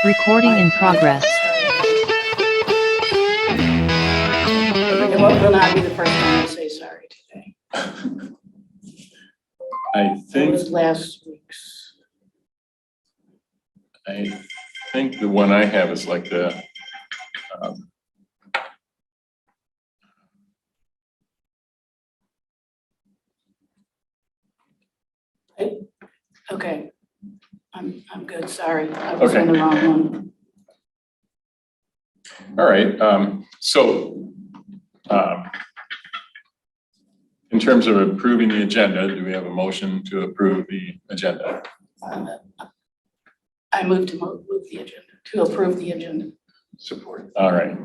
Recording in progress. It will not be the first time I say sorry today. I It think was last week's. the one I have is like the Okay. I'm good, sorry. I was Okay. on the wrong one. all right. In terms of approving the agenda, do we have a motion to approve the agenda? I move to move the agenda, to approve the agenda. Support. All right.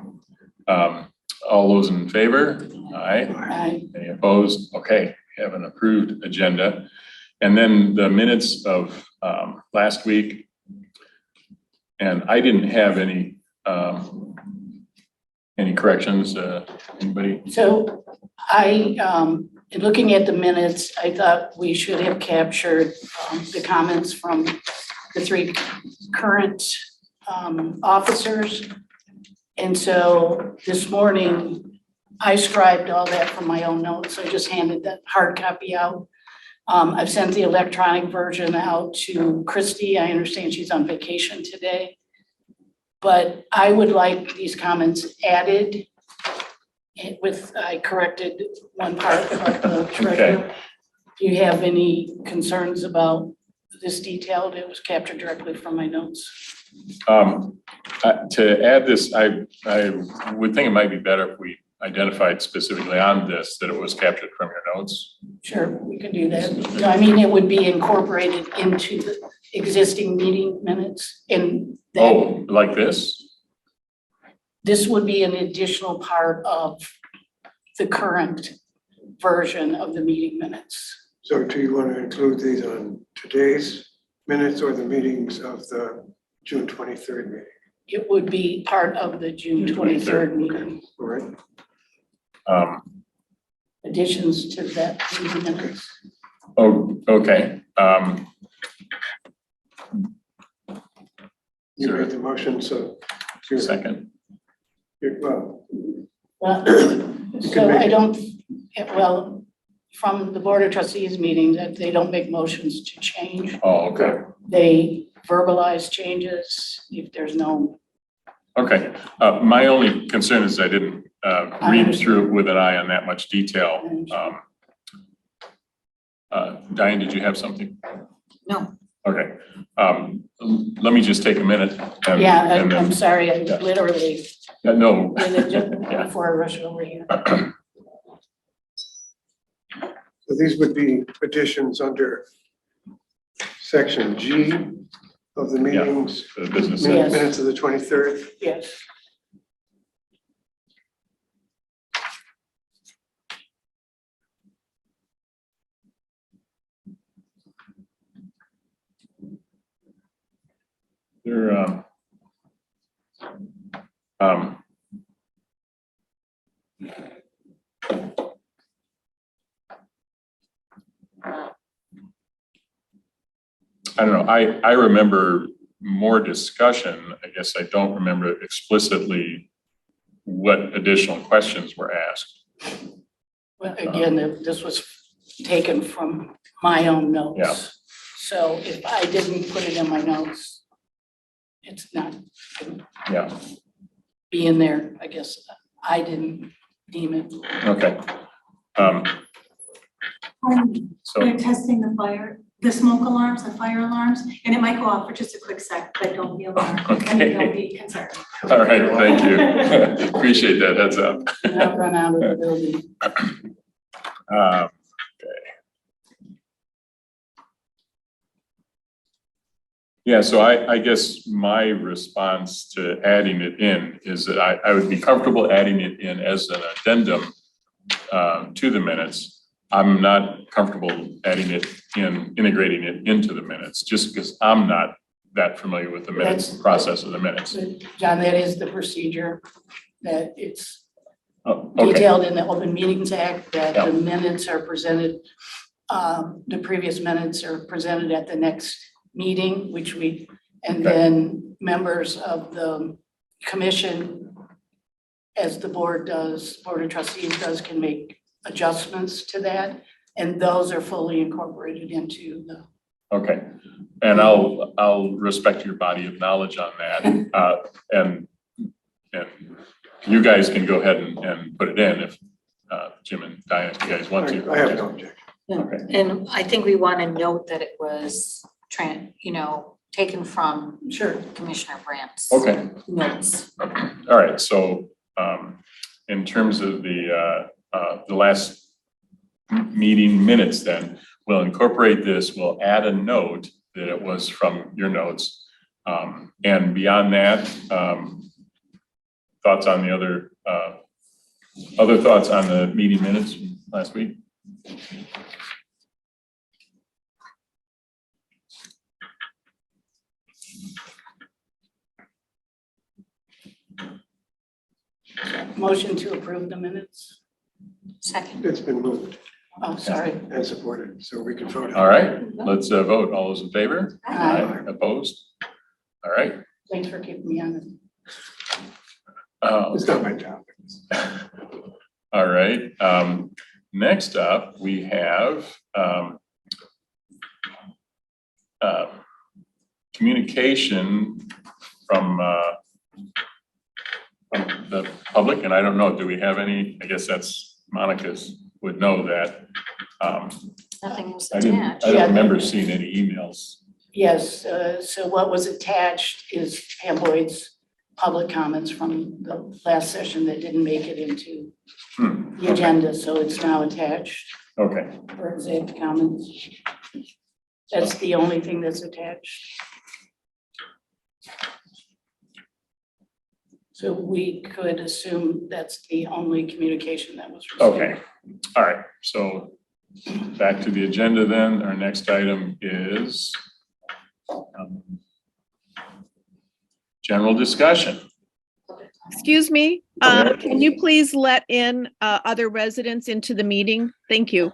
All those in favor? Aye. Aye. Any opposed? Okay, we have an approved agenda. And then the minutes of last week. And I didn't have any corrections, anybody? So in looking at the minutes, I thought we should have captured the comments from the three current officers. And so this morning, I scribed all that from my own notes. I just handed that hard copy out. I've sent the electronic version out to Christy. I understand she's on vacation today. But I would like these comments added I corrected one part about the treasurer. Do you have any concerns about this detailed? It was captured directly from my notes. To add this, I would think it might be better if we identified specifically on this that it was captured from your notes. Sure, we can do that. I mean, it would be incorporated into the existing meeting minutes and Oh, like this? this would be an additional part of the current version of the meeting minutes. So do you want to include these on today's minutes or the meetings of the June 23rd meeting? It would be part of the June 23rd meeting, All right. additions to that meeting minutes. Oh, okay. You made the motion, so. Second. Well, Well, so I don't, well, from the Board of Trustees meeting, that they don't make motions to change. Oh, okay. They verbalize changes if there's no, Okay. My only concern is I didn't read understand. through it with an eye on that much detail. Diane, did you have something? No. Okay. Let me just take a minute. And, Yeah, and then, I'm sorry, I literally no. did it just Yeah. before I rushed over here. so these would be additions under section G of the meetings, The business. Yes. minutes of the 23rd. Yes. There, I don't know, I remember more discussion. I guess I don't remember explicitly what additional questions were asked. Well, again, this was taken from my own notes. Yeah. So if I didn't put it in my notes, it's not gonna Yeah, be in there. I guess I didn't deem it. okay. So, They're testing the smoke alarms, the fire alarms, and it might go off for just a quick sec, but don't be alarmed. I mean, don't be concerned. all right, thank you. Appreciate that heads up. Not run out of the building. Okay. Yeah, so I guess my response to adding it in is that I would be comfortable adding it in as an addendum to the minutes. I'm not comfortable adding it in, integrating it into the minutes, just because I'm not that familiar with the minutes, process of the minutes. John, that is the procedure, that it's Oh, okay, detailed in the Open Meetings Act, that Yeah. the minutes are presented, the previous minutes are presented at the next meeting, which we And Okay. then members of the commission, as the board of trustees does, can make adjustments to that. And those are fully incorporated into the, Okay, and I'll respect your body of knowledge on that. And you guys can go ahead and put it in if, Jim and Diane, if you guys want to. I have no objection. Okay. And I think we want to note that it was taken from sure, Commissioner Brandt's Okay, notes. all right, so, in terms of the last meeting minutes then, we'll incorporate this, we'll add a note that it was from your notes. And beyond that, thoughts on the other thoughts on the meeting minutes from last week? motion to approve the minutes. Second. It's been moved Oh, sorry. and supported, so we can vote. on it. All right, let's vote. All those in favor? Aye. Opposed? All right. Thanks for keeping me on it. It's not my job. All right, next up, we have communication from the public, and I don't know, do we have any? I guess that's Monica's would know that. Nothing was I attached. don't remember seeing any emails. Yes, so what was attached is Pam Boyd's public comments from the last session that didn't make it into the agenda, so it's now attached Okay, for exact comments. That's the only thing that's attached. So we could assume that's the only communication that was received. okay, all right, so back to the agenda then. Our next item is general discussion. Excuse me, Okay. can you please let in other residents into the meeting? Thank you.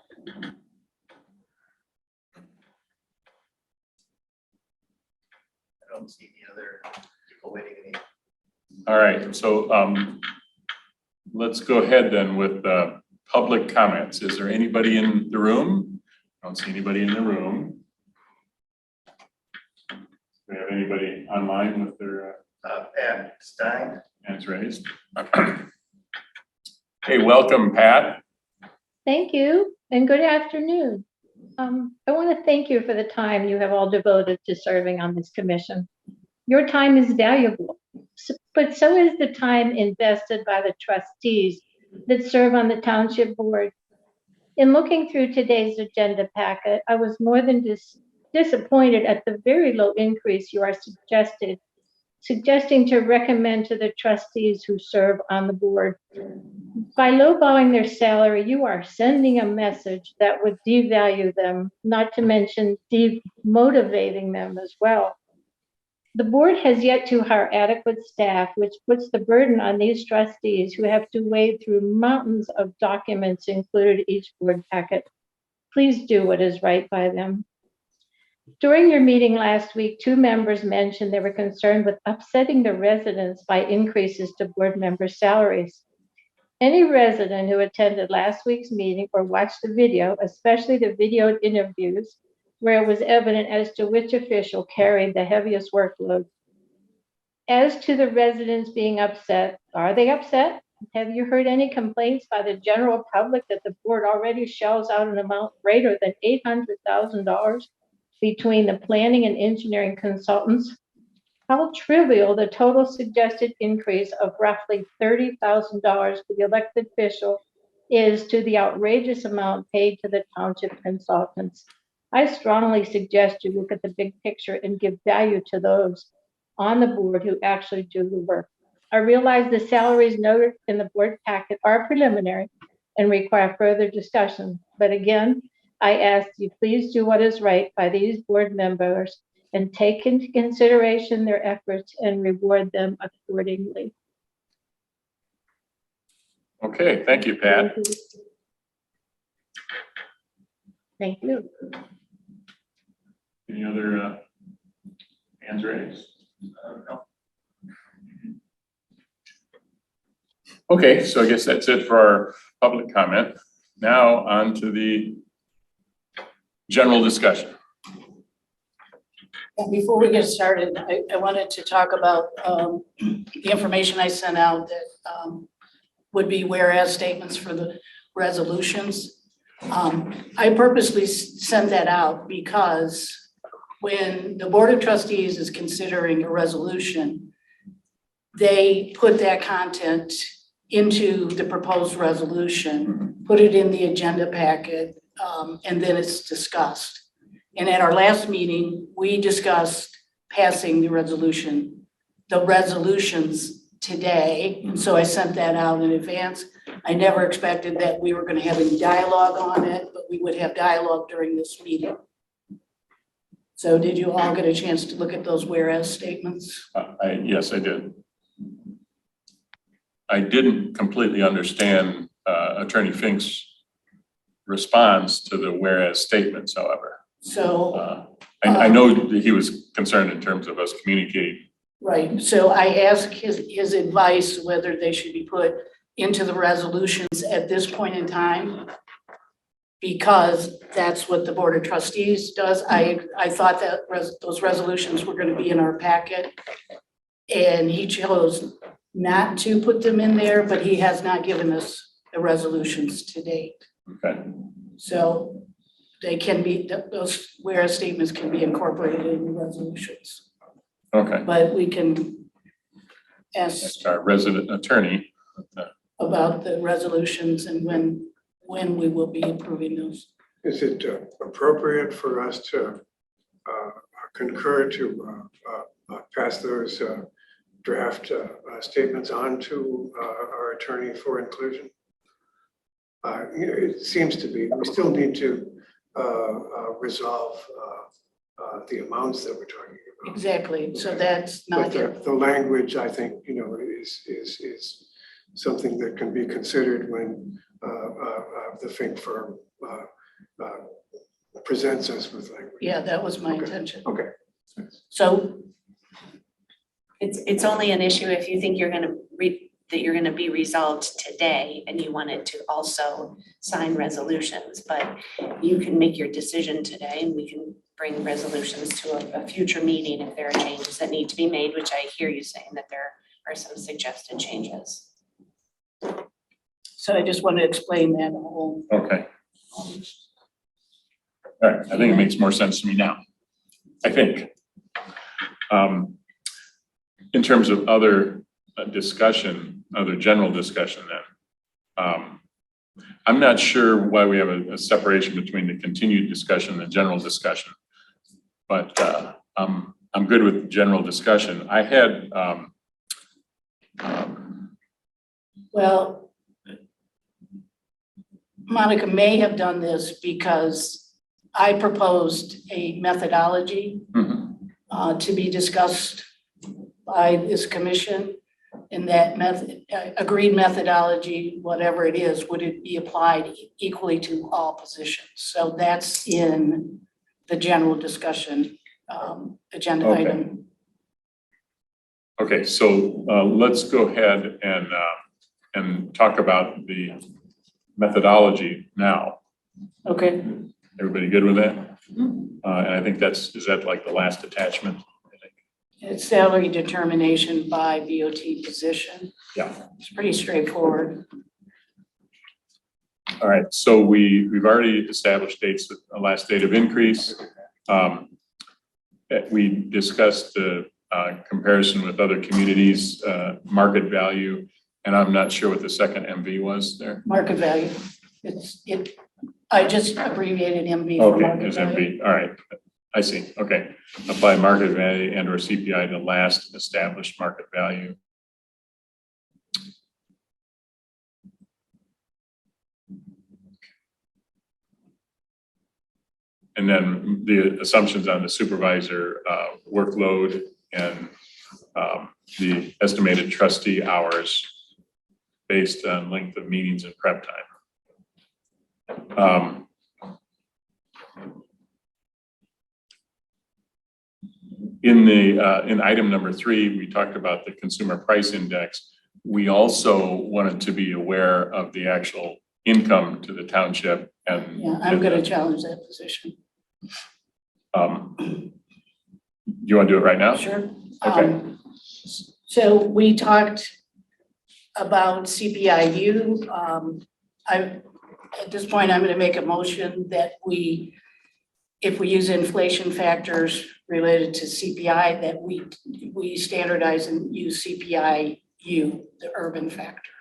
I don't see any other people waiting any. All right, so let's go ahead then with public comments. Is there anybody in the room? I don't see anybody in the room. Do we have anybody online with their Pat Stein. hands raised? Hey, welcome, Pat. Thank you and good afternoon. I want to thank you for the time you have all devoted to serving on this commission. Your time is valuable, but so is the time invested by the trustees that serve on the township board. In looking through today's agenda packet, I was more than disappointed at the very low increase you are suggesting to recommend to the trustees who serve on the board. By lowballing their salary, you are sending a message that would devalue them, not to mention demotivating them as well. The board has yet to hire adequate staff, which puts the burden on these trustees who have to wade through mountains of documents included each board packet. Please do what is right by them. During your meeting last week, 2 members mentioned they were concerned with upsetting the residents by increases to board members' salaries. Any resident who attended last week's meeting or watched the video, especially the videoed interviews, where it was evident as to which official carried the heaviest workload. As to the residents being upset, are they upset? Have you heard any complaints by the general public that the board already shells out an amount greater than $800,000 between the planning and engineering consultants? How trivial the total suggested increase of roughly $30,000 for the elected official is to the outrageous amount paid to the township consultants. I strongly suggest you look at the big picture and give value to those on the board who actually do the work. I realize the salaries noted in the board packet are preliminary and require further discussion. But again, I ask you please do what is right by these board members and take into consideration their efforts and reward them accordingly. Okay, thank you, Pat. Thank you. Any other Hands raised? No. Okay, so I guess that's it for our public comment. Now on to the general discussion. And before we get started, I wanted to talk about the information I sent out that would be whereas statements for the resolutions. I purposely sent that out because when the Board of Trustees is considering a resolution, they put that content into the proposed resolution, put it in the agenda packet, and then it's discussed. And at our last meeting, we discussed passing the resolutions today. And so I sent that out in advance. I never expected that we were going to have any dialogue on it, but we would have dialogue during this meeting. So did you all get a chance to look at those whereas statements? Yes, I did. I didn't completely understand Attorney Fink's response to the whereas statements, however. So, I know that he was concerned in terms of us communicating. right, so I asked his advice whether they should be put into the resolutions at this point in time, because that's what the Board of Trustees does. I thought that those resolutions were gonna be in our packet, and he chose not to put them in there, but he has not given us the resolutions to date. Okay. So they can be, those whereas statements can be incorporated in the resolutions, Okay. but we can ask That's our resident attorney. about the resolutions and when we will be approving those. Is it appropriate for us to concur to pass those draft statements on to our attorney for inclusion? It seems to be, we still need to resolve the amounts that we're talking about. Exactly, so that's But not yet. the language, I think, is something that can be considered when the Fink firm presents us with language. Yeah, that was my Okay. intention. Okay. So, It's only an issue if you think that you're gonna be resolved today and you wanted to also sign resolutions, but you can make your decision today and we can bring resolutions to a future meeting if there are changes that need to be made, which I hear you saying that there are some suggested changes. so I just want to explain that whole. Okay. All right, I think it makes more sense to me now. I think. In terms of other discussion, other general discussion then. I'm not sure why we have a separation between the continued discussion and the general discussion. But I'm good with general discussion. I had Well, Monica may have done this because I proposed a methodology to be discussed by this commission. And that agreed methodology, whatever it is, would it be applied equally to all positions? So that's in the general discussion agenda Okay. item. okay, so let's go ahead and talk about the methodology now. Okay, Everybody good with that? And I think is that like the last attachment? I think. it's salary determination by BOT position. Yeah. It's pretty straightforward. All right, so we've already established dates, the last date of increase. We discussed the comparison with other communities, market value, and I'm not sure what the second MV was there. Market value. I just abbreviated MV for Okay, market there's value. MV, all right, I see, okay. Apply market value and or CPI to last established market value. And then the assumptions on the supervisor workload and the estimated trustee hours based on length of meetings and prep time. in item number 3, we talked about the consumer price index. We also wanted to be aware of the actual income to the township and. Yeah, I'm gonna challenge that position. You want to do it right now? Sure. Okay. So we talked about CPIU. At this point, I'm gonna make a motion that if we use inflation factors related to CPI, that we standardize and use CPIU, the urban factor.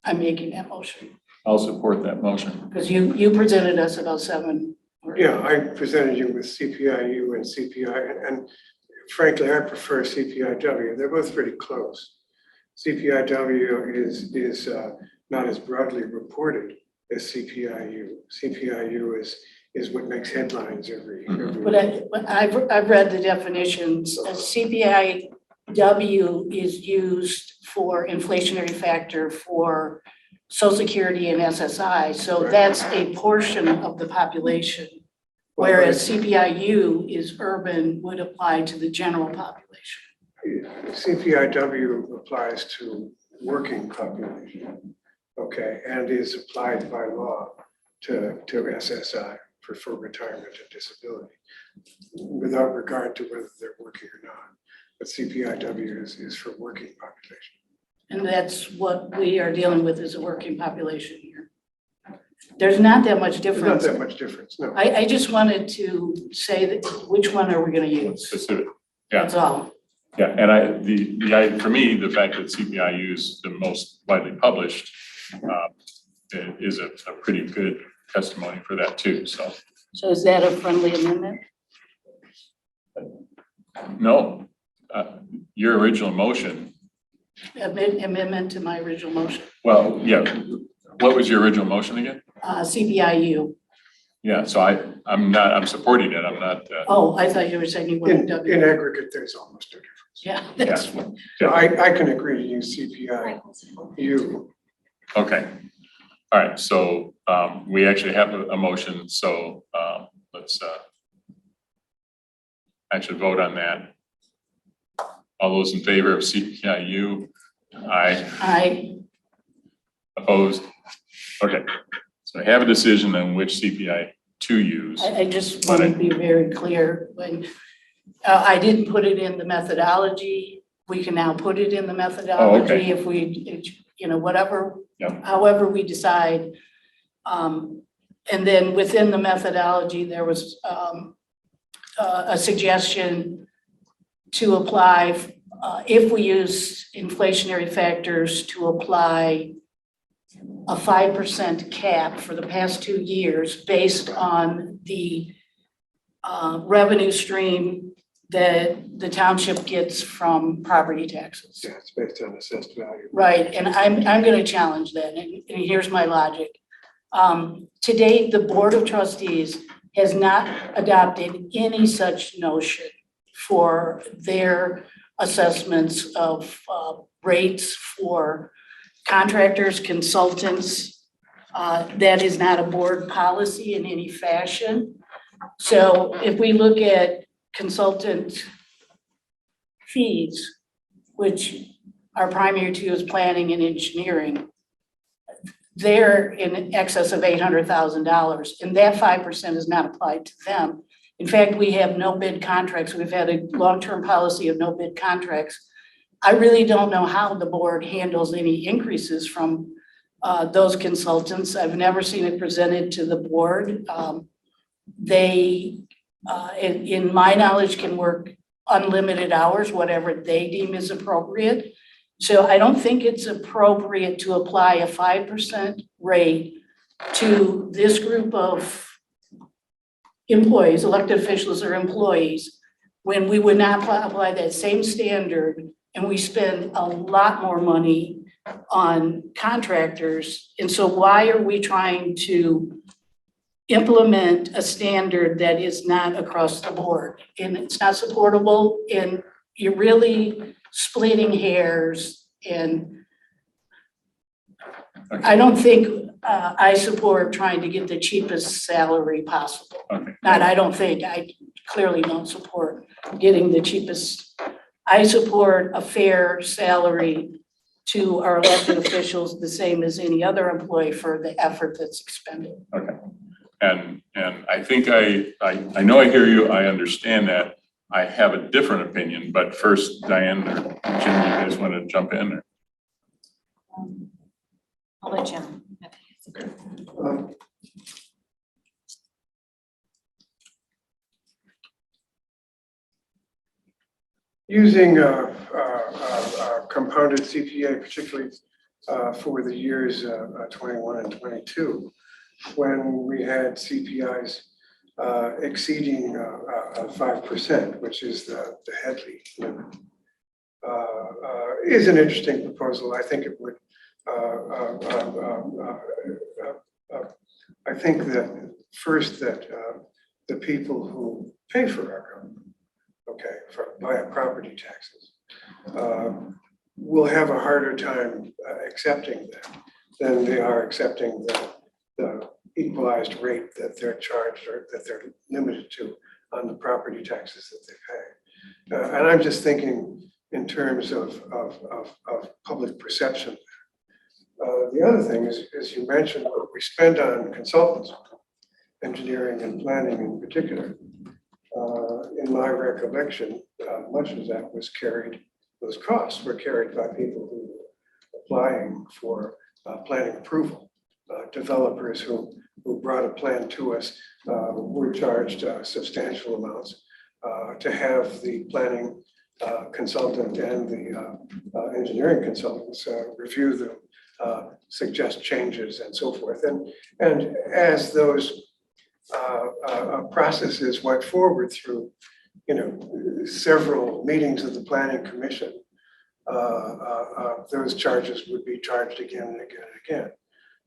I'm making that motion, I'll support that motion. because you presented us about 7. Yeah, I presented you with CPIU and CPI, and frankly, I prefer CPIW. They're both pretty close. CPIW is not as broadly reported as CPIU. CPIU is what makes headlines every. But I've read the definitions. CPIW is used for inflationary factor for Social Security and SSI, so Right. that's a portion of the population. Whereas CPIU is urban, would apply to the general population. CPIW applies to working population, okay, and is applied by law to SSI for retirement and disability, without regard to whether they're working or not. But CPIW is for working population. And that's what we are dealing with as a working population here. There's not that much There's not difference. that much difference, no. I just wanted to say that which one are we gonna use? Specific. Yeah. That's all. Yeah, and for me, the fact that CPIU is the most widely published is a pretty good testimony for that too, so. So is that a friendly amendment? No, your original motion, Amendment to my original motion, well, yeah, what was your original motion again? CPIU. Yeah, so I'm supporting it, I'm not, Oh, I thought you were saying you wanted In W. aggregate, there's almost no difference. Yeah, that's, So I can agree to use CPIU. okay. All right, so we actually have a motion, so let's actually vote on that. All those in favor of CPIU? Aye. Opposed? Okay, so I have a decision on which CPI to use. I just want to be very clear when, I didn't put it in the methodology. We can now put it in the methodology if we, whatever, Yep. however we decide. And then within the methodology, there was a suggestion to apply, if we use inflationary factors, to apply a 5% cap for the past 2 years based on the revenue stream that the township gets from property taxes. Yeah, it's based on assessed value. Right, and I'm gonna challenge that, and here's my logic. To date, the Board of Trustees has not adopted any such notion for their assessments of rates for contractors, consultants. That is not a board policy in any fashion. So if we look at consultant fees, which our primary two is planning and engineering, they're in excess of $800,000, and that 5% is not applied to them. In fact, we have no bid contracts. We've had a long-term policy of no bid contracts. I really don't know how the board handles any increases from those consultants. I've never seen it presented to the board. They, in my knowledge, can work unlimited hours, whatever they deem is appropriate. So I don't think it's appropriate to apply a 5% rate to this group of employees, elected officials or employees, when we would not apply that same standard, and we spend a lot more money on contractors. And so why are we trying to implement a standard that is not across the board? And it's not supportable, and you're really splitting hairs, and I don't think I support trying to get the cheapest salary possible. Okay. Not, I don't think, I clearly don't support getting the cheapest. I support a fair salary to our elected officials, the same as any other employee for the effort that's expended. Okay. And I think I know I hear you, I understand that. I have a different opinion, but first, Diane or Jim, you guys want to jump in? Or? I'll let Jim. Using compounded CPA, particularly for the years 21 and 22, when we had CPIs exceeding 5%, which is the Headley limit, is an interesting proposal. I think it would. I think that first that the people who pay for our government, via property taxes, will have a harder time accepting that than they are accepting the equalized rate that they're charged or that they're limited to on the property taxes that they pay. And I'm just thinking in terms of public perception. The other thing is, as you mentioned, what we spend on consultants, engineering and planning in particular. In my recollection, much of that was carried, those costs were carried by people who were applying for planning approval. Developers who brought a plan to us were charged substantial amounts to have the planning consultant and the engineering consultants review them, suggest changes and so forth. And as those processes went forward through, several meetings of the planning commission, those charges would be charged again and again and again.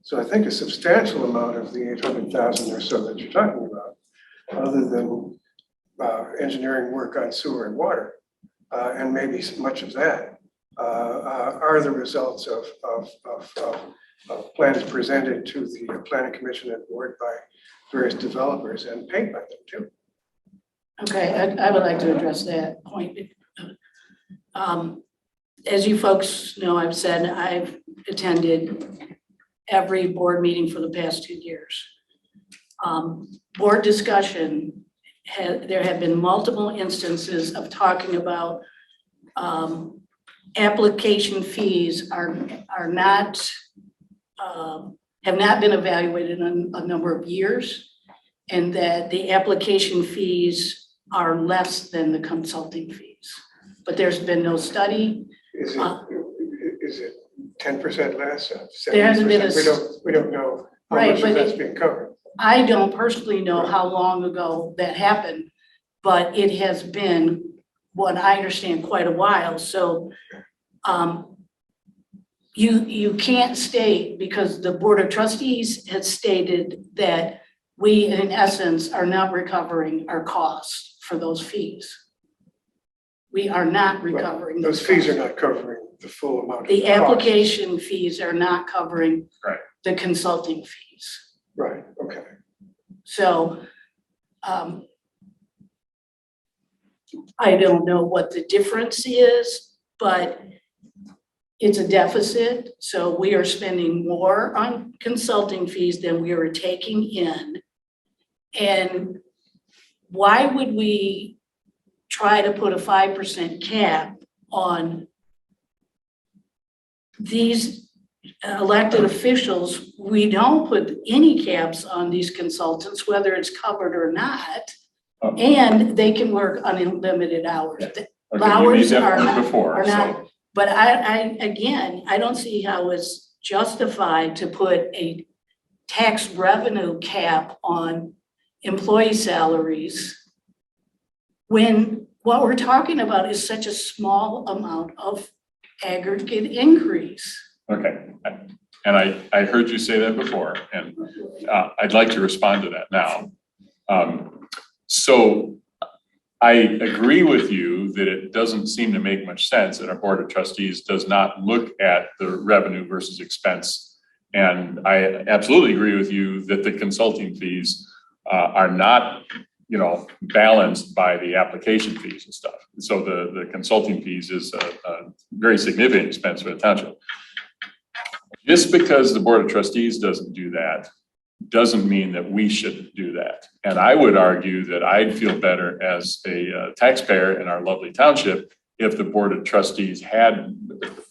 So I think a substantial amount of the 800,000 or so that you're talking about, other than engineering work on sewer and water, and maybe much of that, are the results of plans presented to the planning commission and board by various developers and paid by them too. Okay, I would like to address that point. As you folks know, I've said I've attended every board meeting for the past 2 years. Board discussion, there have been multiple instances of talking about application fees are not, have not been evaluated in a number of years, and that the application fees are less than the consulting fees. But there's been no study. Is it 10% less? There hasn't been We don't know how Right, much but of that's being covered. I don't personally know how long ago that happened, but it has been, what I understand, quite a while. So you can't state, because the Board of Trustees has stated that we, in essence, are not recovering our costs for those fees. We are not recovering. Those fees are not covering the full amount of The cost. application fees are not covering Right. the consulting fees. Right, okay. So I don't know what the difference is, but it's a deficit. So we are spending more on consulting fees than we are taking in. And why would we try to put a 5% cap on these elected officials? We don't put any caps on these consultants, whether it's covered or not, and they can work unlimited hours. Okay, you Hours made that are point not- before, are not- so But I don't see how it's justified to put a tax revenue cap on employee salaries when what we're talking about is such a small amount of aggregate increase. okay. And I heard you say that before, and I'd like to respond to that now. So I agree with you that it doesn't seem to make much sense that our Board of Trustees does not look at the revenue versus expense. And I absolutely agree with you that the consulting fees are not balanced by the application fees and stuff. So the consulting fees is a very significant expense for the township. Just because the Board of Trustees doesn't do that, doesn't mean that we shouldn't do that. And I would argue that I'd feel better as a taxpayer in our lovely township if the Board of Trustees had,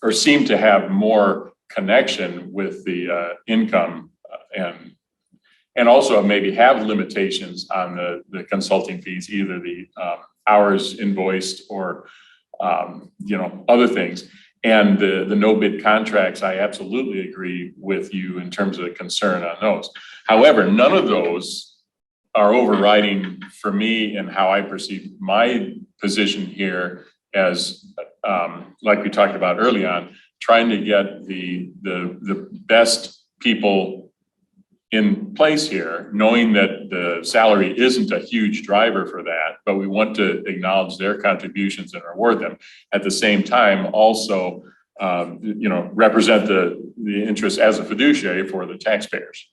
or seemed to have more connection with the income and also maybe have limitations on the consulting fees, either the hours invoiced or, other things. And the no bid contracts, I absolutely agree with you in terms of the concern on those. However, none of those are overriding for me and how I perceive my position here as, like we talked about early on, trying to get the best people in place here, knowing that the salary isn't a huge driver for that, but we want to acknowledge their contributions and reward them. At the same time, also, represent the interest as a fiduciary for the taxpayers.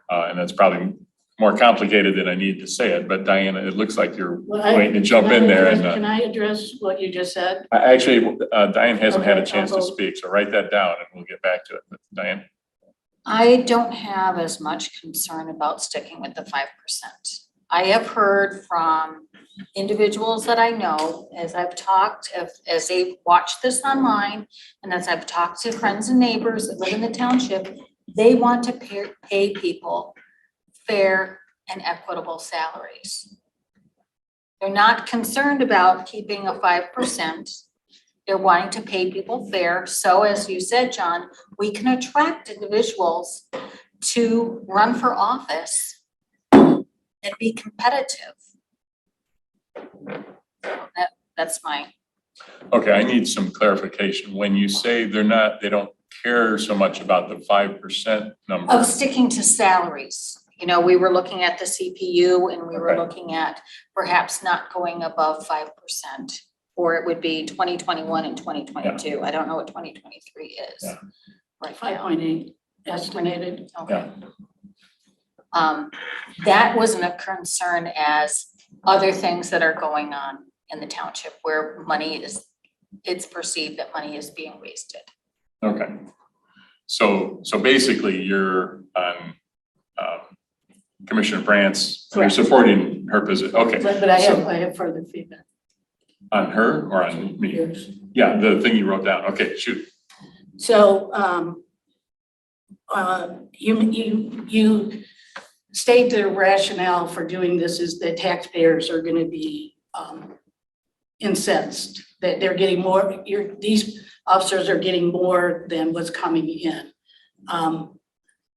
And that's probably more complicated than I need to say it, but Diana, it looks like you're waiting to jump in there. And Can I address what you just said? actually, Diane hasn't had a Okay, chance to I'll go. speak, so write that down and we'll get back to it. But Diane? I don't have as much concern about sticking with the 5%. I have heard from individuals that I know, as I've talked, as they've watched this online, and as I've talked to friends and neighbors that live in the township, they want to pay people fair and equitable salaries. They're not concerned about keeping a 5%. They're wanting to pay people fair. So as you said, John, we can attract individuals to run for office and be competitive. That's my. Okay, I need some clarification. When you say they don't care so much about the 5% number. Of sticking to salaries. We were looking at the CPU and we were Okay. looking at perhaps not going above 5%. Or it would be 2021 and 2022. I don't know what 2023 is. Yeah. Right now. 5.8 estimated. Okay. That wasn't a concern as other things that are going on in the township where it's perceived that money is being wasted. Okay. So basically you're on Commissioner Brandt's, you're Correct. supporting her position. Okay. But I So have further feedback. on her or on me? Yours. Yeah, the thing you wrote down. Okay, shoot. So, you state the rationale for doing this is that taxpayers are gonna be, incensed, that they're getting more, these officers are getting more than what's coming in.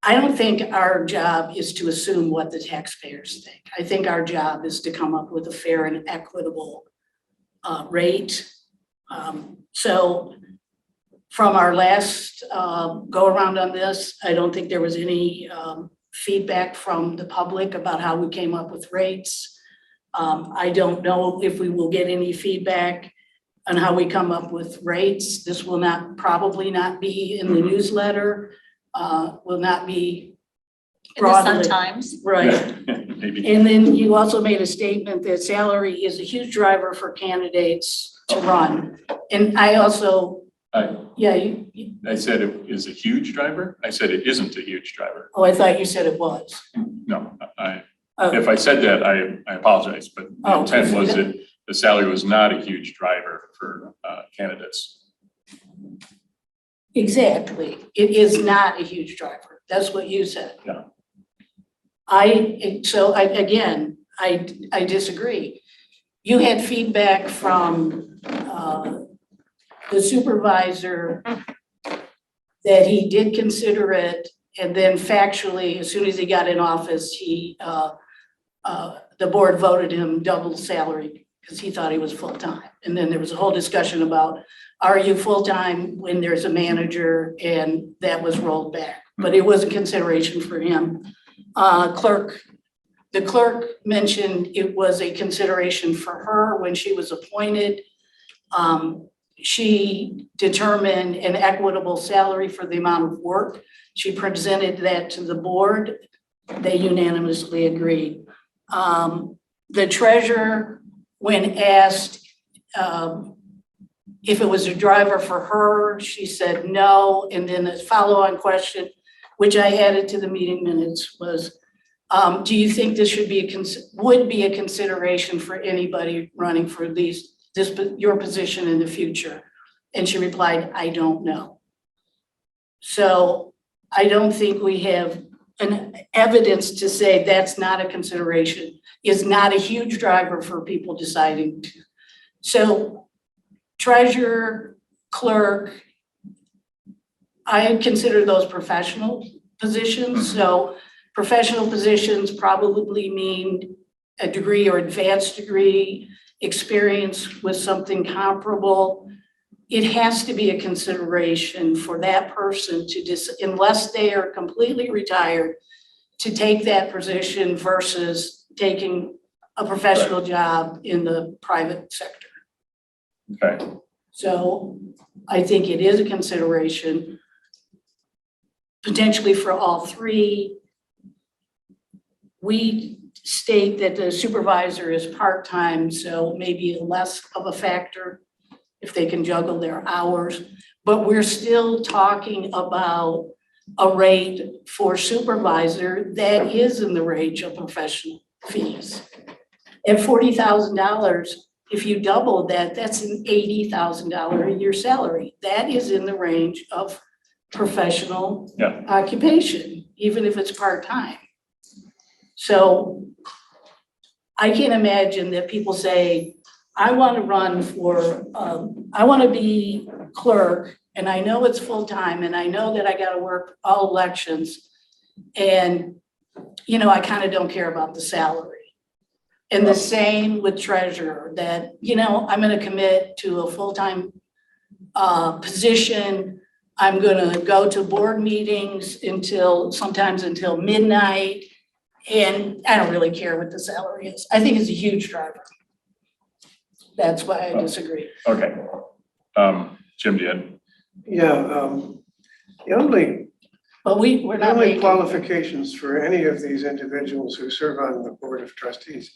I don't think our job is to assume what the taxpayers think. I think our job is to come up with a fair and equitable rate. So from our last go around on this, I don't think there was any feedback from the public about how we came up with rates. I don't know if we will get any feedback on how we come up with rates. This will probably not be in the newsletter, will not be In the broadly. sometimes. Right. Maybe. And then you also made a statement that salary is a huge driver for candidates to run. And I also, yeah, I said it is a huge driver. I said it isn't a huge driver. I thought you said it was. No, Oh, if I said that, I apologize, but the Oh, intent was that the salary was not a huge driver for candidates. exactly. It is not a huge driver. That's what you said. Yeah. I disagree. You had feedback from the supervisor that he did consider it, and then factually, as soon as he got in office, the board voted him double salary because he thought he was full-time. And then there was a whole discussion about, are you full-time when there's a manager? And that was rolled back, but it was a consideration for him. The clerk mentioned it was a consideration for her when she was appointed. She determined an equitable salary for the amount of work. She presented that to the board. They unanimously agreed. the treasurer, when asked if it was a driver for her, she said no. And then the follow-on question, which I added to the meeting minutes, was, do you think this should be would be a consideration for anybody running for your position in the future? And she replied, I don't know. So I don't think we have an evidence to say that's not a consideration, is not a huge driver for people deciding to. So treasurer, clerk, I consider those professional positions. So professional positions probably mean a degree or advanced degree, experience with something comparable. It has to be a consideration for that person to unless they are completely retired, to take that position versus taking a professional job in the private sector. Okay, So I think it is a consideration potentially for all three. We state that the supervisor is part-time, so maybe less of a factor if they can juggle their hours. But we're still talking about a rate for supervisor that is in the range of professional fees. At $40,000, if you double that, that's an $80,000 a year salary. That is in the range of professional occupation, even if it's part-time. So I can't imagine that people say, I want to run for, I want to be clerk, and I know it's full-time, and I know that I got to work all elections, and, you know, I kind of don't care about the salary. And the same with treasurer, that, you know, I'm going to commit to a full-time position. I'm going to go to board meetings sometimes until midnight, and I don't really care what the salary is. I think it's a huge driver. That's why I disagree. okay. Jim, do you have? Yeah, the only But we're The not only making. qualifications for any of these individuals who serve on the Board of Trustees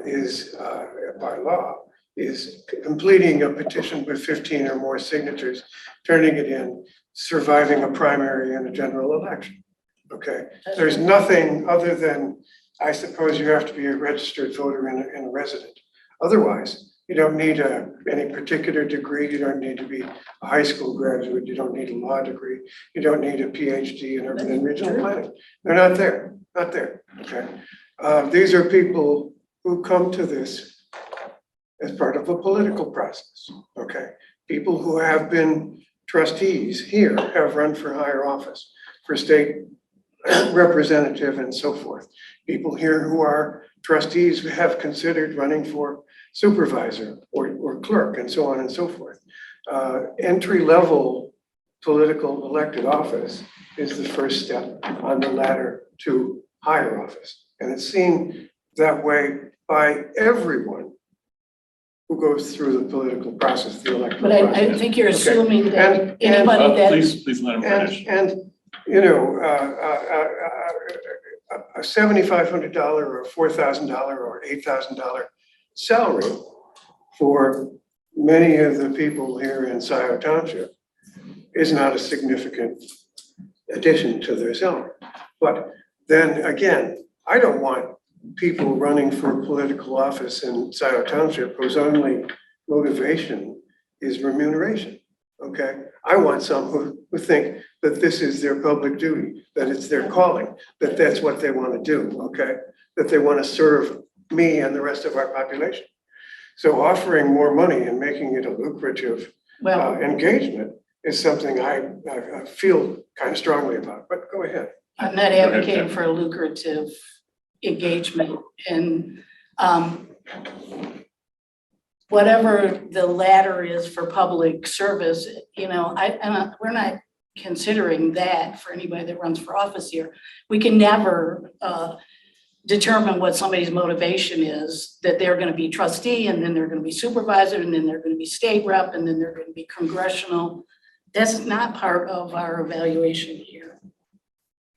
is by law, is completing a petition with 15 or more signatures, turning it in, surviving a primary and a general election. Okay, there's nothing other than, I suppose you have to be a registered voter and a resident. Otherwise, you don't need any particular degree. You don't need to be a high school graduate. You don't need a law degree. You don't need a PhD in urban and regional planning. They're not there, okay? These are people who come to this as part of a political process, okay? People who have been trustees here have run for higher office, for state representative and so forth. People here who are trustees who have considered running for supervisor or clerk and so on and so forth. Entry-level political elected office is the first step on the ladder to higher office. And it's seen that way by everyone who goes through the political process, the electoral But process. I think you're Okay. assuming that And- anybody that. Please let him finish. And, you know, a $7,500 or a $4,000 or $8,000 salary for many of the people here in Scio Township is not a significant addition to their salary. But then again, I don't want people running for political office in Scio Township whose only motivation is remuneration, okay? I want some who think that this is their public duty, that it's their calling, that that's what they want to do, okay? That they want to serve me and the rest of our population. So offering more money and making it a lucrative Well, engagement is something I feel kind of strongly about, but go ahead. I'm not advocating for a lucrative engagement, and whatever the ladder is for public service, you know, we're not considering that for anybody that runs for office here. We can never determine what somebody's motivation is, that they're going to be trustee, and then they're going to be supervisor, and then they're going to be state rep, and then they're going to be congressional. That's not part of our evaluation here.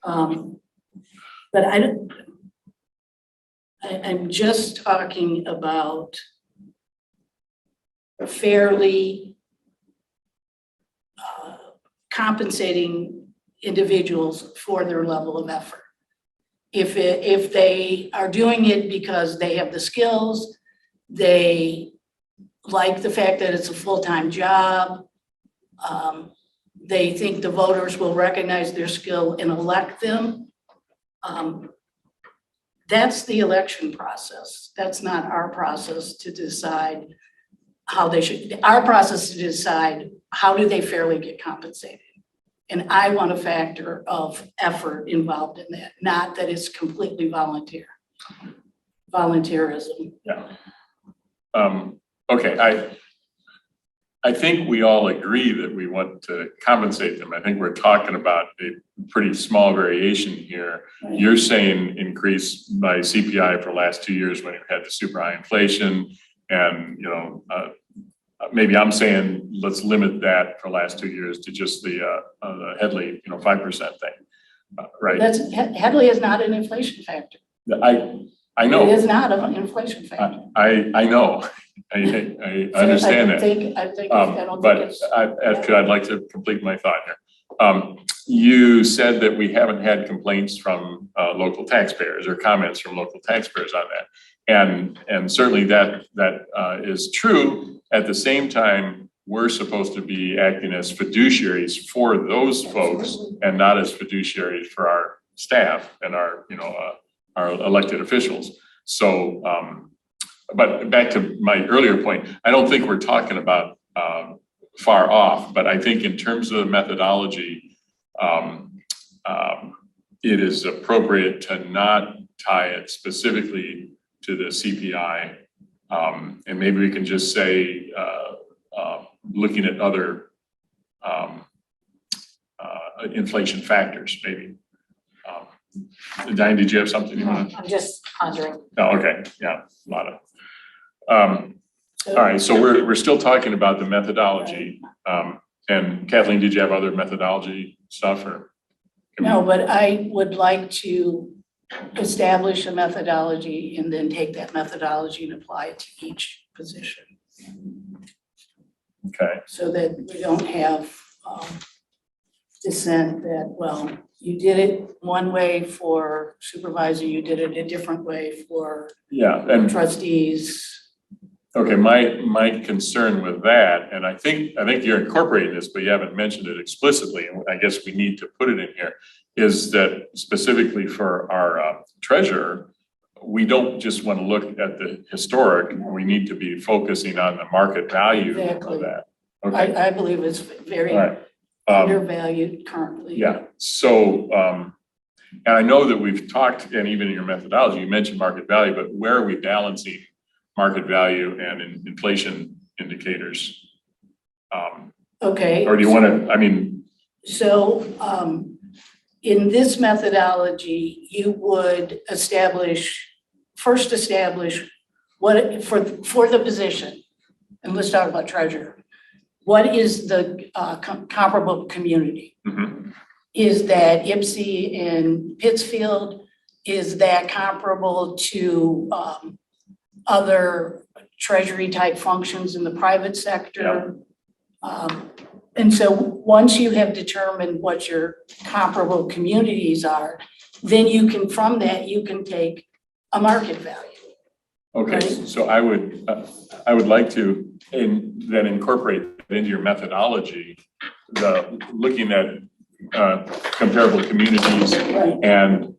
But I'm just talking about fairly compensating individuals for their level of effort. If they are doing it because they have the skills, they like the fact that it's a full-time job, they think the voters will recognize their skill and elect them. That's the election process. That's not our process to decide how they should, our process to decide how do they fairly get compensated. And I want a factor of effort involved in that, not that it's completely volunteerism. Yeah. Okay, I think we all agree that we want to compensate them. I think we're talking about a pretty small variation here. Right. You're saying increase by CPI for the last 2 years when you had the super high inflation. And, you know, maybe I'm saying, let's limit that for the last 2 years to just the Headley, 5% thing, right? That's, Headley is not an inflation factor. I know. It is not an inflation factor. I know. I understand that. I don't think But it's. I'd like to complete my thought here. You said that we haven't had complaints from local taxpayers or comments from local taxpayers on that. And certainly that is true. At the same time, we're supposed to be acting as fiduciaries for those folks and not as fiduciaries for our staff and our elected officials. So, but back to my earlier point, I don't think we're talking about far off, but I think in terms of the methodology, it is appropriate to not tie it specifically to the CPI. And maybe we can just say, looking at other inflation factors, maybe. Diane, did you have something you want to? I'm just pondering. Oh, okay, yeah, a lot of. All right, so we're still talking about the methodology. And Kathleen, did you have other methodology stuff or? No, but I would like to establish a methodology and then take that methodology and apply it to each position. Okay, So that we don't have dissent that, well, you did it one way for supervisor, you did it a different way for yeah, and trustees. okay, my concern with that, and I think you're incorporating this, but you haven't mentioned it explicitly, and I guess we need to put it in here, is that specifically for our treasurer, we don't just want to look at the historic, we need to be focusing on the market value Exactly. of that. Okay, I believe it's very all right. undervalued currently. Yeah, so, and I know that we've talked, and even in your methodology, you mentioned market value, but where are we balancing market value and inflation indicators? Okay. Or do you want to, I mean. So in this methodology, you would first establish what, for the position, and let's talk about treasurer. What is the comparable community? Mhm. Is that Ipsy and Pittsfield? Is that comparable to other treasury type functions in the private sector? And so once you have determined what your comparable communities are, then you can, from that, you can take a market value. Okay, Right. so I would like to then incorporate into your methodology, looking at comparable communities Right. and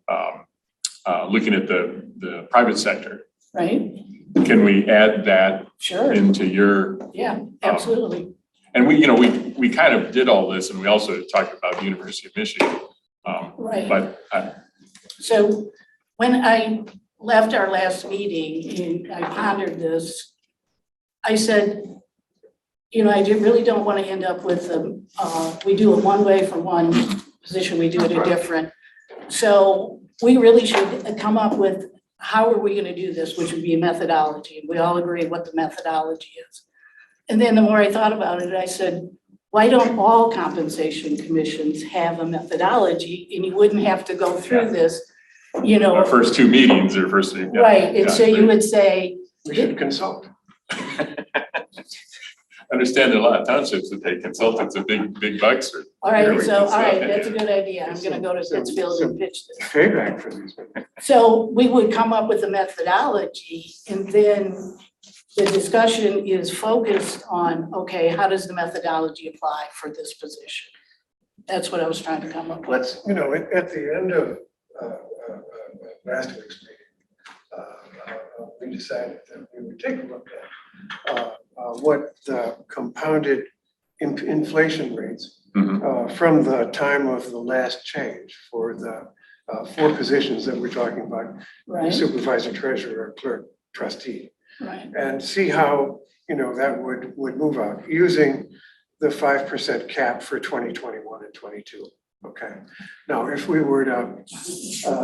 looking at the private sector. Right? Can we add that Sure. into your, Yeah, absolutely. and we kind of did all this, and we also talked about the University of Michigan. Right. But So when I left our last meeting and I pondered this, I said, I really don't want to end up with, we do it one way for one position, we do it a different. So we really should come up with, how are we going to do this, which would be a methodology. We all agree what the methodology is. And then the more I thought about it, I said, why don't all compensation commissions have a methodology, and you wouldn't have to go through this you know, Our first two meetings or first. Yeah, right, and so you exactly. would say, We should consult. Understand there are a lot of townships that pay consultants a big bucks or. all right, Here we so, can all right, stop it, that's a yeah. good idea, I'm gonna go to Pittsfield and pitch this. Payback for these. So we would come up with a methodology and then the discussion is focused on, okay, how does the methodology apply for this position? That's what I was trying to come up with. Let's, you know, at the end of last week's meeting, we decided that we would take a look at what the compounded inflation rates from the time of the last change for the four positions that we're talking about, Right, supervisor, treasurer, clerk, trustee, right, and see how, you know, that would move out using the 5% cap for 2021 and 22. Okay, now if we were to.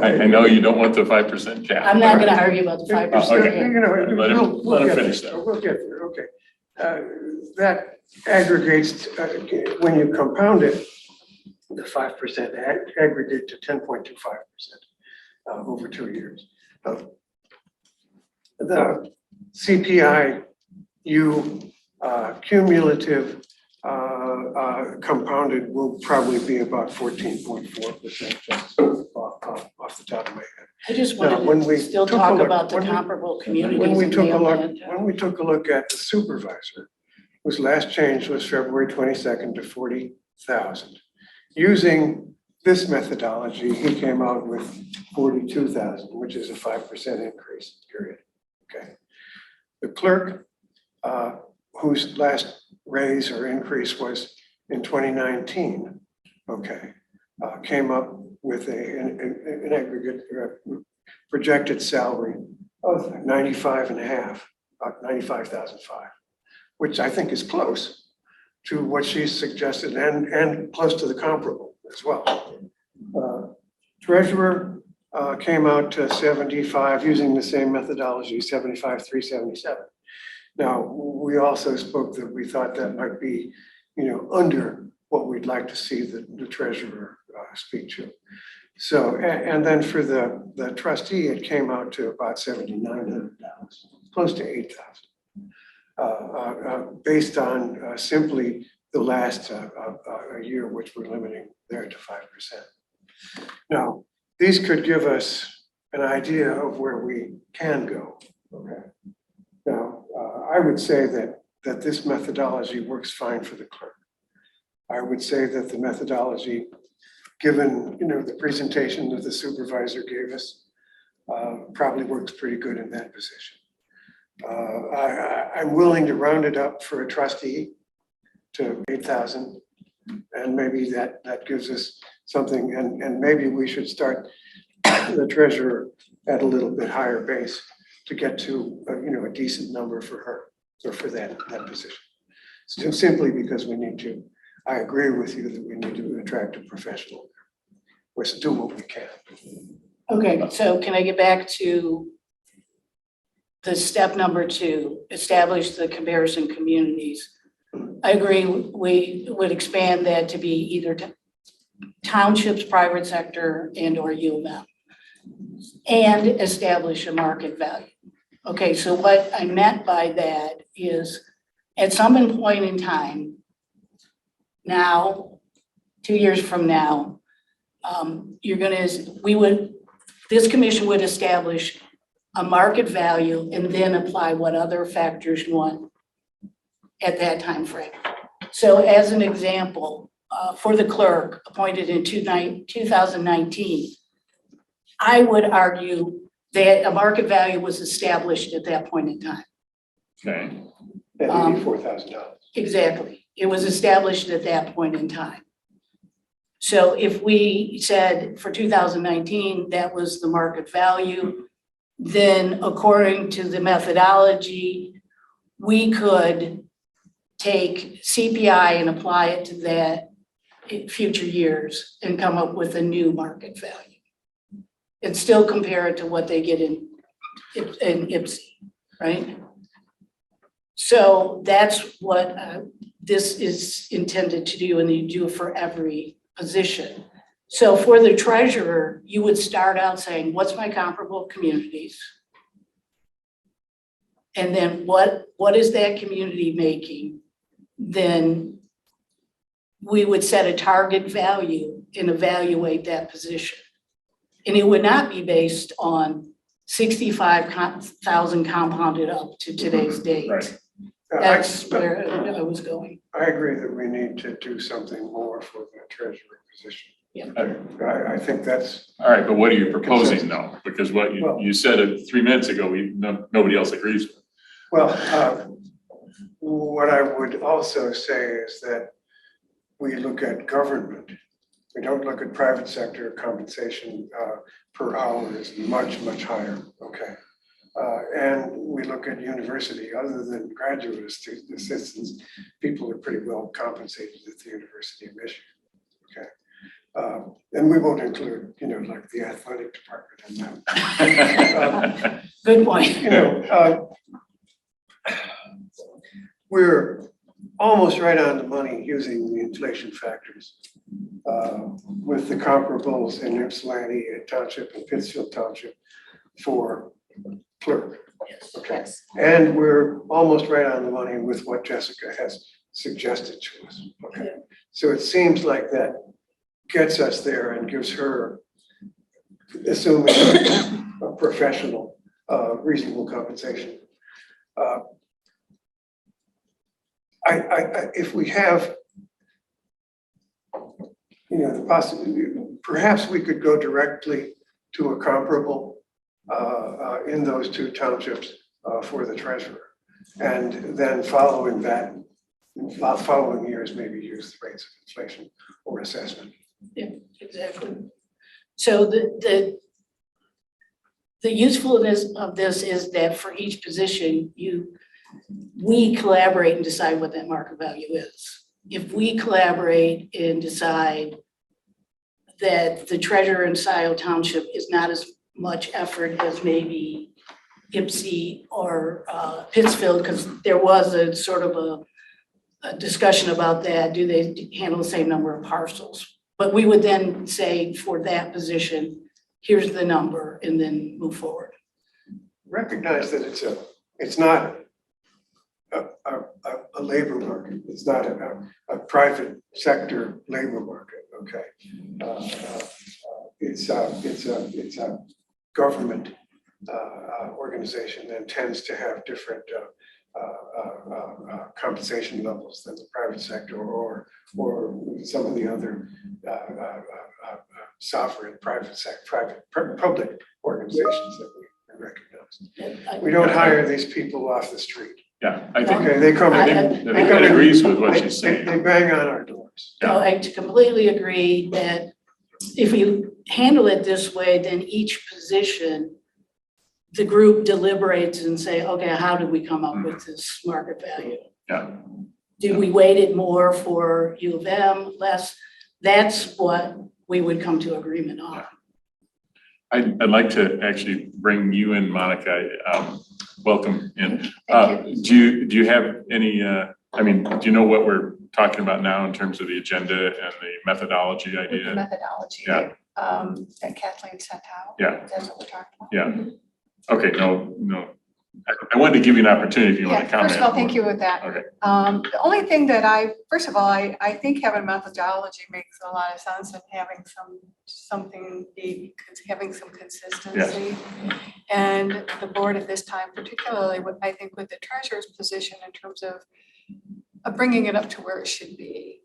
I know you don't want the 5% cap. I'm not gonna argue about the 5%. Okay. You know, Let him get finish there. that. We'll get there, okay. That aggregates, when you compound it, the 5% aggregate to 10.25% over 2 years. The CPI-U cumulative compounded will probably be about 14.4% just off the top of my head. I just Now, when wanted we to still took a talk look- about the when we- comparable communities. When we in took a look, Maryland. when we took a look at the supervisor, whose last change was February 22nd to 40,000. Using this methodology, he came out with 42,000, which is a 5% increase, period. Okay. The clerk, whose last raise or increase was in 2019, okay, came up with an aggregate projected salary of 95.5, about 95,005, which I think is close to what she suggested and close to the comparable as well. Treasurer came out to 75 using the same methodology, 75,377. Now, we also spoke that we thought that might be, you know, under what we'd like to see the treasurer speak to. So, and then for the trustee, it came out to about $7,900, close to $8,000. Based on simply the last year, which we're limiting there to 5%. Now, these could give us an idea of where we can go, okay? Now, I would say that this methodology works fine for the clerk. I would say that the methodology, given, you know, the presentation that the supervisor gave us, probably works pretty good in that position. I'm willing to round it up for a trustee to 8,000, and maybe that gives us something, and maybe we should start the treasurer at a little bit higher base to get to, you know, a decent number for her, or for that position. So simply because we need to, I agree with you that we need to attract a professional. Let's do what we can. Okay, so can I get back to the step number 2, establish the comparison communities? I agree, we would expand that to be either townships, private sector, and or U of M. And establish a market value. Okay, so what I meant by that is at some point in time, now, 2 years from now, this commission would establish a market value and then apply what other factors you want at that time frame. So as an example, for the clerk appointed in 2019, I would argue that a market value was established at that point in time. Okay, That'd be $4,000. Exactly. It was established at that point in time. So if we said for 2019, that was the market value, then according to the methodology, we could take CPI and apply it to that in future years and come up with a new market value. And still compare it to what they get in IPSI, right? So that's what this is intended to do, and you do for every position. So for the treasurer, you would start out saying, what's my comparable communities? And then what is that community making? Then we would set a target value and evaluate that position. And it would not be based on 65,000 compounded up to today's date. Right. That's where I was going. I agree that we need to do something more for the treasurer position. I think that's, All right, but what are you proposing though? Because what Well- you said it 3 minutes ago, nobody else agrees with. well, what I would also say is that we look at government. We don't look at private sector compensation per hour is much, much higher, okay? And we look at university, other than graduate assistants, people are pretty well compensated at the University of Michigan, okay? And we won't include, like the athletic department in that. Good point. We're almost right on the money using the inflation factors with the comparables in Ypsilanti Township and Pittsfield Township for clerk. Okay, and we're almost right on the money with what Jessica has suggested to us. Okay, so it seems like that gets us there and gives her, assuming a professional, reasonable compensation. If we have, the possibility, perhaps we could go directly to a comparable in those two townships for the treasurer. And then following that, following years, maybe use the rates of inflation or assessment. Yeah, exactly. So the usefulness of this is that for each position, we collaborate and decide what that market value is. If we collaborate and decide that the treasurer in Scio Township is not as much effort as maybe Ypsi or Pittsfield, because there was a sort of a discussion about that. Do they handle the same number of parcels? But we would then say for that position, here's the number, and then move forward. Recognize that it's not a labor market. It's not a private sector labor market, okay? It's a government organization that tends to have different compensation levels than the private sector or some of the other sovereign public organizations that we recognize. We don't hire these people off the street. Yeah, I think Okay, they come in. everybody agrees with what she's They saying. bang on our doors. No, I completely agree that if you handle it this way, then each position, the group deliberates and say, okay, how did we come up with this market value? Yeah. Did we weight it more for U of M, less? That's what we would come to agreement on. I'd like to actually bring you in, Monica. Welcome in. Do you have any, do you know what we're talking about now in terms of the agenda and the methodology The idea? methodology Yeah. that Kathleen sent out. Yeah. That's what we're talking about. Yeah. Okay, no. I wanted to give you an opportunity if you want to Yeah, comment. first of all, thank you with that. Okay. The only thing that first of all, I think having methodology makes a lot of sense and having having some consistency. And the board at this time, particularly I think with the treasurer's position in terms of bringing it up to where it should be.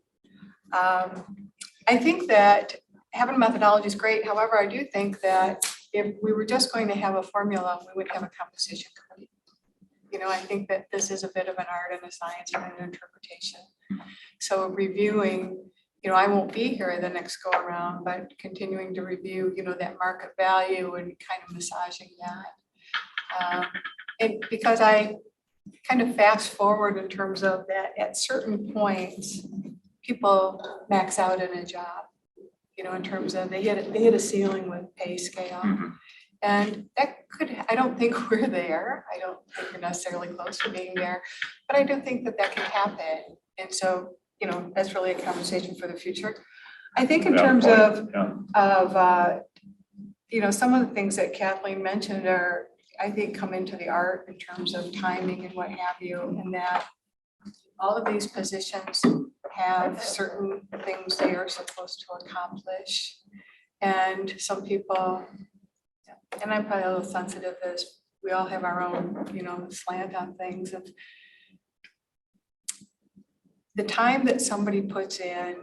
I think that having a methodology is great. However, I do think that if we were just going to have a formula, we would have a composition committee. I think that this is a bit of an art and a science and an interpretation. So reviewing, I won't be here the next go around, but continuing to review, that market value and kind of massaging that. And because I kind of fast forward in terms of that at certain points, people max out in a job, in terms of they hit a ceiling with pay scale. Mhm. And that I don't think we're there. I don't think we're necessarily close to being there, but I do think that can happen. And so, that's really a conversation for the future. I think in Valid terms point, of, yeah. you know, some of the things that Kathleen mentioned are, I think, come into the art in terms of timing and what have you, and that all of these positions have certain things they are supposed to accomplish. And some people, and I'm probably a little sensitive, as we all have our own, you know, slant on things. And the time that somebody puts in,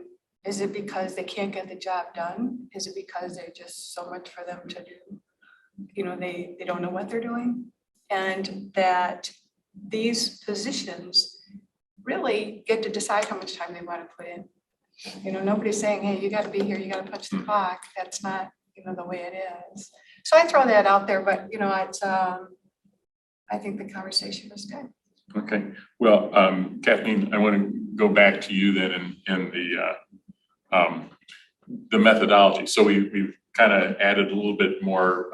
is it because they can't get the job done? Is it because there's just so much for them to do? You know, they don't know what they're doing? And that these positions really get to decide how much time they want to put in. You know, nobody's saying, hey, you gotta be here, you gotta punch the clock. That's not, you know, the way it is. So I throw that out there, but you know, it's, I think the conversation was good. Okay, well, Kathleen, I want to go back to you then in the methodology. So we've kind of added a little bit more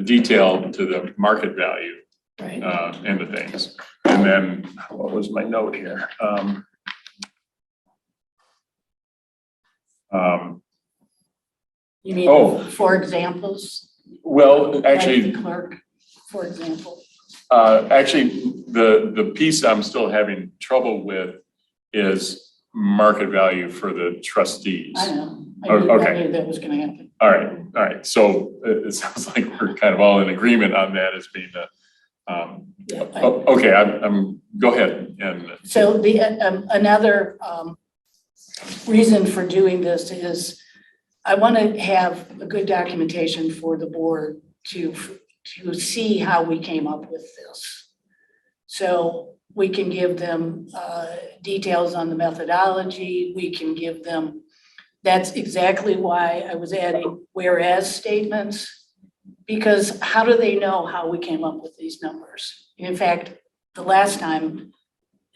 detail to the market value Right. end of things. And then, what was my note here? You need Oh. 4 examples, Well, like actually, the clerk, for example. actually, the piece I'm still having trouble with is market value for the trustees. I know. Oh, I okay. knew that was gonna happen. All right. So it sounds like we're kind of all in agreement on that as being the, Yeah, okay, I'm, go ahead and. So the, another reason for doing this is I want to have a good documentation for the board to see how we came up with this. So we can give them details on the methodology, we can give them, that's exactly why I was adding whereas statements, because how do they know how we came up with these numbers? In fact, the last time,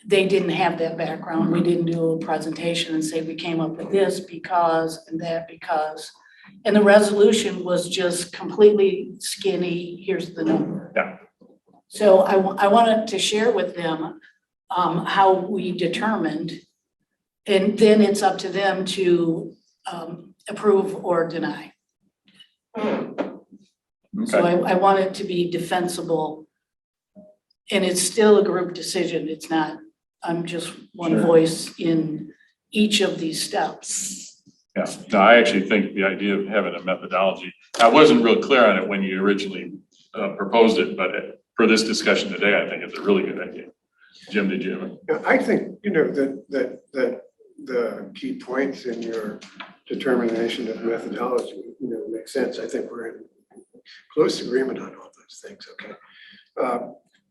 they didn't have that background. We didn't do a presentation and say we came up with this because and that because. And the resolution was just completely skinny, here's the number. Yeah. So I wanted to share with them how we determined, and then it's up to them to approve or deny. So Okay, I want it to be defensible. And it's still a group decision. It's not, I'm just one Sure. voice in each of these steps. yeah. No, I actually think the idea of having a methodology, I wasn't real clear on it when you originally proposed it, but for this discussion today, I think it's a really good idea. Jim, did you have it? Yeah, I think, you know, that the key points in your determination of methodology, you know, make sense. I think we're in close agreement on all those things, okay?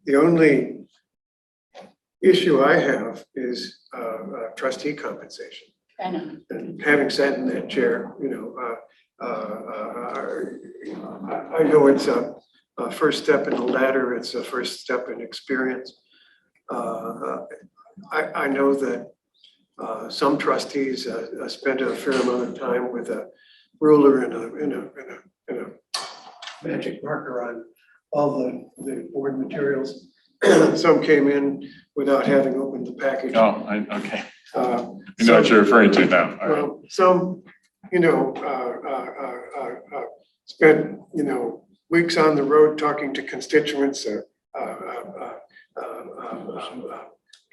The only issue I have is trustee compensation. I know. And having sat in that chair, you know, I know it's a first step in the ladder, it's a first step in experience. I know that some trustees spend a fair amount of time with a ruler and a magic marker on all the board materials. Some came in without having opened the package. Oh, okay. You know what you're referring to now. All right. Well, some, you know, spent, you know, weeks on the road talking to constituents,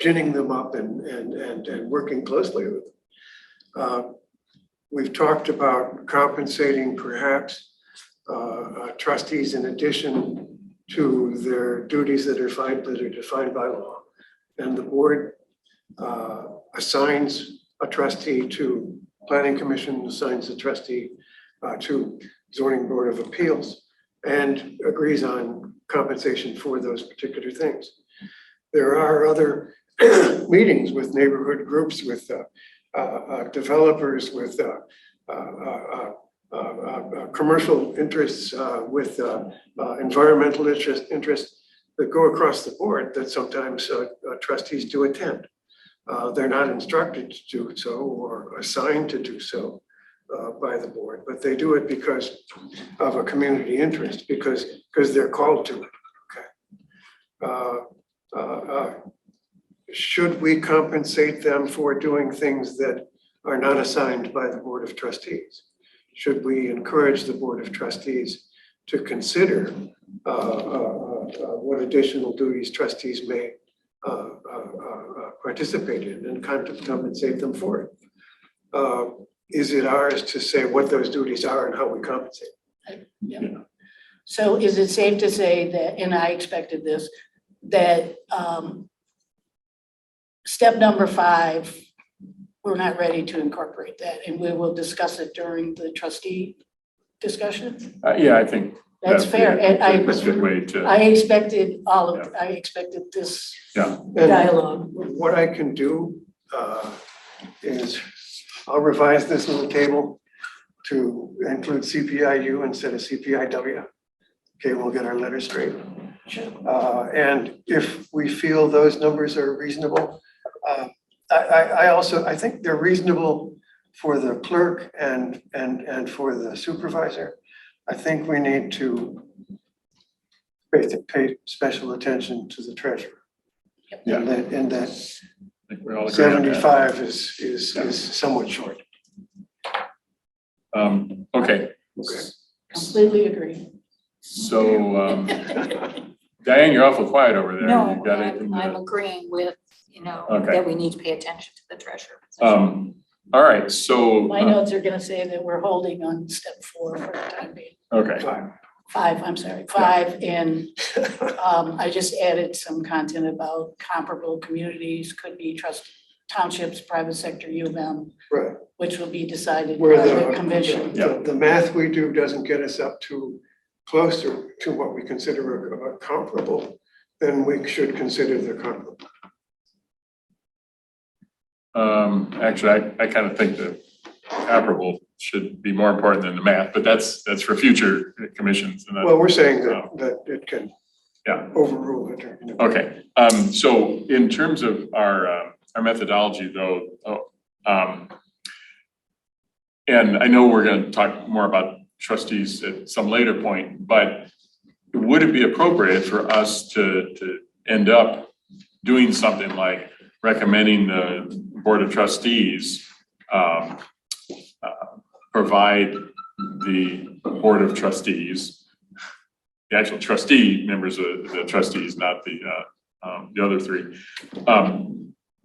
ginning them up and working closely with them. We've talked about compensating perhaps trustees in addition to their duties that are defined by law. And the board assigns a trustee to planning commission, assigns a trustee to zoning board of appeals, and agrees on compensation for those particular things. There are other meetings with neighborhood groups, with developers, with commercial interests, with environmental interests that go across the board that sometimes trustees do attend. They're not instructed to do so or assigned to do so by the board, but they do it because of a community interest, because they're called to it. Okay. Should we compensate them for doing things that are not assigned by the Board of Trustees? Should we encourage the Board of Trustees to consider what additional duties trustees may participate in and compensate them for it? Is it ours to say what those duties are and how we compensate? Yeah. So is it safe to say that, and I expected this, that step number 5, we're not ready to incorporate that, and we will discuss it during the trustee discussion? Yeah, I think. That's fair, and That's a good way to. I expected I expected this Yeah. dialogue. What I can do is I'll revise this little table to include CPIU instead of CPIW. Okay, we'll get our letters straight. And if we feel those numbers are reasonable, I think they're reasonable for the clerk and for the supervisor. I think we need to pay special attention to the treasurer. Yeah. And that I think we all agree on that. 75 is somewhat short. Okay. Okay. Completely agree. So, Diane, you're awful quiet over there. No, You've got anything I'm to- agreeing with, Okay. that we need to pay attention to the treasurer position. All right, so. My notes are gonna say that we're holding on step 4 for the time being. Okay, 5, I'm sorry, 5, and I just added some content about comparable communities, could be townships, private sector, U of M, Right. which will be decided Where by the commission. the math we do doesn't get us up to closer to what we consider a comparable, then we should consider the comparable. actually, I kind of think the comparable should be more important than the math, but that's for future commissions. And Well, we're saying that it can Yeah. overrule it. Or, Okay, so in terms of our methodology though, and I know we're gonna talk more about trustees at some later point, but would it be appropriate for us to end up doing something like recommending the Board of Trustees provide the Board of Trustees, the actual trustee members of the trustees, not the other 3.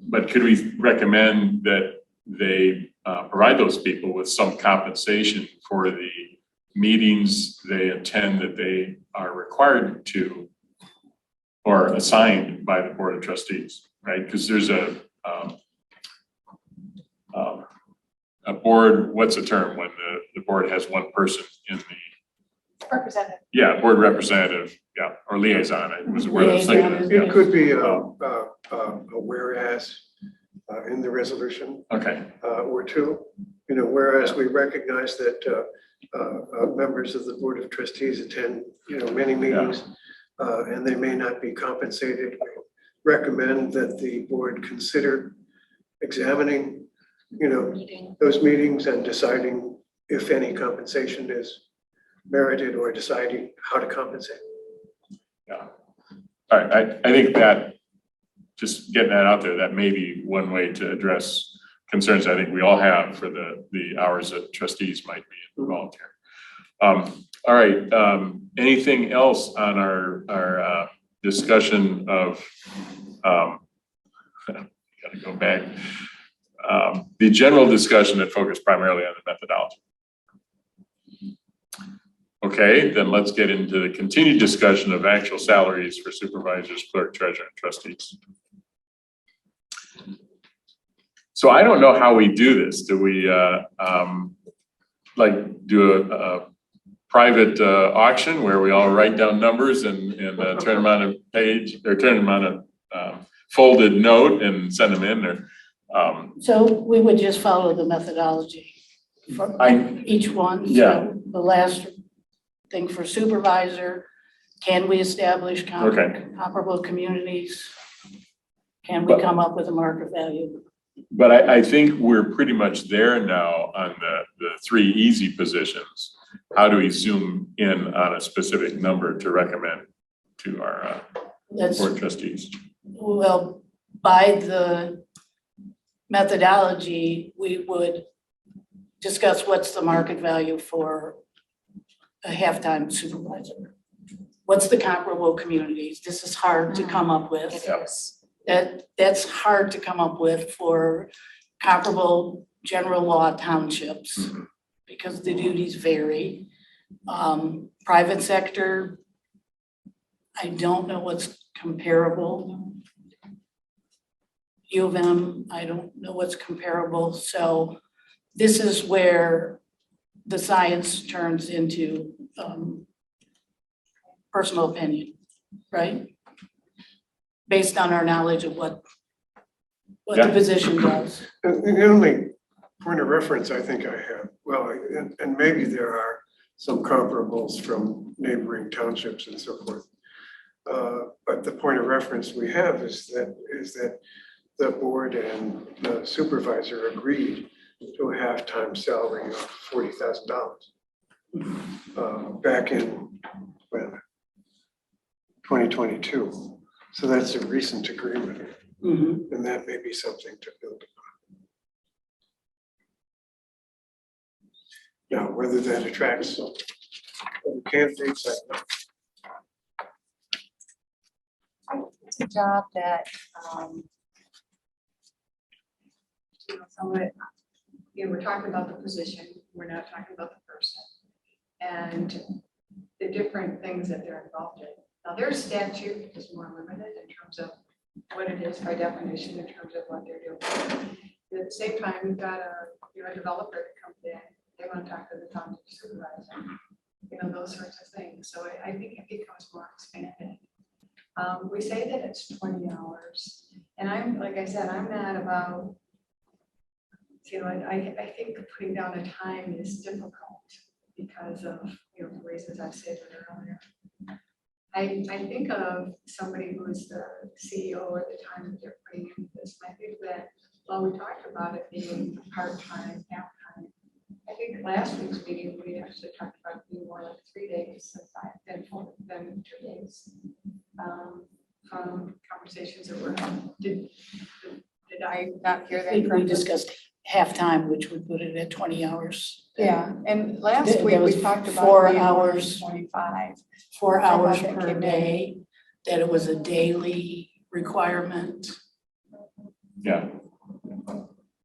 But could we recommend that they provide those people with some compensation for the meetings they attend that they are required to or assigned by the Board of Trustees, right? Because there's a board, what's the term when the board has one person in the Representative. yeah, board representative, yeah, or liaison, it was the word I was thinking of, It yeah. could be a whereas in the resolution Okay, or 2. Whereas we recognize that members of the Board of Trustees attend, many meetings and they may not be compensated. Recommend that the board consider examining, those meetings and deciding if any compensation is merited or deciding how to compensate. yeah. All right, I think that, just getting that out there, that may be one way to address concerns I think we all have for the hours that trustees might be involved here. All right, anything else on our discussion of, gotta go back, the general discussion that focused primarily on the methodology. Okay, then let's get into the continued discussion of actual salaries for supervisors, clerk, treasurer, and trustees. So I don't know how we do this. Do we do a private auction where we all write down numbers and turn them on a page or turn them on a folded note and send them in, or So we would just follow the methodology for each one. Yeah. So the last thing for supervisor, can we establish comparable communities? Can we come up with a market value? But I think we're pretty much there now on the 3 easy positions. How do we zoom in on a specific number to recommend to our That's, board trustees? well, by methodology, we would discuss what's the market value for a halftime supervisor. What's the comparable communities? This is hard to come up with. It is. That's hard to come up with for comparable general law townships because the duties vary. Private sector, I don't know what's comparable. U of M, I don't know what's comparable. So this is where the science turns into personal opinion, right? Based on our knowledge of what the Yeah. position does. The only point of reference I think I have, well, and maybe there are some comparables from neighboring townships and so forth. But the point of reference we have is that the board and the supervisor agreed to a halftime salary of $40,000 back in, when, 2022. So that's a recent agreement, and that may be something to build upon. Now, whether that attracts other candidates, I don't know. It's a job that, someone, we're talking about the position, we're not talking about the person. And the different things that they're involved in. Now, their statute is more limited in terms of what it is by definition, in terms of what they're doing. But at the same time, we've got a developer that comes in, they want to talk to the township supervisor, those sorts of things. So I think it becomes more expanded. We say that it's 20 hours, and like I said, I'm not about, I think putting down a time is difficult because of, the reasons I stated earlier. I think of somebody who is the CEO at the time that they're putting into this, and I think that while we talked about it being part-time, half-time, I think last week's meeting, we actually talked about it being more like 3 days than 2 days. From conversations that were had. Did I not hear that We correctly? discussed halftime, which would put it at 20 hours. Yeah, and last That week we was talked about 4 it being more than hours. 25. 4 I thought hours that per came in. day, that it was a daily requirement. Yeah,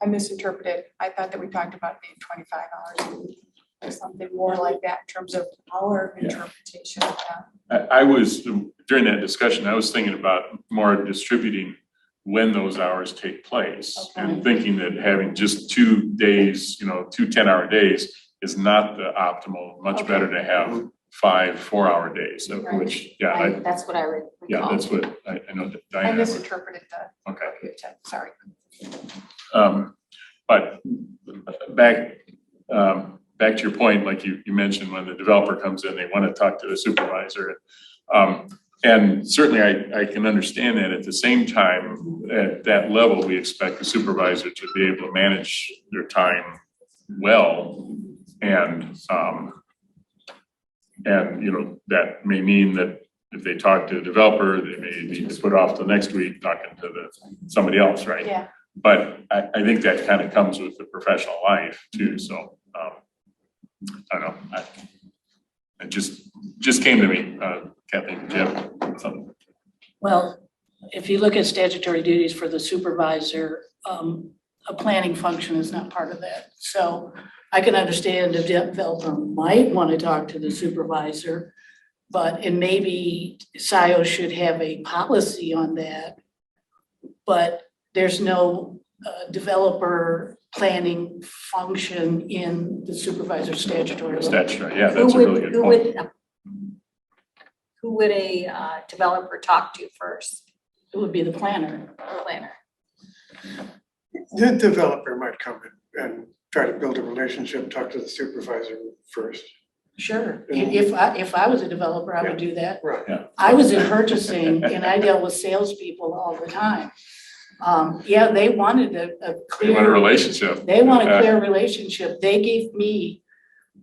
I misinterpreted. I thought that we talked about it being 25 hours a week or something more like that in terms of our interpretation of that. I was, during that discussion, I was thinking about more distributing when those hours take place. And thinking that having just 2 days, 2 10-hour days is not the optimal, much better to have 5 4-hour days, of Right. which, That's what I recall. yeah, that's what I know that I Diana. misinterpreted that. Okay. Sorry. But back to your point, like you mentioned, when the developer comes in, they want to talk to the supervisor. And certainly I can understand that. At the same time, at that level, we expect the supervisor to be able to manage their time well. And that may mean that if they talk to the developer, they may need to put off till next week talking to somebody else, right? Yeah. But I think that kind of comes with the professional life too, so, I don't know, it just came to me, Kathleen, did you have something? Well, if you look at statutory duties for the supervisor, a planning function is not part of that. So I can understand a developer might want to talk to the supervisor, and maybe Scio should have a policy on that. But there's no developer planning function in the supervisor statutory. Statutory, yeah, that's a really good point. Who would a developer talk to first? It would be the planner. Planner. The developer might come in and try to build a relationship, talk to the supervisor first. Sure. If I was a developer, I would do that. Right. I was in purchasing and I dealt with salespeople all the time. They wanted a They want a clear, relationship. they want a clear relationship. They gave me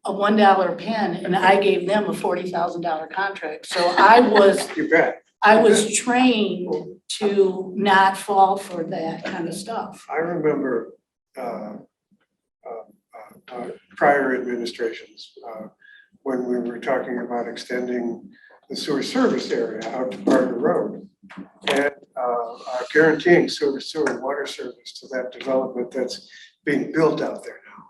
a $1 pen and I gave them a $40,000 contract. So I was, You bet. I was trained to not fall for that kind of stuff. I remember prior administrations, when we were talking about extending the sewer service area out to Barker Road and guaranteeing sewer and water service to that development that's being built out there now.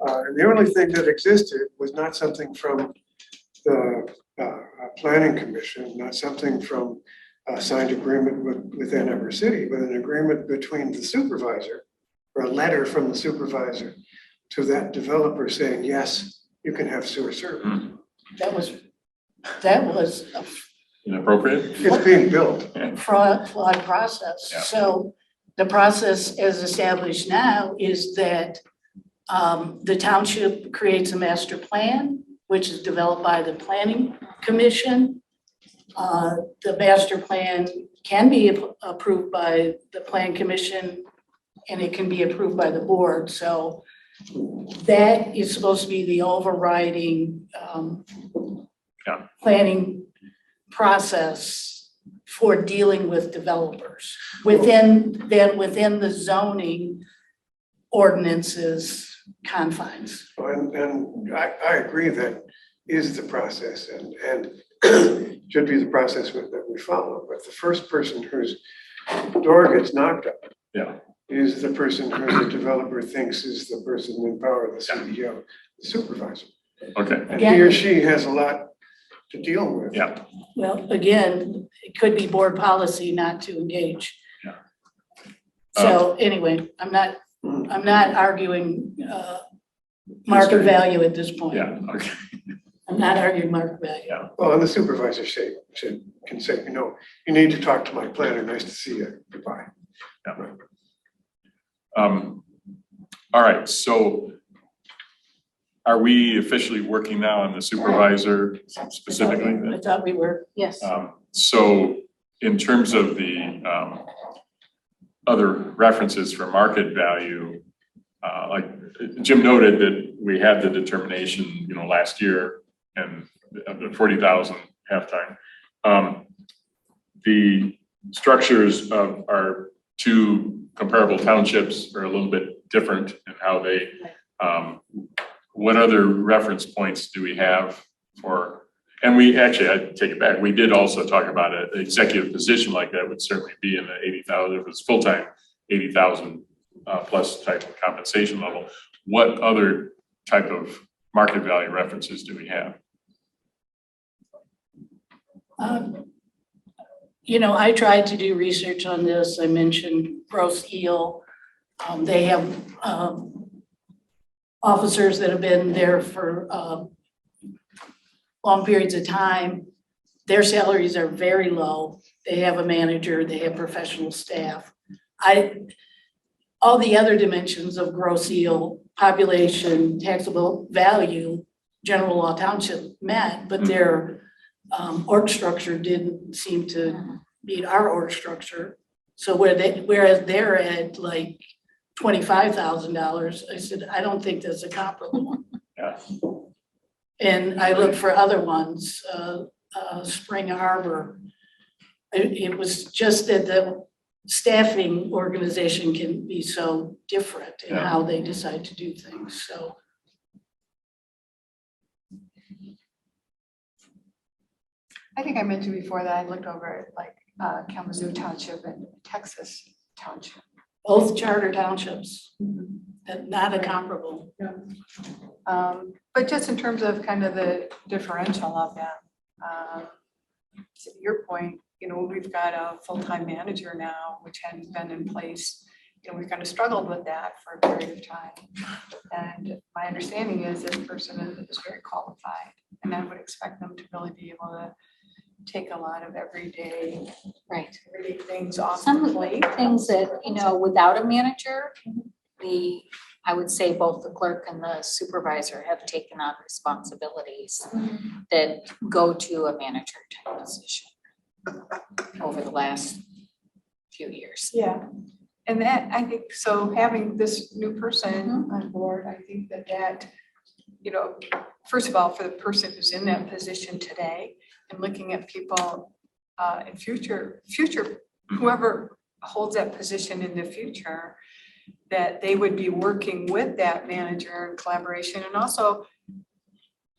Okay. And the only thing that existed was not something from the planning commission, not something from a signed agreement with Ann Arbor City, but an agreement between the supervisor or a letter from the supervisor to that developer saying, yes, you can have sewer service. That was Inappropriate? It's being built. a flawed process. Yeah. So the process as established now is that the township creates a master plan, which is developed by the planning commission. The master plan can be approved by the plan commission and it can be approved by the board. So that is supposed to be the overriding planning process for dealing with developers within the zoning ordinances confines. And I agree that is the process and should be the process that we follow. But the first person whose door gets knocked up is the person who the developer thinks is the person in power, the CEO, the supervisor. Okay, And he or she has a lot to deal with. yeah, Well, again, it could be board policy not to engage. Yeah. So anyway, I'm not arguing market value at this point. yeah, okay, I'm not arguing market value. yeah. Well, and the supervisor can say, you need to talk to my planner. Nice to see you. Goodbye. All right, so are we officially working now on the supervisor specifically? I thought we were. Yes. So in terms of the other references for market value, like Jim noted that we had the determination, last year and the 40,000 halftime. The structures of our two comparable townships are a little bit different in how they, what other reference points do we have for, and I take it back, we did also talk about an executive position like that would certainly be in the 80,000, if it's full-time, 80,000 plus type of compensation level. What other type of market value references do we have? I tried to do research on this. I mentioned gross eel. They have officers that have been there for long periods of time. Their salaries are very low. They have a manager, they have professional staff. All the other dimensions of gross eel, population, taxable value, general law township met, but their org structure didn't seem to meet our org structure. So whereas they're at like $25,000, I said, I don't think that's a comparable one. Yeah. And I looked for other ones, Spring Harbor. It was just that the staffing organization can be so different in how they decide to do things, so. I think I mentioned before that I looked over at like Kalamazoo Township and Texas Township. Both charter townships, not a comparable. But just in terms of kind of the differential of them, to your point, we've got a full-time manager now, which hadn't been in place. We've kind of struggled with that for a period of time. And my understanding is this person is very qualified, and I would expect them to really be able to take a lot of everyday things off Some the of the plate. things that, without a manager, I would say both the clerk and the supervisor have taken on responsibilities that go to a manager type position over the last few years. Yeah, and that, I think, so having this new person on board, I think that, first of all, for the person who's in that position today and looking at people in future, whoever holds that position in the future, that they would be working with that manager in collaboration, and also,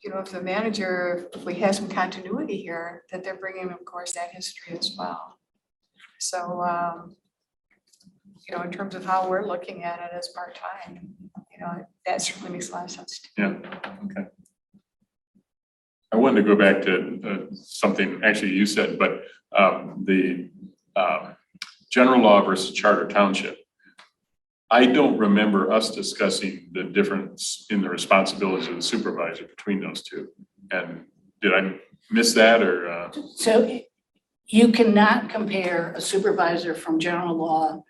if the manager, if we have some continuity here, that they're bringing, of course, that history as well. So, in terms of how we're looking at it as part-time, that certainly makes a lot of sense to me. Yeah, okay. I wanted to go back to something actually you said, but the general law versus charter township. I don't remember us discussing the difference in the responsibilities of the supervisor between those two. And did I miss that or? So you cannot compare a supervisor from general law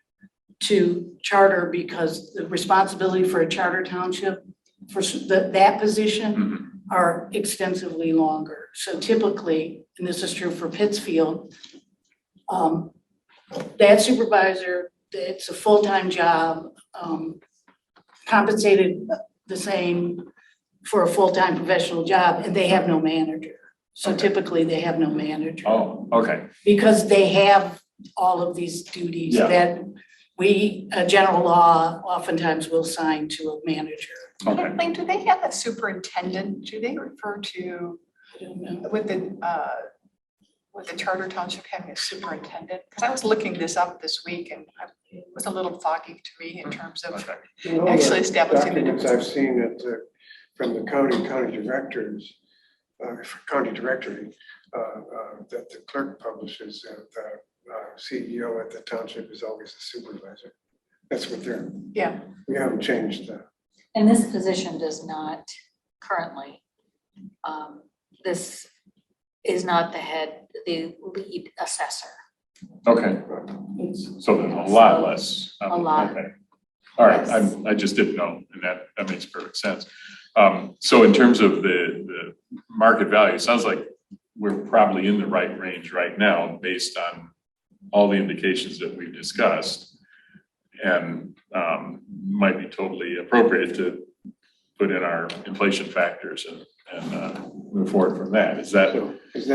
to charter because the responsibility for a charter township for that position are extensively longer. So typically, and this is true for Pittsfield, that supervisor, it's a full-time job, compensated the same for a full-time professional job, and they have no manager. So typically, they have no manager. Oh, okay. Because they have all of these duties Yeah. that we, general law, oftentimes will assign to a manager. Okay. Kathleen, do they have a superintendent? Do they refer to, I don't know. with the charter township having a superintendent? Because I was looking this up this week and it was a little foggy to me in terms of Okay. In all the actually establishing the documents differences. I've seen it from the county directors, county directory, that the clerk publishes, the CEO at the township is always the supervisor. That's what Yeah, we haven't changed that. And this position does not currently, this is not the lead assessor. Okay. So there's a lot less. A lot. Okay. All right, Yes. I just didn't know, and that makes perfect sense. So in terms of the market value, it sounds like we're probably in the right range right now based on all the indications that we've discussed. And might be totally appropriate to put in our inflation factors and move forward from that. Is that? So is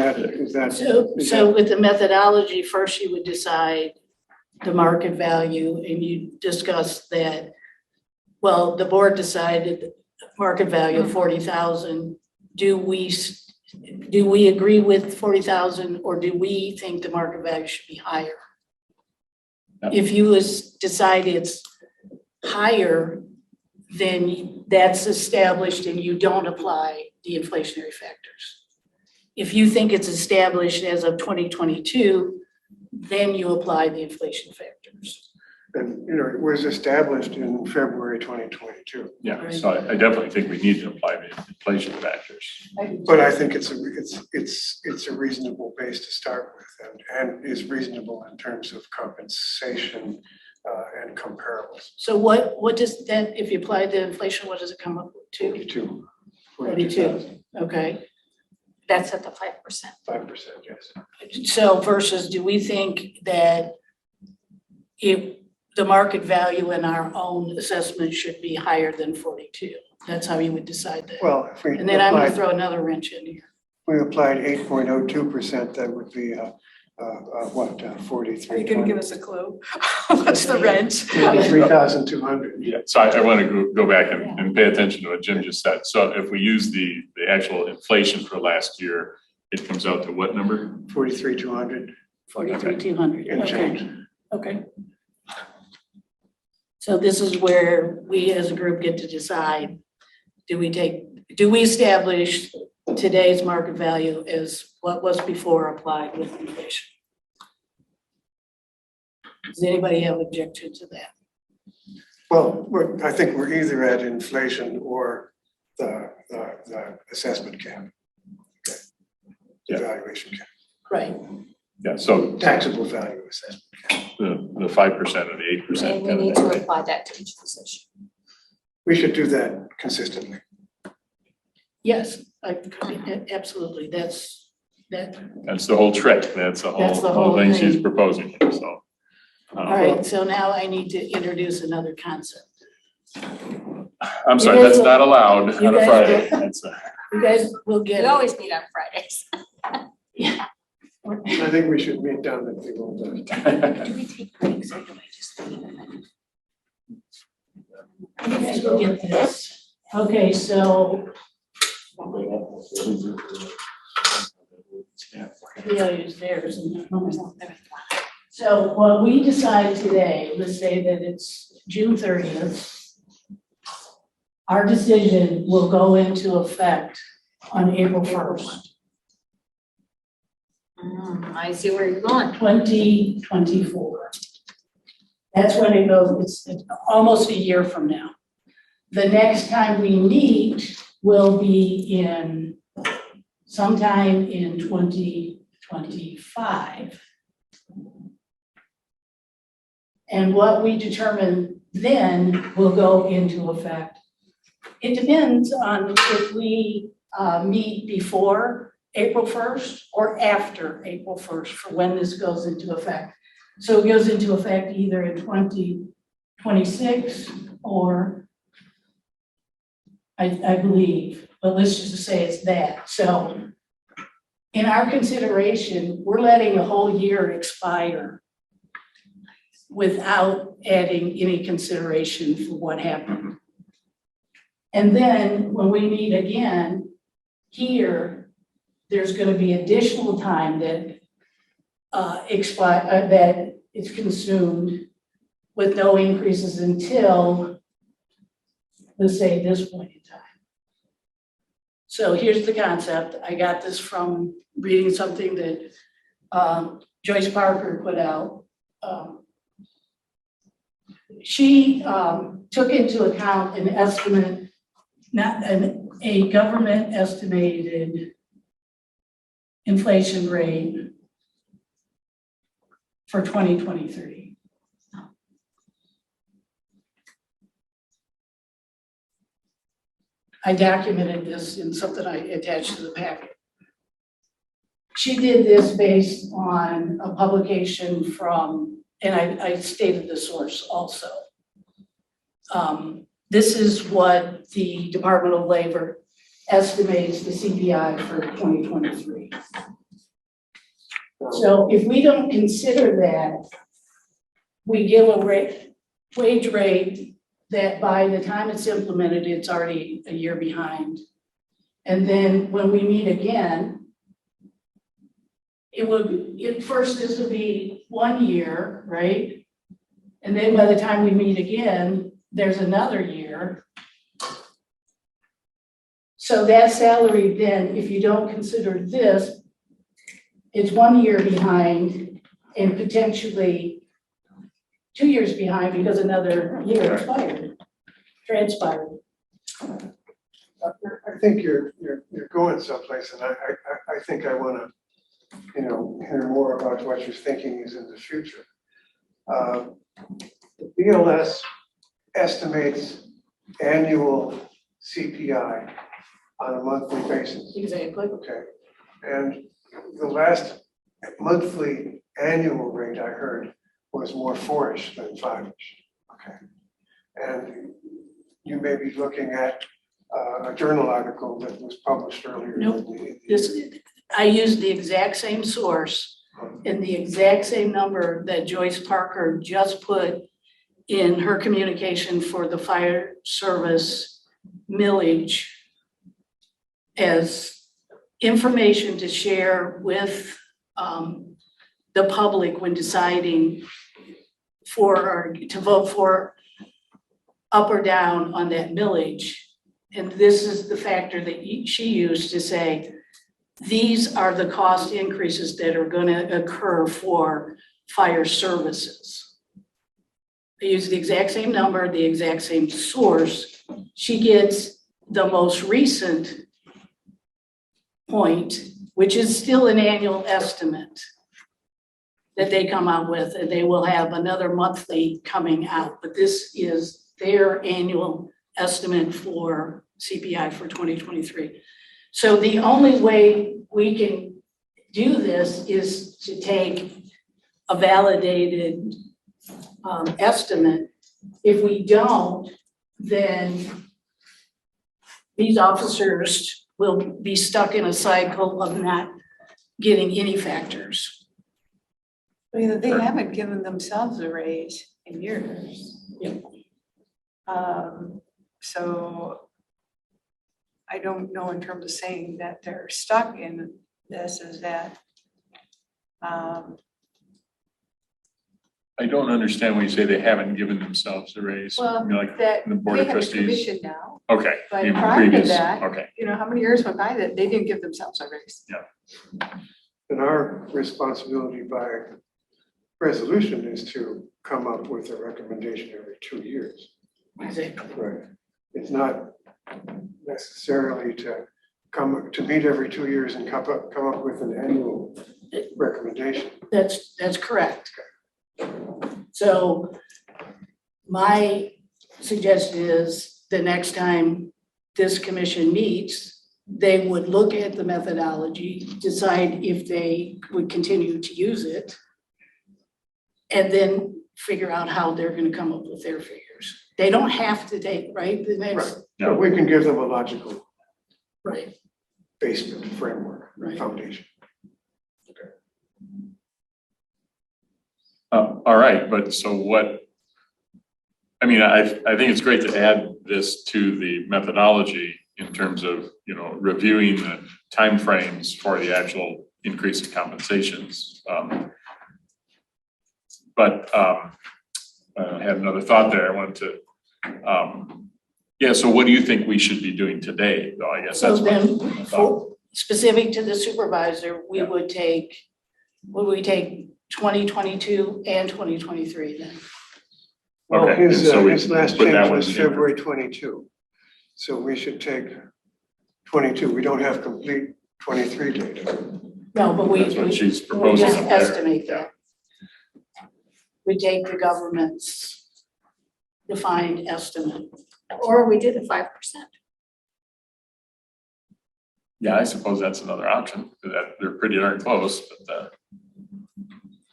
that? So with the methodology, first you would decide the market value and you discuss that, well, the board decided market value of 40,000. Do we agree with 40,000 or do we think the market value should be higher? Yep. If you decide it's higher, then that's established and you don't apply the inflationary factors. If you think it's established as of 2022, then you apply the inflation factors. And, it was established in February 2022. Yeah, so I definitely think we need to apply the inflation factors. But I think it's a reasonable base to start with and is reasonable in terms of compensation and comparables. So what does that, if you apply the inflation, what does it come up to? 42, okay. That's at the 5%. 5%, yes. So versus, do we think that if the market value in our own assessment should be higher than 42? That's how you would decide that. Well, if we And then I'm gonna applied, throw another wrench in here. we applied 8.02%, that would be, 43. are you gonna give us a clue? What's the wrench? 3,200. Yeah, so I want to go back and pay attention to what Jim just said. So if we use the actual inflation for last year, it comes out to what number? 43,200 43,200, and okay, change. okay. So this is where we as a group get to decide, do we establish today's market value as what was before applied with inflation? Does anybody have objection to that? Well, I think we're either at inflation or the assessment cap. Okay. Yeah. Valuation cap, Right, Yeah, so taxable value assessment cap. the 5% or the 8%. And we need to apply that to each position. We should do that consistently. yes, absolutely, that's that. That's the whole trick. That's the That's the whole whole thing she's thing. proposing here, so. All right, so now I need to introduce another concept. I'm sorry, You guys that's will- not allowed you on a guys Friday. will- That's, You guys will We get, always meet on Fridays. I think we should meet down at the old. Do we take breaks or do I just leave? You guys will get this. Okay, so Leo used theirs. So what we decide today, let's say that it's June 30th. Our decision will go into effect on April 1st, I see where you're going. 2024. That's when it goes, it's almost a year from now. The next time we meet will be in sometime in 2025. And what we determine then will go into effect. It depends on if we meet before April 1st or after April 1st for when this goes into effect. So it goes into effect either in 2026 or I believe, but let's just say it's that. So in our consideration, we're letting a whole year expire without adding any consideration for what happened. And then when we meet again here, there's going to be additional time that that is consumed with no increases until, let's say, this point in time. So here's the concept. I got this from reading something that Joyce Parker put out. She took into account an estimate, a government estimated inflation rate for 2023. I documented this in something I attached to the packet. She did this based on a publication from, and I stated the source also. This is what the Department of Labor estimates the CPI for 2023. So if we don't consider that, we give a wage rate that by the time it's implemented, it's already a year behind. And then when we meet again, first this will be 1 year, right? And then by the time we meet again, there's another year. So that salary then, if you don't consider this, it's 1 year behind and potentially 2 years behind because another year transpired. I think you're going someplace, and I think I want to, hear more about what your thinking is in the future. The BLS estimates annual CPI on a monthly basis. Exactly. Okay, and the last monthly annual rate I heard was more 4-ish than 5-ish. Okay, and you may be looking at a journal article that was published earlier. Nope. I used the exact same source and the exact same number that Joyce Parker just put in her communication for the fire service millage as information to share with the public when deciding to vote for up or down on that millage. And this is the factor that she used to say, these are the cost increases that are going to occur for fire services. I use the exact same number, the exact same source. She gets the most recent point, which is still an annual estimate that they come out with, and they will have another monthly coming out. But this is their annual estimate for CPI for 2023. So the only way we can do this is to take a validated estimate. If we don't, then these officers will be stuck in a cycle of not getting any factors. They haven't given themselves a raise in years. Yep. So I don't know in terms of saying that they're stuck in this, is that, I don't understand when you say they haven't given themselves a raise. I well, mean, like that the board they of have a trustees. commission now, Okay. but even prior to previous, that, okay. how many years went by that they didn't give themselves a raise? And our responsibility by resolution is to come up with a recommendation every 2 years. Exactly. Right. It's not necessarily to meet every 2 years and come up with an annual recommendation. That's correct. So my suggestion is the next time this commission meets, they would look at the methodology, decide if they would continue to use it, and then figure out how they're gonna come up with their figures. They don't have to take, right? The next, No. But we can give them a logical right, basement, framework, Right. foundation. All right, but so what? I mean, I think it's great to add this to the methodology in terms of, reviewing the timeframes for the actual increase in compensations. But I had another thought there. I wanted to, so what do you think we should be doing today, though? I guess so that's then, my thought. specific to the supervisor, we Yeah. would take 2022 and 2023 then? Well, Okay, and so we his last put that change one was in. February 22. So we should take 22. We don't have complete 23 data. No, but we That's what she's we proposing just up there. estimate that. We take the government's defined estimate. Or we did the 5%. Yeah, I suppose that's another option, that they're pretty darn close, but,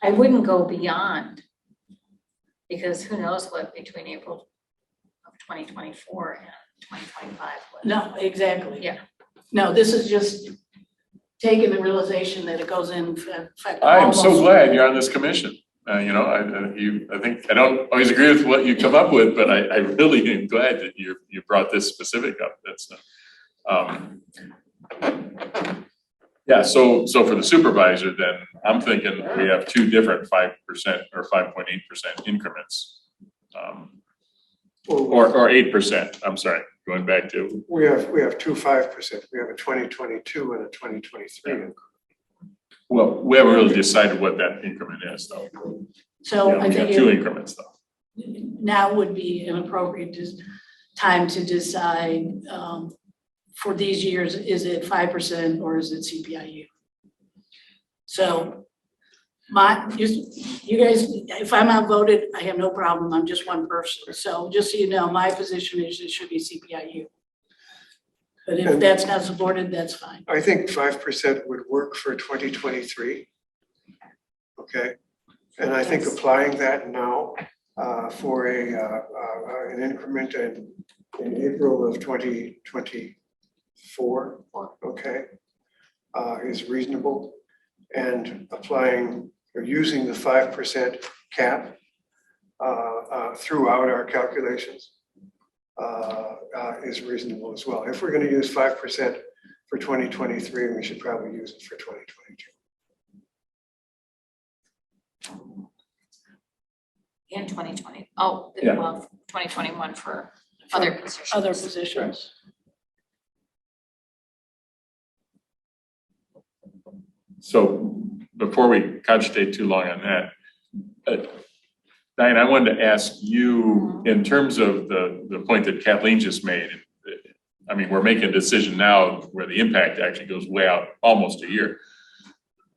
I wouldn't go beyond, because who knows what between April of 2024 and 2025 was. No, exactly. Yeah. No, this is just taking the realization that it goes in effect. I'm so almost- glad you're on this commission. I think, I don't always agree with what you come up with, but I really am glad that you brought this specific up. That's, so for the supervisor, then I'm thinking we have two different 5% or 5.8% increments. Or 8%, I'm sorry, going back to, We have two 5%. We have a 2022 and a 2023. well, we haven't really decided what that increment is, though. So Yeah, I we have think two increments, though. now would be an appropriate time to decide, for these years, is it 5% or is it CPIU? So you guys, if I'm outvoted, I have no problem. I'm just one person. So just so you know, my position is it should be CPIU. But if that's not supported, that's fine. I think 5% would work for 2023. Okay, and I think applying that now for an increment in April of 2024, okay, is reasonable. And applying or using the 5% cap throughout our calculations is reasonable as well. If we're going to use 5% for 2023, we should probably use it for 2022. In 2020, Yeah. well, 2021 for other positions. Other positions. So before we cogitate too long on that, Diane, I wanted to ask you, in terms of the point that Kathleen just made, I mean, we're making a decision now where the impact actually goes way out almost a year.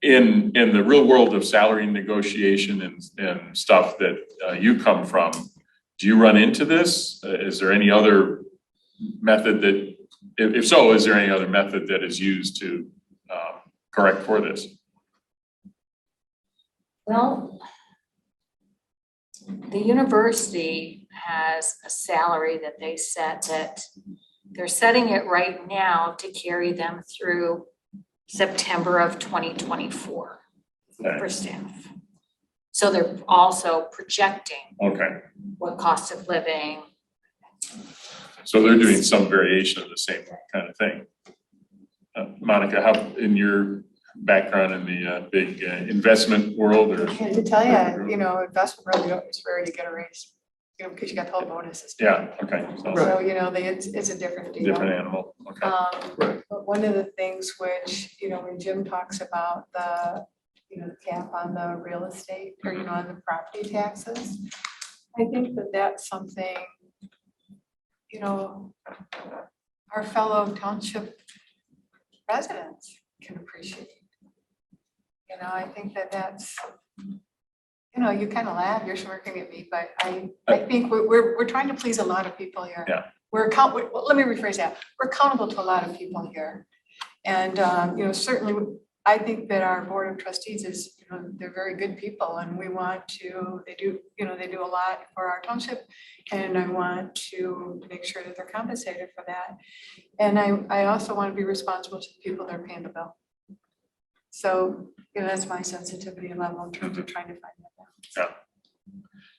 In the real world of salary negotiation and stuff that you come from, do you run into this? Is there any other method that, if so, is there any other method that is used to correct for this? Well, the university has a salary that they set that they're setting it right now to carry them through September of 2024 Okay. for staff. So they're also projecting Okay, what cost of living. so they're doing some variation of the same kind of thing. Monica, how, in your background in the big investment world or? And to tell you, you know, investment really is rare you get a raise, you know, because you got the whole bonuses. Yeah, okay, so So, you know, it's a different deal. different animal, okay. But one of the things which, you know, when Jim talks about the, you know, the cap on the real estate or, you know, on the property taxes, I think that that's something, you know, our fellow township residents can appreciate. You know, I think that that's, you know, you kind of laugh, you're smirking at me, but I think we're trying to please a lot of people here. Yeah. Well, let me rephrase that. We're accountable to a lot of people here. And, you know, certainly, I think that our board of trustees is, you know, they're very good people and we want to, they do a lot for our township. And I want to make sure that they're compensated for that. And I also want to be responsible to the people that are paying the bill. So, you know, that's my sensitivity level in terms of trying to find that balance.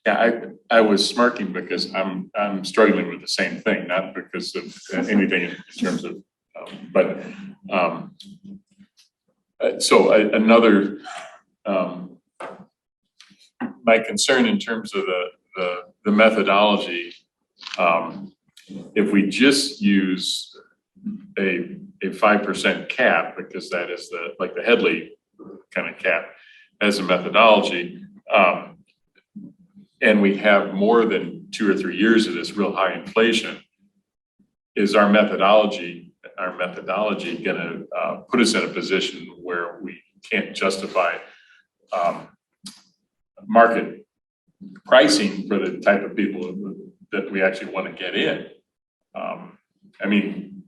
Yeah, I was smirking because I'm struggling with the same thing, not because of anything in terms of, so another, my concern in terms of the methodology, if we just use a 5% cap, because that is like the Headley kind of cap as a methodology, and we have more than 2 or 3 years of this real high inflation, is our methodology gonna put us in a position where we can't justify market pricing for the type of people that we actually want to get in? I mean,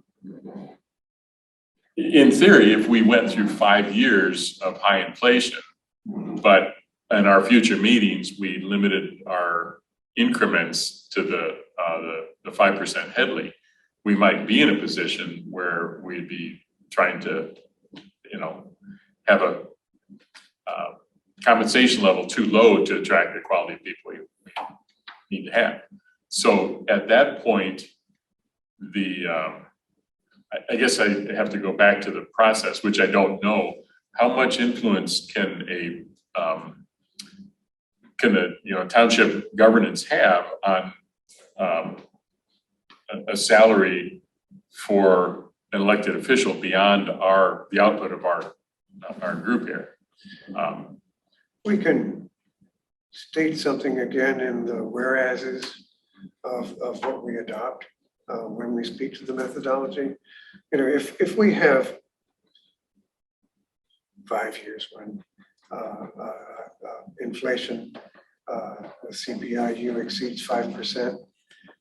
in theory, if we went through 5 years of high inflation, but in our future meetings, we limited our increments to the 5% Headley, we might be in a position where we'd be trying to, you know, have a compensation level too low to attract the quality of people we need to have. So at that point, I guess I have to go back to the process, which I don't know. How much influence can the township governance have on a salary for an elected official beyond the output of our group here? We can state something again in the whereases of what we adopt when we speak to the methodology. You know, if we have 5 years when inflation, CPIU exceeds 5%,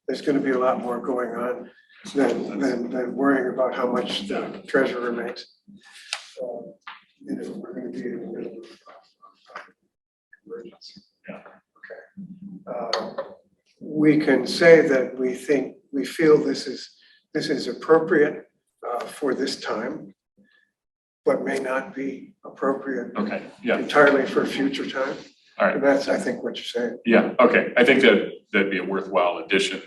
there's going to be a lot more going on than worrying about how much the treasurer makes. You know, we're going to be in the middle of emergency. Yeah. Okay. We can say that we feel this is appropriate for this time, but may not be appropriate Okay, yeah, entirely for future time. all right. And that's, I think, what you're saying. Yeah, okay, I think that'd be a worthwhile addition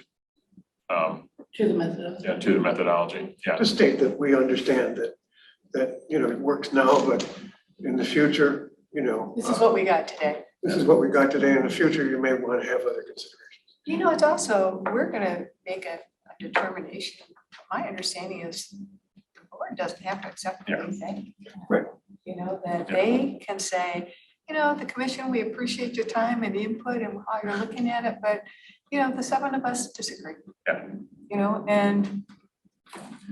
To the methodology. yeah, to the methodology, yeah. To state that we understand that, you know, it works now, but in the future, you know. This is what we got today. This is what we got today. In the future, you may want to have other considerations. You know, it's also, we're gonna make a determination. My understanding is the board doesn't have to accept what we say. Right. You know, that they can say, you know, the commission, we appreciate your time and input and how you're looking at it, but, you know, the 7 of us disagree. Yeah. You know, and,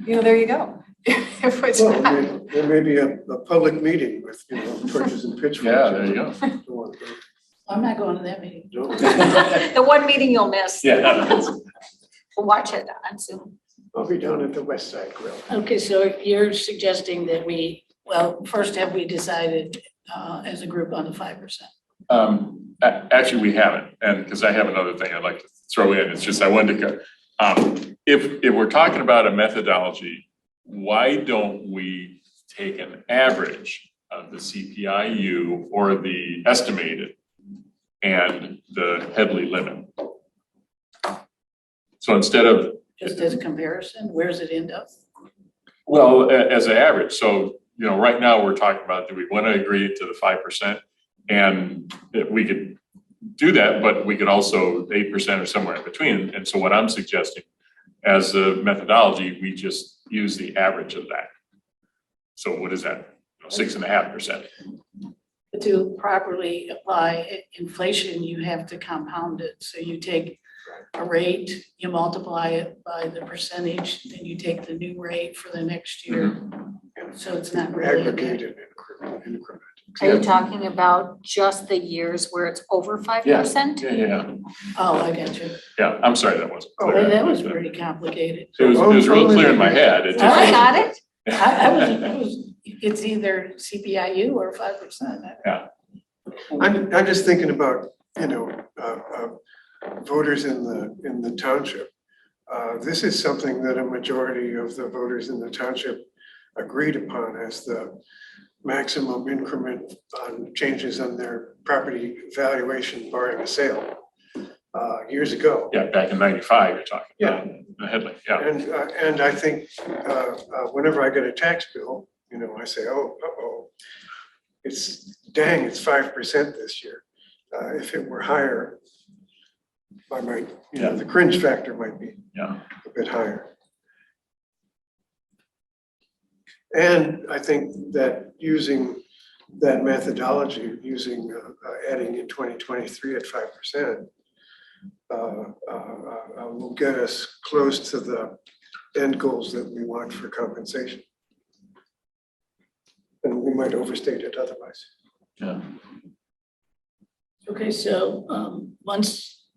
you know, there you go. If it's Well, not, there may be a public meeting with, you know, torches and pitchforks. Yeah, there you go. I'm not going to that meeting. The one meeting you'll miss. Yeah. We'll watch it on Zoom. I'll be down at the West Side Grill. Okay, so you're suggesting that first have we decided as a group on the 5%? Actually, we haven't, and because I have another thing I'd like to throw in, it's just I wanted to go, if we're talking about a methodology, why don't we take an average of the CPIU or the estimated and the Headley limit. So instead of, Just as a comparison, where does it end up? well, as an average, so, you know, right now we're talking about, do we want to agree to the 5%? And that we could do that, but we could also 8% or somewhere in between. And so what I'm suggesting as a methodology, we just use the average of that. So what is that? 6.5%. To properly apply inflation, you have to compound it. So you take a rate, you multiply it by the percentage, then you take the new rate for the next year. So it's not really. Aggregated increment. Are you talking about just the years where it's over 5%? Yeah. Oh, I got you. Yeah, I'm sorry, that wasn't Oh, clear. that was pretty complicated. It was real clear in my head. It just- I got it. I was, it's either CPIU or 5%. I'm just thinking about, you know, voters in the township. This is something that a majority of the voters in the township agreed upon as the maximum increment on changes on their property valuation barring a sale, years ago. Yeah, back in 95, you're talking about the Headley, yeah. And I think whenever I get a tax bill, you know, I say, oh, it's 5% this year. If it were higher, I might, you know, the cringe factor might be Yeah. a bit higher. And I think that using that methodology, adding in 2023 at 5%, will get us close to the end goals that we want for compensation. And we might overstate it otherwise. Yeah. Okay, so once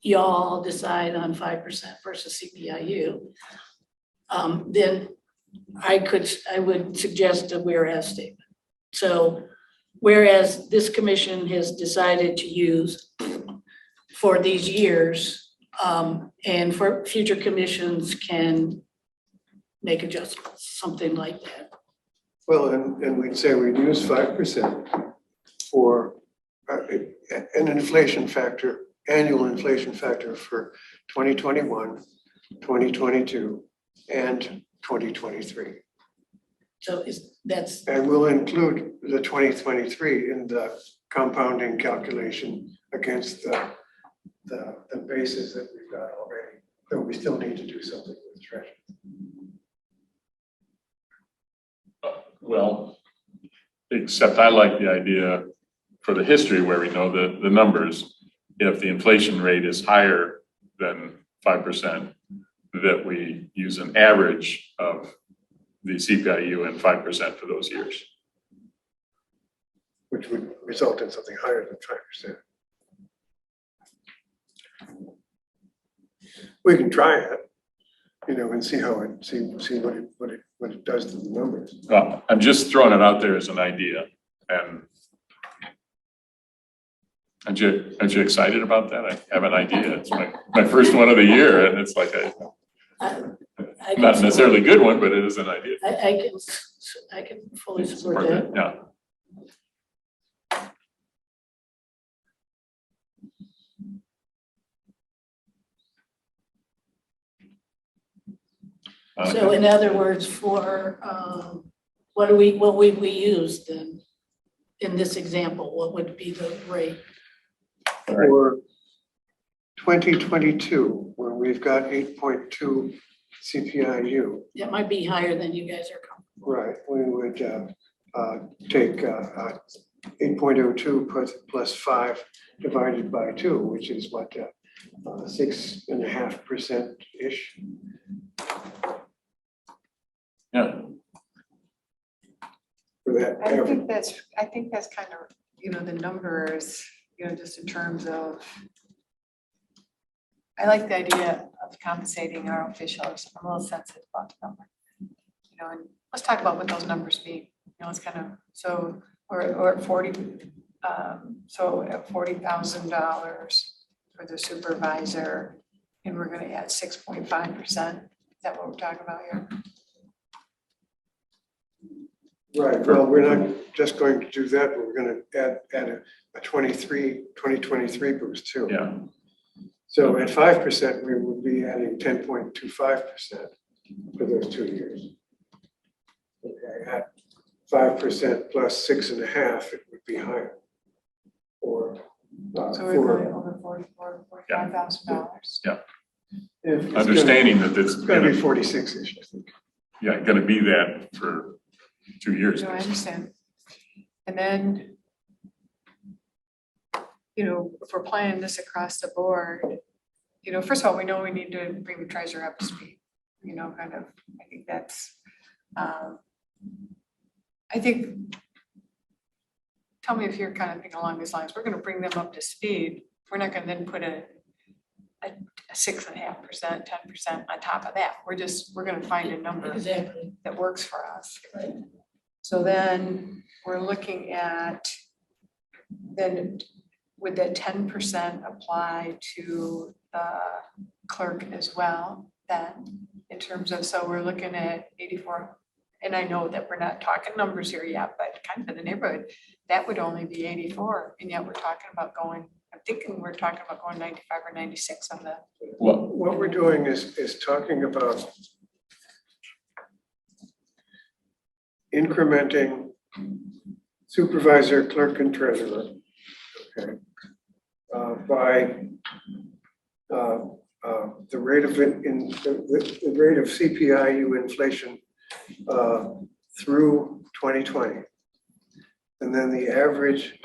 y'all decide on 5% versus CPIU, then I would suggest a whereas statement. So whereas this commission has decided to use for these years, and for future commissions can make adjustments, something like that. Well, and we'd say we'd use 5% for an inflation factor, annual inflation factor for 2021, 2022, and 2023. So that's, And we'll include the 2023 in the compounding calculation against the bases that we've got already. Though we still need to do something with treasure. Well, except I like the idea for the history where we know the numbers. If the inflation rate is higher than 5%, that we use an average of the CPIU and 5% for those years. Which would result in something higher than 5%. We can try it, you know, and see what it does to the numbers. Well, I'm just throwing it out there as an idea. And aren't you excited about that? I have an idea. It's my first one of the year, and it's like I not can, necessarily a good one, but it is an idea. I can fully support that. Yeah. So in other words, for, what would we use then? In this example, what would be the rate? For 2022, where we've got 8.2 CPIU, That might be higher than you guys are comfortable. right, we would take 8.02 plus 5 divided by 2, which is what, 6.5%-ish. Yeah. For that I average. think that's kind of, you know, the numbers, you know, just in terms of, I like the idea of compensating our officials. I'm a little sensitive about the number. You know, and let's talk about what those numbers mean. You know, it's kind of, so we're at 40, so at $40,000 for the supervisor, and we're gonna add 6.5%. Is that what we're talking about here? Right, well, we're not just going to do that, but we're gonna add a 2023 boost too. Yeah, So at 5%, we would be adding 10.25% for those 2 years. Okay, at 5% plus 6.5, it would be higher. Or So we're going over $45,000. understanding that it's It's gonna be 46-ish, I think. yeah, gonna be that for 2 years. No, I understand. And then, you know, if we're planning this across the board, you know, first of all, we know we need to bring the treasurer up to speed, you know, kind of, I think that's, I think, tell me if you're kind of thinking along these lines, we're gonna bring them up to speed. We're not gonna then put a 6.5%, 10% on top of that. We're gonna find a number Exactly. that works for us. Right. So then we're looking at, then would that 10% apply to the clerk as well then? In terms of, so we're looking at 84, and I know that we're not talking numbers here yet, but kind of in the neighborhood, that would only be 84, and yet we're talking about going, I'm thinking we're talking about going 95 or 96 on the. Well, What we're doing is talking about incrementing supervisor, clerk, and treasurer, okay, by the rate of the rate of CPIU inflation through 2020, and then the average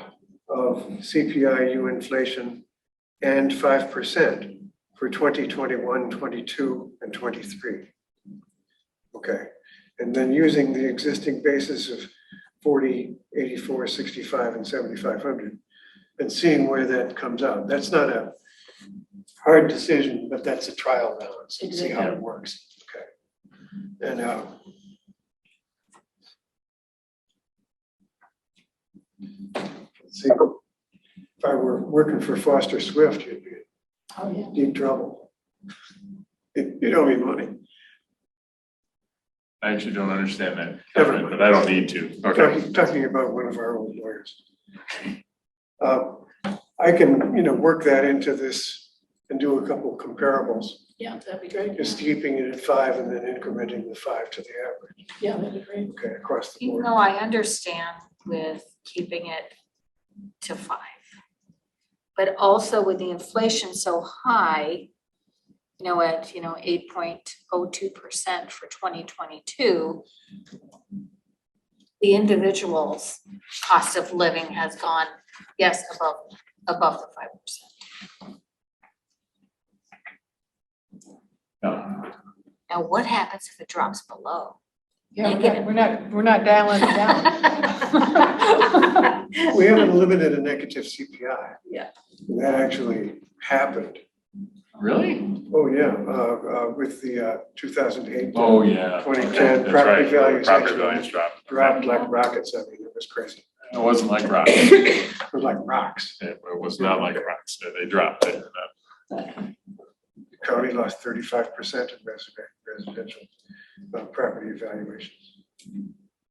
of CPIU inflation and 5% for 2021, 22, and 23. Okay, and then using the existing basis of 40, 84, 65, and 7,500, and seeing where that comes out. That's not a hard decision, but that's a trial balance and see how it works. Okay, and let's see, if I were working for Foster Swift, you'd be Oh, yeah. in deep trouble. You owe me money. I actually don't understand that, Everybody. but I don't need to. Okay. Talking about one of our old lawyers. I can, work that into this and do a couple comparables, Yeah, that'd be great. just keeping it at 5 and then incrementing the 5 to the average, Yeah, that'd be great. okay, across the You board. know, I understand with keeping it to 5. But also with the inflation so high, at 8.02% for 2022, the individual's cost of living has gone, yes, above the 5%. Yeah. Now, what happens if it drops below? Yeah, we're not dialing it down. We haven't eliminated a negative CPI. Yeah. That actually happened. Really? Oh, yeah, with the 2008. Oh, yeah. 2010 That's property right. values Property actually values dropped like rockets. I mean, it was crazy. It wasn't like rocks. It was like rocks. It was not like rocks. They dropped it. The county lost 35% in residential property evaluations.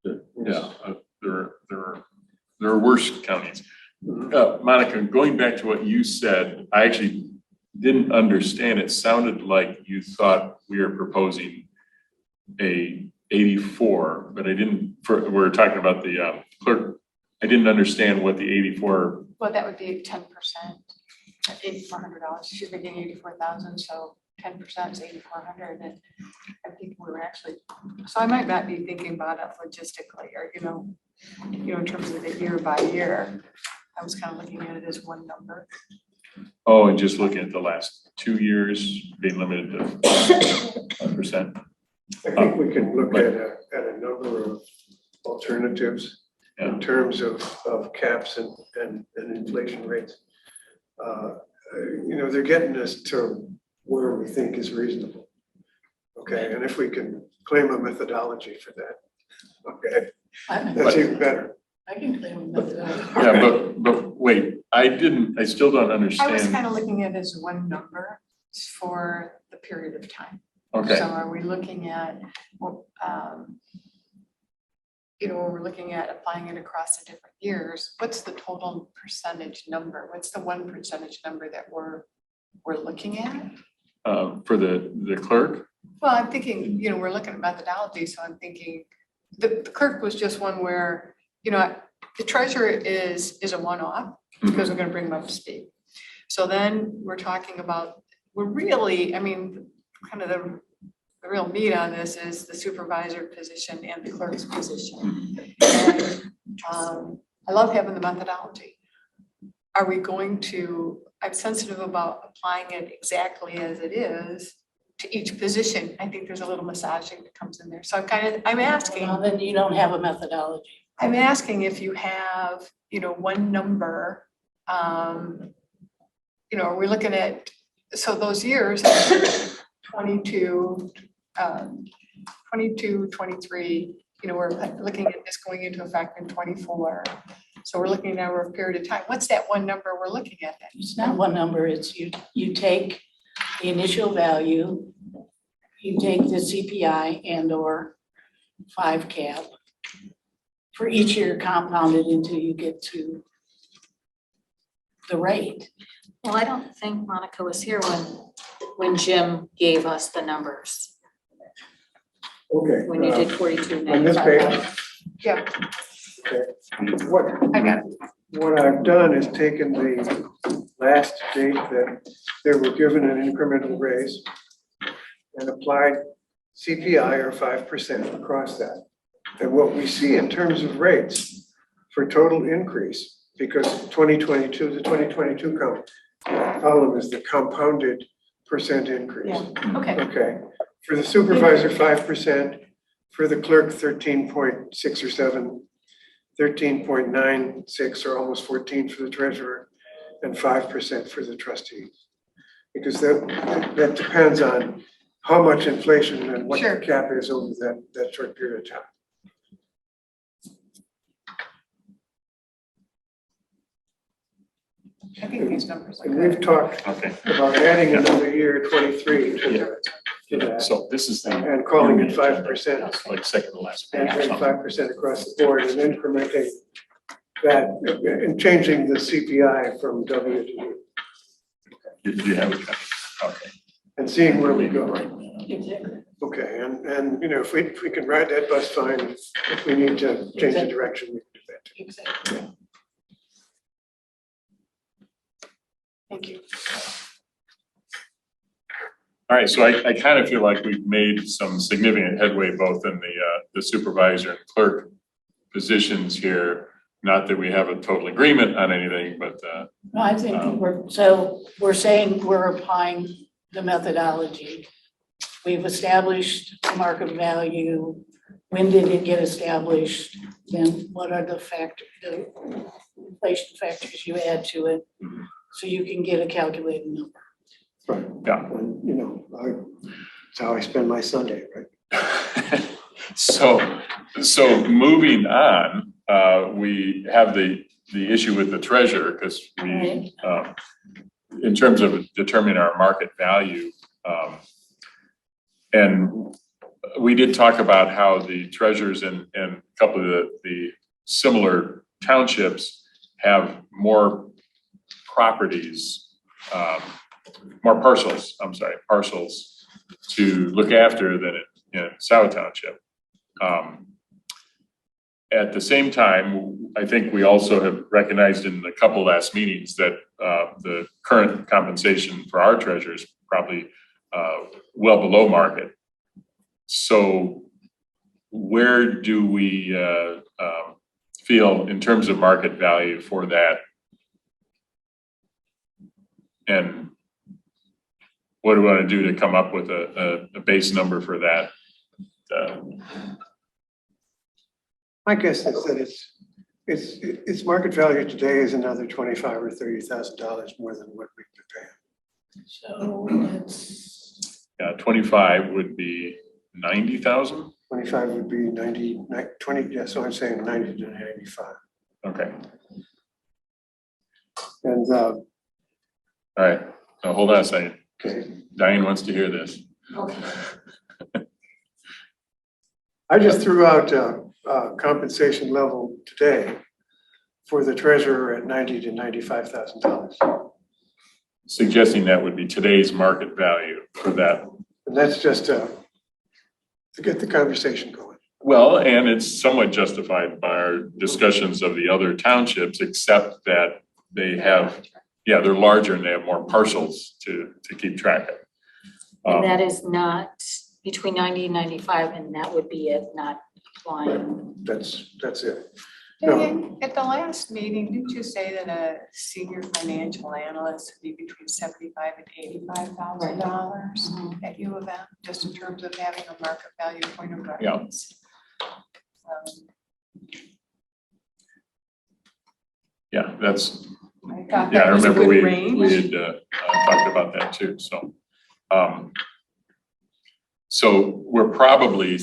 Yeah, there are worse counties. Mhm. Monica, going back to what you said, I actually didn't understand. It sounded like you thought we were proposing a 84, but I didn't, we're talking about the clerk. I didn't understand what the 84, Well, that would be 10%, $8,400. She's making 84,000, so 10% is 8,400. And I think we were actually, so I might not be thinking about it logistically, or in terms of the year by year. I was kind of looking at it as one number. and just looking at the last 2 years, being limited to 5%. I think we can look at a number of alternatives in terms of caps and inflation rates. They're getting us to where we think is reasonable. Okay, and if we can claim a methodology for that, okay, that's even better. I can claim that. Yeah, but wait, I still don't I was understand. kind of looking at it as one number for the period of time. Okay, So are we looking at, when we're looking at applying it across the different years, what's the total percentage number? What's the 1% number that we're looking at? For the clerk, Well, I'm thinking, we're looking at methodology, so I'm thinking, the clerk was just one where, the treasurer is a one-off, because we're gonna bring them up to speed. So then we're talking about, we're really, kind of the real meat on this is the supervisor position and the clerk's position. And, I love having the methodology. Are we going to, I'm sensitive about applying it exactly as it is to each position. I think there's a little massaging that comes in there. So I'm asking. Well, then you don't have a methodology. I'm asking if you have, one number, are we looking at, so those years, 22, 23, we're looking at this going into effect in 24. So we're looking at over a period of time. What's that one number we're looking at then? It's not one number, it's you take the initial value, you take the CPI and or 5 cap for each year compounded until you get to the rate. Well, I don't think Monica was here when Jim gave us the numbers, Okay. when you did 42.95. On this page, Yeah, what, I got it. what I've done is taken the last date that they were given an incremental raise and applied CPI or 5% across that. And what we see in terms of rates for total increase, because 2022, the 2022 column is the compounded percent increase. Yeah, okay. Okay, for the supervisor, 5%, for the clerk, 13.6 or 7, 13.96 or almost 14 for the treasurer, and 5% for the trustees. Because that depends on how much inflation and what Sure. the cap is over that short period of time. I think these numbers are And we've good. talked okay, about adding another year, 23 to that, so this is the. and calling it 5%. It's like second to last page or and something. 5% across the board and incrementing that and changing the CPI from W to U You have it, okay. and seeing where we go. Right now. Exactly. Okay, and if we can ride that bus, fine. If we need to change the direction, we can do that too. Exactly. Thank you. All right, so I kind of feel like we've made some significant headway both in the supervisor and clerk positions here. Not that we have a total agreement on anything, but No, I think we're saying we're applying the methodology. We've established market value. When did it get established? Then what are the inflation factors you add to it? So you can get a calculated number. Right. Yeah. And, it's how I spend my Sunday, right? So moving on, we have the issue with the treasurer because we, in terms of determining our market value, and we did talk about how the treasurers in a couple of the similar townships have more properties, more parcels to look after than in Scio Township. At the same time, I think we also have recognized in a couple last meetings that the current compensation for our treasurers probably well below market. So where do we feel in terms of market value for that? And what do we want to do to come up with a base number for that? My guess is that its market value today is another $25,000 or $30,000 more than what we've been paying. So it's 25 would be 90,000. 25 would be 90, 20, yeah, so I'm saying 90 to 95. Okay, And, all right. Now hold on a second. okay, Diane wants to hear this. I just threw out compensation level today for the treasurer at $90,000 to $95,000. Suggesting that would be today's market value for that. And that's just to get the conversation going. Well, and it's somewhat justified by our discussions of the other townships, except that they have, yeah, they're larger and they have more parcels to keep track of. And that is not between 90 and 95, and that would be it, not applying. That's it. No. Vivian, at the last meeting, didn't you say that a senior financial analyst would be between $75,000 and $85,000 at U of M, just in terms of having a market value point of reference? Yeah, that's, I thought yeah, I that was a remember good we range. had talked about that too, so. So we're probably,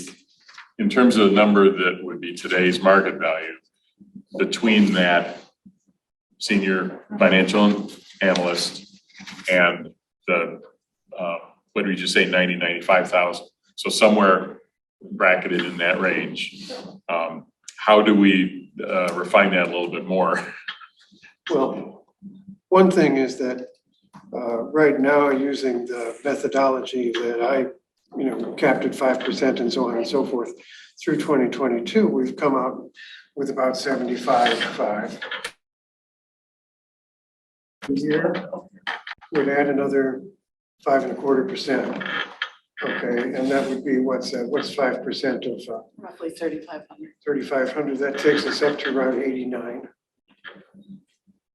in terms of the number that would be today's market value, between that senior financial analyst and the, what did we just say, 90, 95,000? So somewhere bracketed in that range. How do we refine that a little bit more? Well, one thing is that right now, using the methodology that I, capped at 5% and so on and so forth, through 2022, we've come out with about 75.5. A year would add another 5.25%. Okay, and that would be what's 5% of Roughly 3,500. 3,500? That takes us up to around 89.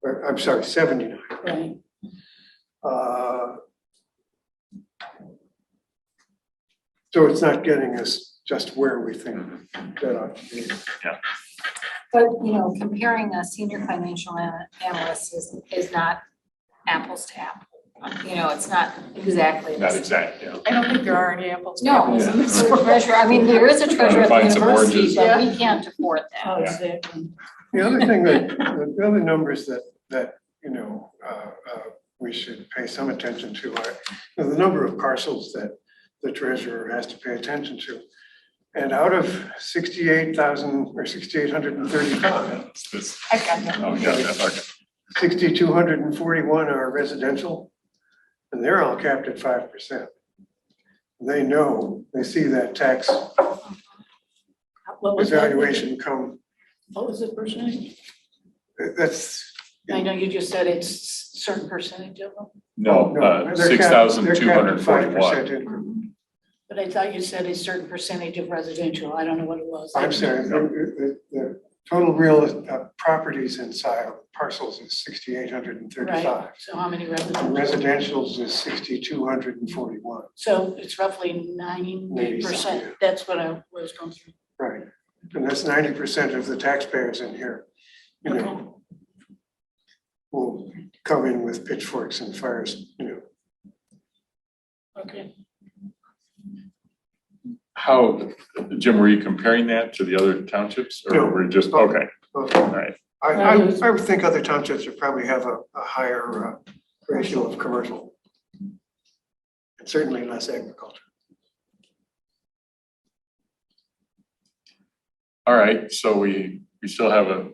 Or, I'm sorry, 79. Right. So it's not getting us just where we think that ought to be. But, comparing a senior financial analyst is not apples to apples. It's not exactly. the Not same. exact, yeah. I don't think there are any apples. to No, apples in this the one. treasurer, there is a treasurer at the Find some university, oranges. but we can't afford Oh, that. exactly. The other thing the other numbers that we should pay some attention to are the number of parcels that the treasurer has to pay attention to. And out of 68,000 or 6,835, I got that. Oh, yeah, that's okay. 6,241 are residential, and they're all capped at 5%. They know, they see that tax What was that? evaluation come, What was the percentage? that's. I know you just said it's certain percentage of them, No, they're capped- 6,241. 5% increment. but I thought you said a certain percentage of residential. I don't know what it was. I'm sorry, the total real properties in Scio parcels is 6,835. Right, so how many residential? Residential's is 6,241. So it's roughly 90%. yeah. That's what I was going through. Right, and that's 90% of the taxpayers in here, will come in with pitchforks and fires, Okay. How, Jim, were you comparing that to the other townships or No. were you just, okay, all right. I would think other townships would probably have a higher ratio of commercial. And certainly less agriculture. All right, so we still have a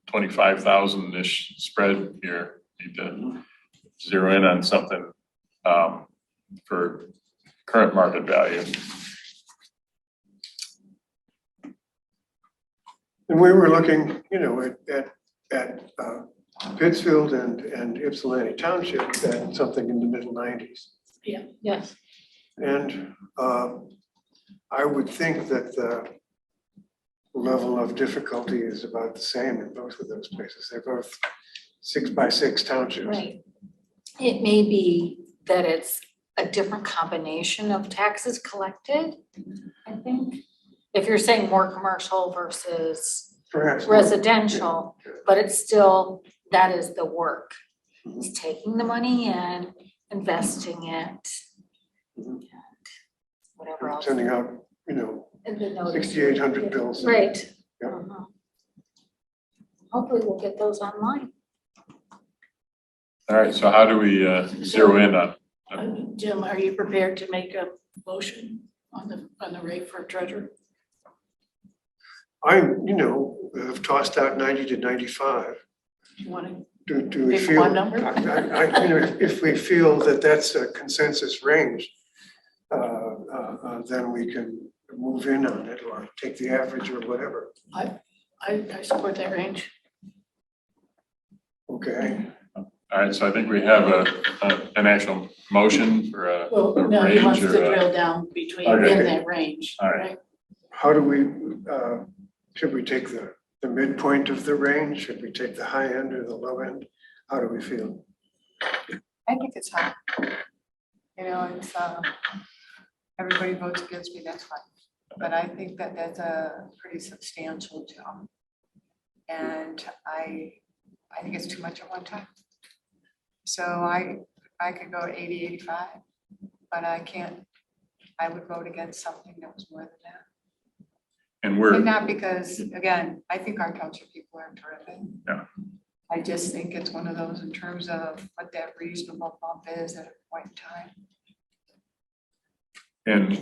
25,000-ish spread here. Need to zero in on something for current market value. And we were looking, at Pittsfield and Ypsilanti Township at something in the middle 90s. Yeah, yes. And I would think that the level of difficulty is about the same in both of those places. They're both 6x6 townships. Right. It may be that it's a different combination of taxes collected, I think. If you're saying more commercial versus Perhaps. residential, but it's still, that is the work. It's taking the money in, investing it, and whatever else. Sending out, And the notice. 6,800 bills. Right. Yeah. Uh-huh. Hopefully we'll get those online. All right, so how do we zero in on? Jim, are you prepared to make a motion on the rate for treasurer? have tossed out 90 to 95. You want to Do we pick feel? one number? If we feel that that's a consensus range, then we can move in on it or take the average or whatever. I support that range. Okay, All right, so I think we have an actual motion for a Well, no, he range wants to or a- drill down between, Okay. in that range, All right. right? how do we, should we take the midpoint of the range? Should we take the high end or the low end? How do we feel? I think it's high. You know, it's, everybody votes against me, that's fine. But I think that that's a pretty substantial jump. And I think it's too much at one time. So I could go 80, 85, but I can't, I would vote against something that was more than that. And we're, And not because, again, I think our township people are terrific. Yeah. I just think it's one of those in terms of what that reasonable bump is at a point in time.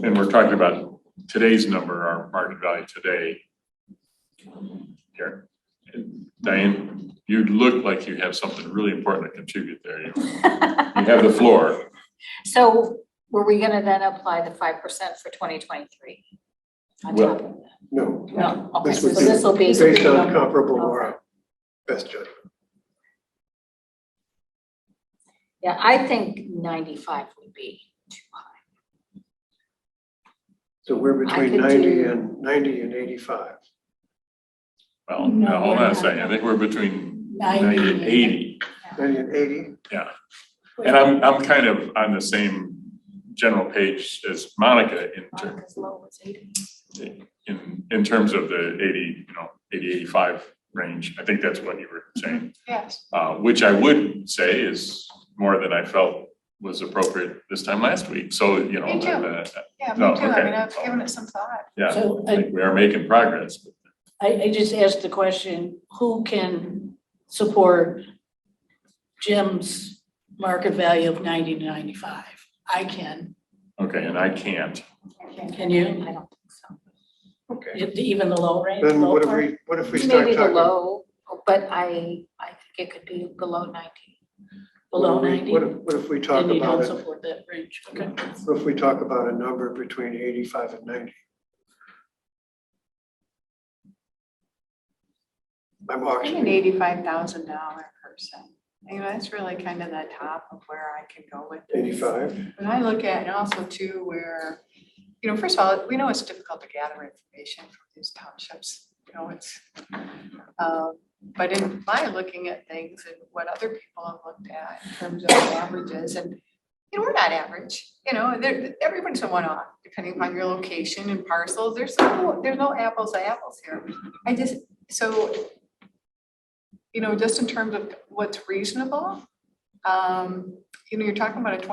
and we're talking about today's number, our market value today. Here, and Diane, you look like you have something really important to contribute there. You have the floor. So were we gonna then apply the 5% for 2023? On Well- top of that? No. No, okay, This so would this will be. Based on comparable or best judgment. Yeah, I think 95 would be too high. So we're I between could 90 do- and 90 and 85. Well, No, no, hold we're on a not. second. I think we're between 90 90 and 80. 90 and 80? And I'm kind of on the same general page as Monica Monica's low was 80. in terms of the 80, 80, 85 range. I think that's what you were saying. Yes. Which I would say is more than I felt was appropriate this time last week. So, Me too. Yeah, me too. No, I okay. mean, I've given it some thought. yeah, So I think we are making progress. I just asked the question, who can support Jim's market value of 90 to 95? I can. Okay, and I can't. Can you? I don't think so. Okay. Even the low range? Then low what if part? we start Maybe the talking? low, but I think it could be below 90. Below what if 90? we- What if we talk Then you don't about it, support that range, okay? what if we talk about a number between 85 and 90? I'm I think an auctioning. $85,000 person. You know, that's really kind of the top of where I can go with this. 85? When I look at, and also too, where, first of all, we know it's difficult to gather information from these townships. It's, but in my looking at things and what other people have looked at in terms of averages, and, we're not average, everybody's a one-off, depending upon your location and parcels. There's no apples to apples here. Just in terms of what's reasonable, you're talking about if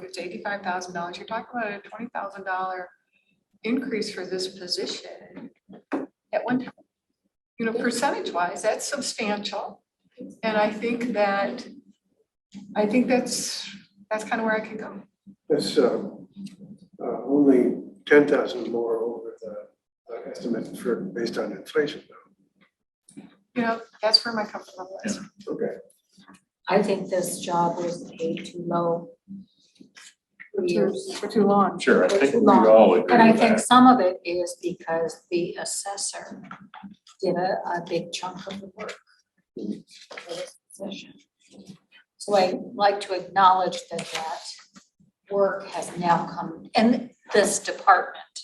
it's $85,000, you're talking about a $20,000 increase for this position at one time. Percentage wise, that's substantial. And I think that's kind of where I can go. That's only 10,000 more over the estimate based on inflation though. That's where my comfort level is. Okay. I think this job was paid too low. For years. For too long. Sure, I think Too we long. all agree And I with think that. some of it is because the assessor did a big chunk of the work for this position. So I like to acknowledge that work has now come, and this department.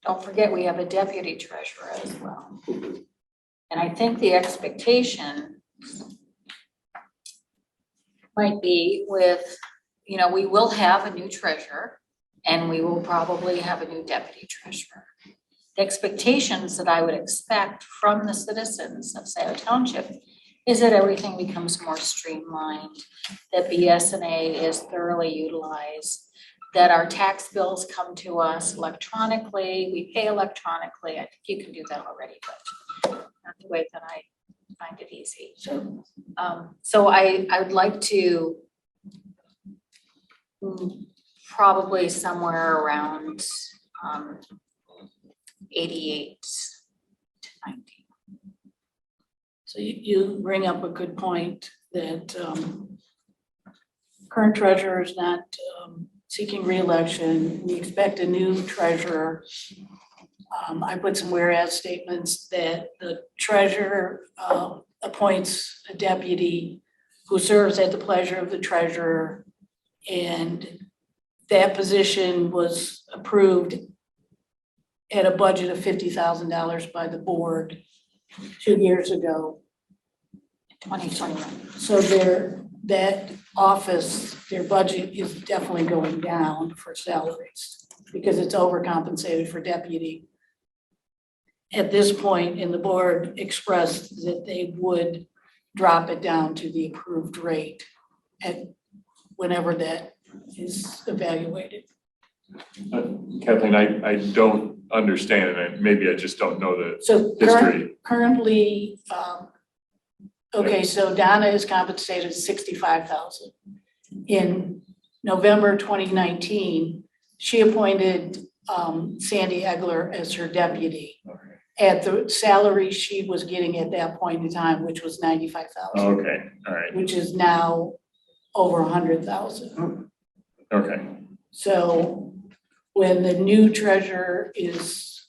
Don't forget, we have a deputy treasurer as well. And I think the expectation might be with, we will have a new treasurer and we will probably have a new deputy treasurer. The expectations that I would expect from the citizens of Scio Township is that everything becomes more streamlined, that BS&A is thoroughly utilized, that our tax bills come to us electronically, we pay electronically. I think you can do that already, but not the way that I find it easy. So I would like to probably somewhere around 88 to 2019. So you bring up a good point that current treasurer is not seeking reelection. We expect a new treasurer. I put some whereas statements that the treasurer appoints a deputy who serves at the pleasure of the treasurer. And that position was approved at a budget of $50,000 by the board 2 years ago. 2021. So that office, their budget is definitely going down for salaries because it's overcompensated for deputy. At this point, and the board expressed that they would drop it down to the approved rate at whenever that is evaluated. Kathleen, I don't understand, and maybe I just don't know the So history. currently, okay, so Donna is compensated $65,000. In November 2019, she appointed Sandy Egler as her deputy at the salary she was getting at that point in time, which was $95,000, Okay, all right, which is now over $100,000. okay, So when the new treasurer is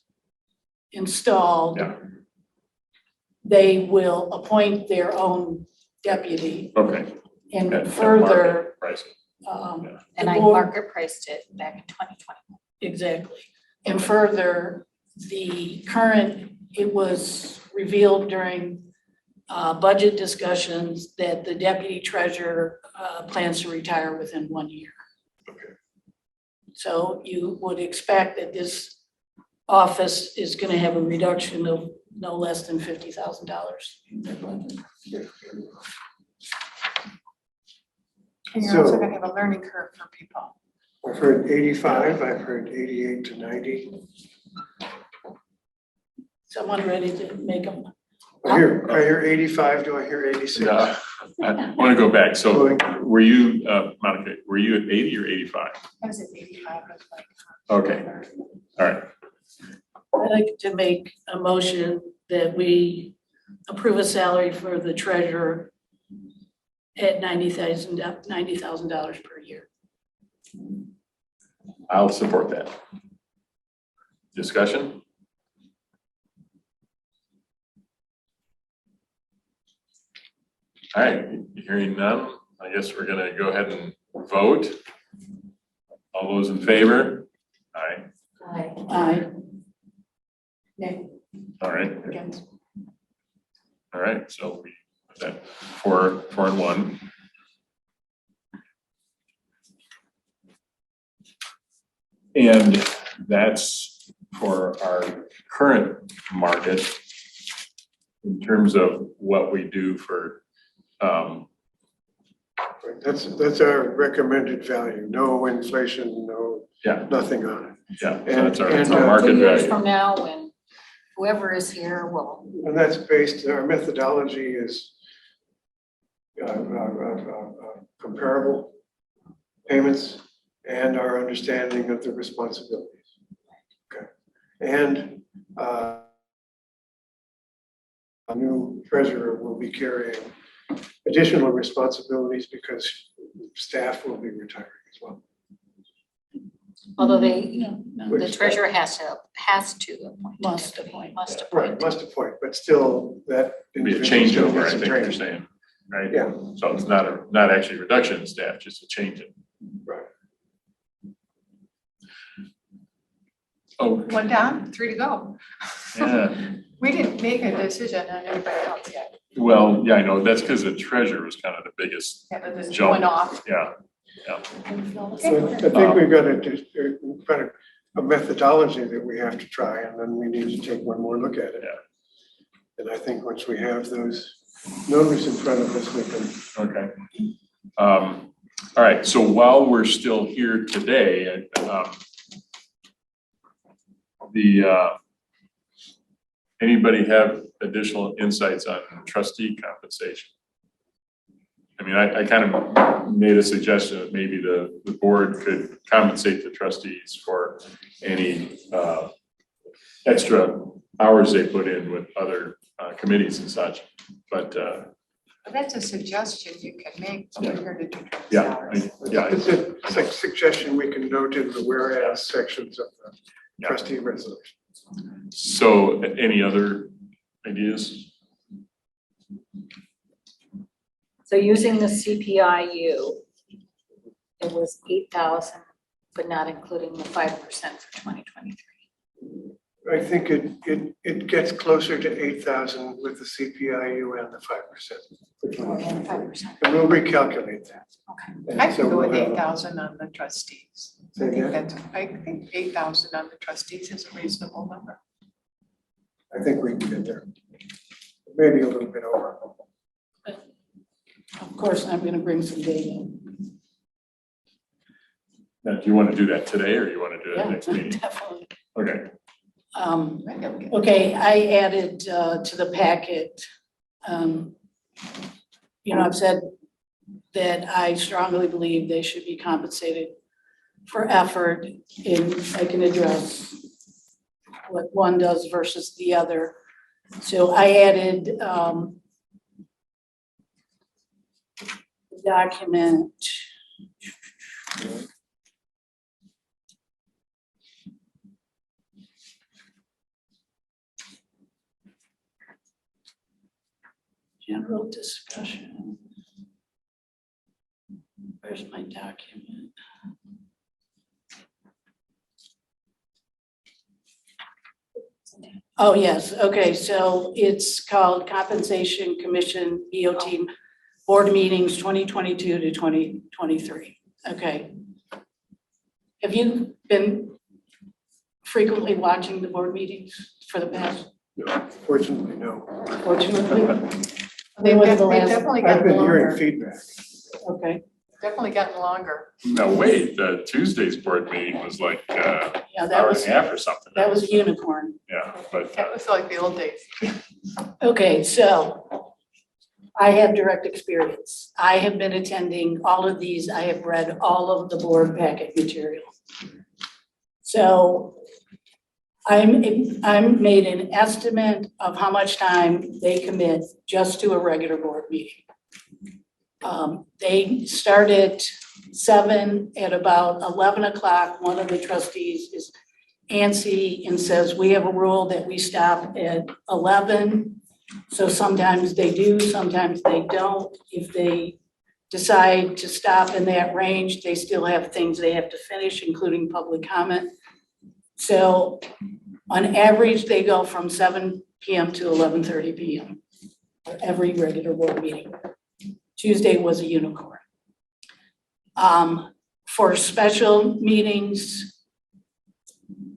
installed, Yeah. they will appoint their own deputy okay. and At further, market pricing. And the I board- market priced it back in 2020. exactly. And further, the current, it was revealed during budget discussions that the deputy treasurer plans to retire within 1 year. Okay. So you would expect that this office is gonna have a reduction of no less than $50,000 in their budget. And you're also So- gonna have a learning curve for people. I've heard 85, I've heard 88 to 90. Someone ready to make them? I hear 85, do I hear 86? Yeah, I want to go back. So were you, Monica, were you at 80 or 85? I was at 85, I was like. Okay, all right. I'd like to make a motion that we approve a salary for the treasurer at $90,000 per year. I'll support that. Discussion? All right, hearing none, I guess we're gonna go ahead and vote. All those in favor? Aye, Aye. all right, Against. all right, so we, that 4-1. And that's for our current market in terms of what we do for, Right, that's our recommended value, no inflation, no, Yeah. nothing on it. yeah, so that's our And, market 2 years value. from now, when whoever is here will, And that's based, our methodology is comparable payments and our understanding of the responsibilities. Okay, and a new treasurer will be carrying additional responsibilities because staff will be retiring as well. although the treasurer has to appoint. Must appoint. Must Right, appoint. must appoint, but still that. Be a individual still changeover, I gets some think you're training. saying, right? Yeah, So it's not actually a reduction in staff, just a change in. right. Oh, One down, 3 to go. yeah, We didn't make a decision on anybody else yet. well, yeah, I know, that's because the treasurer was kind of the biggest, Yeah, but this Jump. went off. yeah. So I think we've got a methodology that we have to try, and then we need to take one more look at it. Yeah. And I think once we have those numbers in front of us, we can. Okay. All right, so while we're still here today, anybody have additional insights on trustee compensation? I mean, I kind of made a suggestion that maybe the board could compensate the trustees for any extra hours they put in with other committees and such, but But that's a suggestion you can make, but we're here to determine yeah, salaries. It's a suggestion we can note in the whereas sections of the Yeah. trustee resolution. So any other ideas? So using the CPIU, it was 8,000, but not including the 5% for 2023. I think it gets closer to 8,000 with the CPIU and the 5%. And 5%. And we'll recalculate that. Okay. I So can go we'll with have- 8,000 on the trustees. Say again? I think 8,000 on the trustees is a reasonable number. I think we can get there. Maybe a little bit over. Of course, I'm gonna bring some data. Now, do you want to do that today or you want to do it Yeah, next meeting? definitely. Okay, Maybe I'll get- Okay, I added to the packet, I've said that I strongly believe they should be compensated for effort in, I can address what one does versus the other. So I added the document. General discussion. Where's my document? Oh, yes, okay, so it's called Compensation Commission BOT Board Meetings 2022 to 2023. Okay. Have you been frequently watching the board meetings for the past, Fortunately, no. fortunately? They've When was the last- definitely I've gotten been hearing longer, feedback. Okay, definitely gotten longer. now wait, the Tuesday's board meeting was like yeah, hour that and was, a half or something. that was a unicorn. Yeah, but That was like the old days. Okay, so I have direct experience. I have been attending all of these. I have read all of the board packet material. So I'm made an estimate of how much time they commit just to a regular board meeting. They start at 7, at about 11 o'clock, one of the trustees is antsy and says, we have a rule that we stop at 11. So sometimes they do, sometimes they don't. If they decide to stop in that range, they still have things they have to finish, including public comment. So on average, they go from 7 PM to 11:30 PM for every regular board meeting. Tuesday was a unicorn. For special meetings,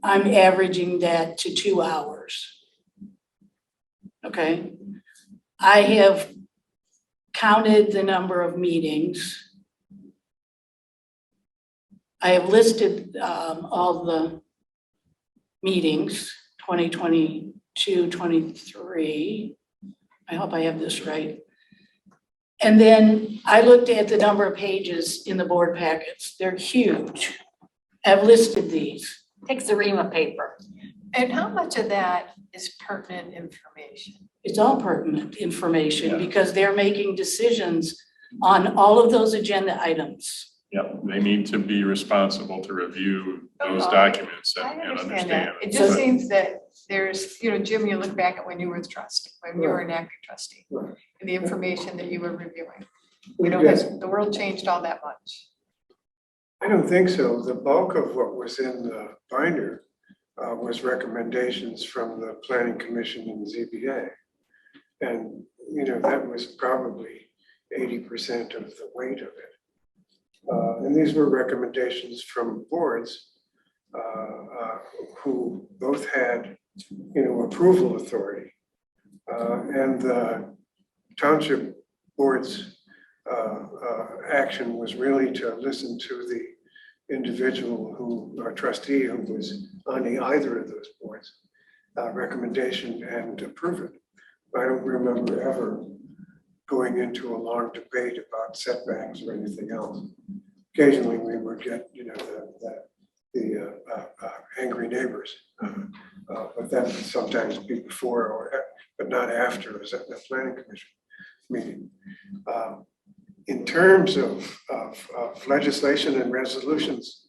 I'm averaging that to 2 hours. Okay? I have counted the number of meetings. I have listed all the meetings, 2022, 23. I hope I have this right. And then I looked at the number of pages in the board packets. They're huge. I've listed these. Takes the ream of paper. And how much of that is pertinent information? It's all pertinent information Yeah. because they're making decisions on all of those agenda items. yeah, they need to be responsible to review those Oh, documents I and understand understand. that. It it. just But- seems that there's, Jim, you look back at when you were the trustee, when you were an acting trustee, Right. and the information that you were reviewing. Yes. The world changed all that much. I don't think so. The bulk of what was in the binder was recommendations from the planning commission and ZBA. And, that was probably 80% of the weight of it. And these were recommendations from boards who both had, approval authority. And the township board's action was really to listen to the individual or trustee who was on either of those boards, recommendation and approve it. I don't remember ever going into a long debate about setbacks or anything else. Occasionally we would get, the angry neighbors But that would sometimes be before but not after, is at the planning commission meeting. In terms of legislation and resolutions,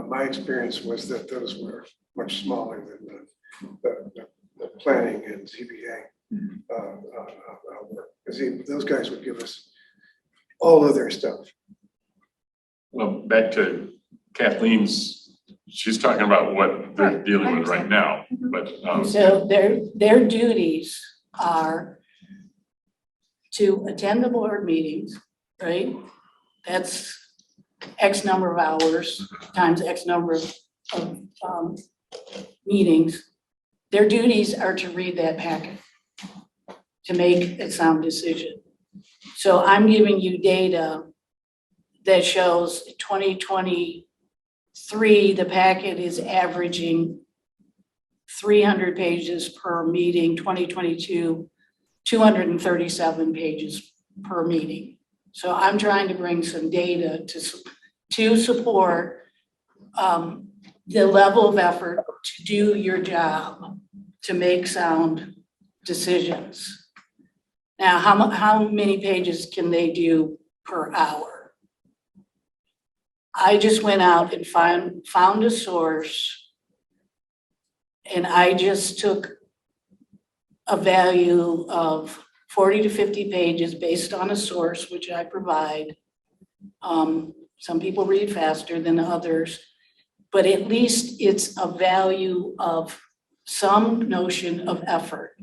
my experience was that those were much smaller than the planning and ZBA work. Because those guys would give us all of their stuff. Well, back to Kathleen's, she's talking about what they're Right, dealing I with right understand. now, but, So their duties are to attend the board meetings, right? That's X number of hours times X number of meetings. Their duties are to read that packet, to make a sound decision. So I'm giving you data that shows 2023, the packet is averaging 300 pages per meeting, 2022, 237 pages per meeting. So I'm trying to bring some data to support the level of effort to do your job, to make sound decisions. Now, how many pages can they do per hour? I just went out and found a source, and I just took a value of 40 to 50 pages based on a source, which I provide. Some people read faster than others, but at least it's a value of some notion of effort.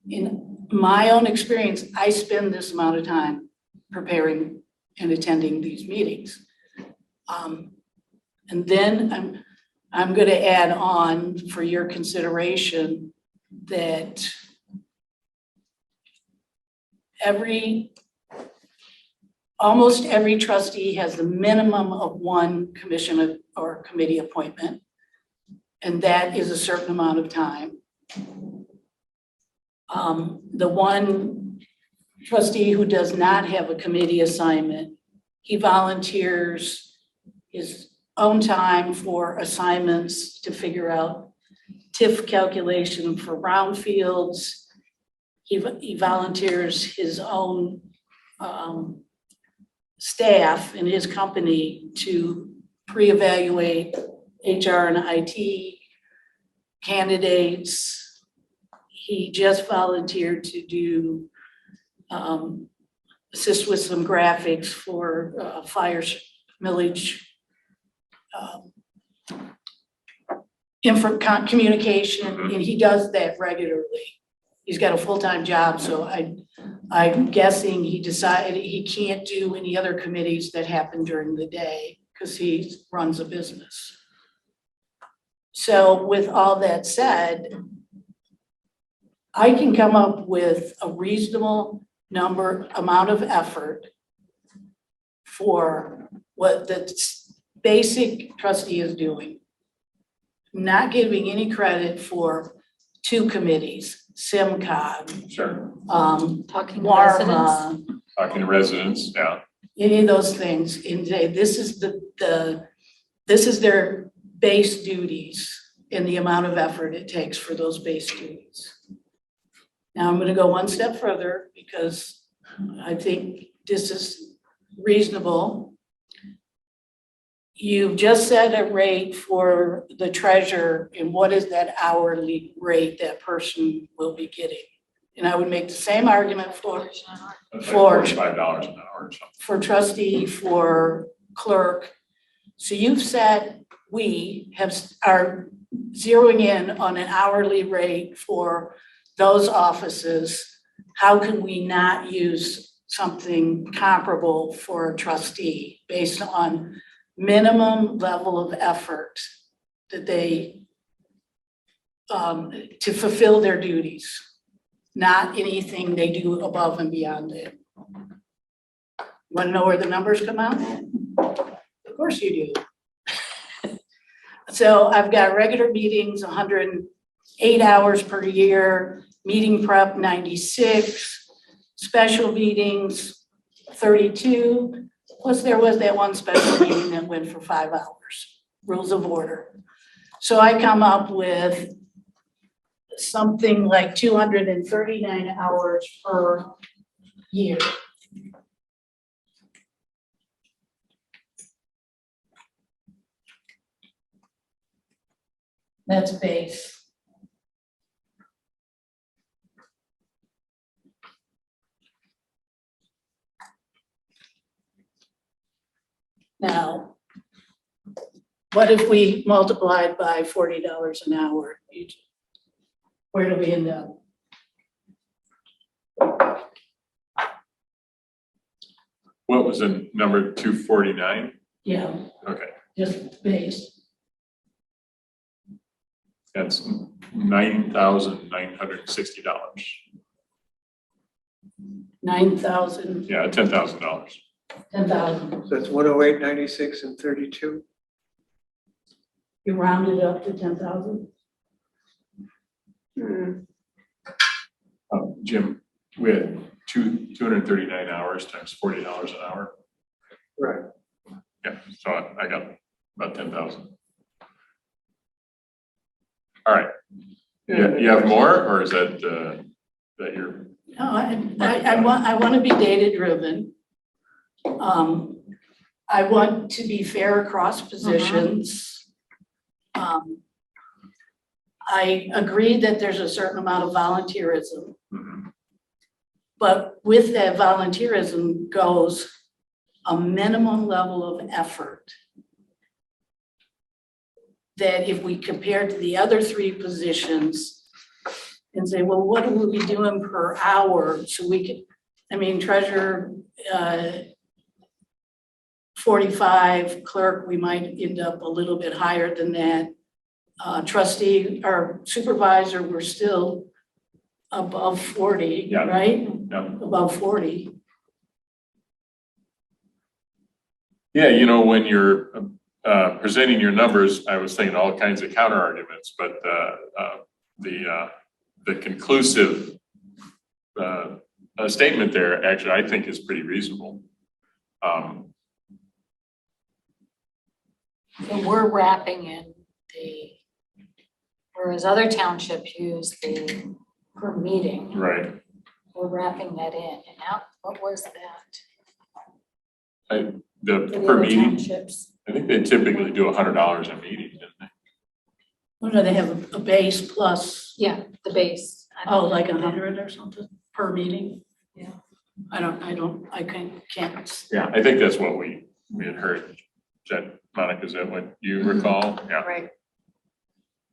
In my own experience, I spend this amount of time preparing and attending these meetings. And then I'm going to add on for your consideration that almost every trustee has the minimum of one commission or committee appointment, and that is a certain amount of time. The one trustee who does not have a committee assignment, he volunteers his own time for assignments to figure out TIF calculation for brownfields. He volunteers his own staff in his company to pre-evaluate HR and IT candidates. He just volunteered to do, assist with some graphics for fire millage communication, and he does that regularly. He's got a full-time job, so I'm guessing he decided he can't do any other committees that happen during the day because he runs a business. So with all that said, I can come up with a reasonable amount of effort for what the basic trustee is doing. Not giving any credit for 2 committees, SIMCOG, sure, Talking to residents. WARMA, talking to residents, yeah. any of those things, and say, this is this is their base duties and the amount of effort it takes for those base duties. Now I'm gonna go one step further because I think this is reasonable. You've just set a rate for the treasurer, and what is that hourly rate that person will be getting? And I would make the same argument for That's For- like $45 an hour or something. for trustee, for clerk. So you've said are zeroing in on an hourly rate for those offices. How can we not use something comparable for a trustee based on minimum level of effort that they to fulfill their duties, not anything they do above and beyond it? Want to know where the numbers come out? Of course you do. So I've got regular meetings, 108 hours per year, meeting prep 96, special meetings 32, plus there was that one special meeting that went for 5 hours, rules of order. So I come up with something like 239 hours per year. That's base. Now, what if we multiplied by $40 an hour each? Where do we end up? What was the number, 249? Yeah, Okay, just base. that's $9,960. 9,000, Yeah, $10,000. 10,000. So it's 108.96 and 32. You rounded up to 10,000? Jim, we had 239 hours times $40 an hour. Right. Yeah, so I got about 10,000. All right. You have more, or is that, that you're? No, I want to be data driven. I want to be fair across positions. I agree that there's a certain amount of volunteerism, but with that volunteerism goes a minimum level of effort that if we compare to the other three positions and say, well, what are we doing per hour? So we could, I mean, treasurer, 45, clerk, we might end up a little bit higher than that. Trustee or supervisor, we're still above 40, Yeah. right? Yeah. Above 40. Yeah, you know, when you're presenting your numbers, I was thinking all kinds of counter arguments, but the conclusive statement there, actually, I think is pretty reasonable. And we're wrapping in whereas other townships use the per meeting, Right. we're wrapping that in. And now, what was that? The For the per other meeting, townships? I think they typically do $100 a meeting, didn't they? What do they have, a base plus, Yeah, the base. I oh, don't like know. 100 or something per meeting? Yeah. I can't. Yeah, I think that's what we had heard. Is that, Monica, is that what you recall? Yeah. Right,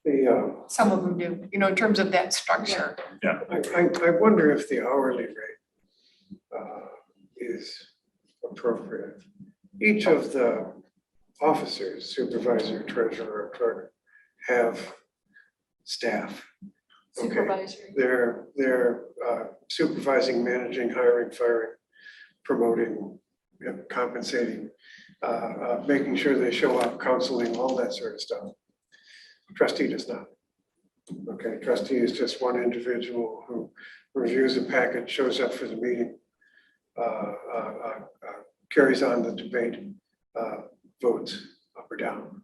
The, some of them do, you know, in terms of that structure. I wonder if the hourly rate is appropriate. Each of the officers, supervisor, treasurer, or clerk, have staff. Okay, Supervisory. they're supervising, managing, hiring, firing, promoting, compensating, making sure they show up, counseling, all that sort of stuff. Trustee does not. Okay, trustee is just one individual who reviews a packet, shows up for the meeting, carries on the debate, votes up or down.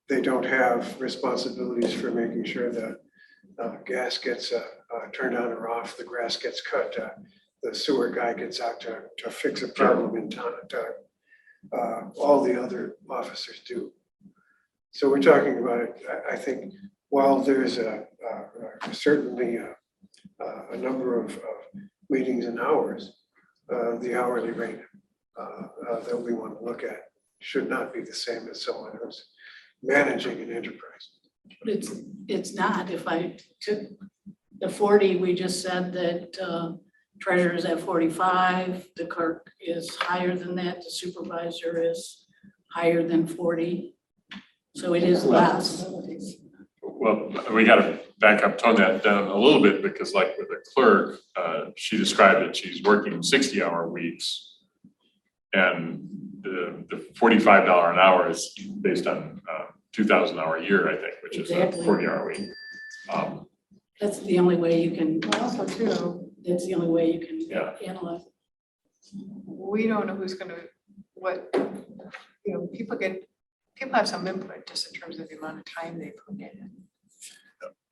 They don't have responsibilities for making sure that gas gets turned on or off, the grass gets cut, the sewer guy gets out to fix a problem in town. All the other officers do. So we're talking about it, I think, while there's certainly a number of meetings and hours, the hourly rate that we want to look at should not be the same as someone who's managing an enterprise. But it's not. If I took the 40, we just said that treasurer's at 45, the clerk is higher than that, the supervisor is higher than 40. So it is less. Well, we got to back up, tone that down a little bit, because like with the clerk, she described that she's working 60-hour weeks. And the $45 an hour is based on 2,000 hour a year, I think, which is a Exactly. 40-hour week. That's the only way you can, Also too, that's the only way you can Yeah. analyze. we don't know who's gonna, what, you know, people get people have some input just in terms of the amount of time they put in.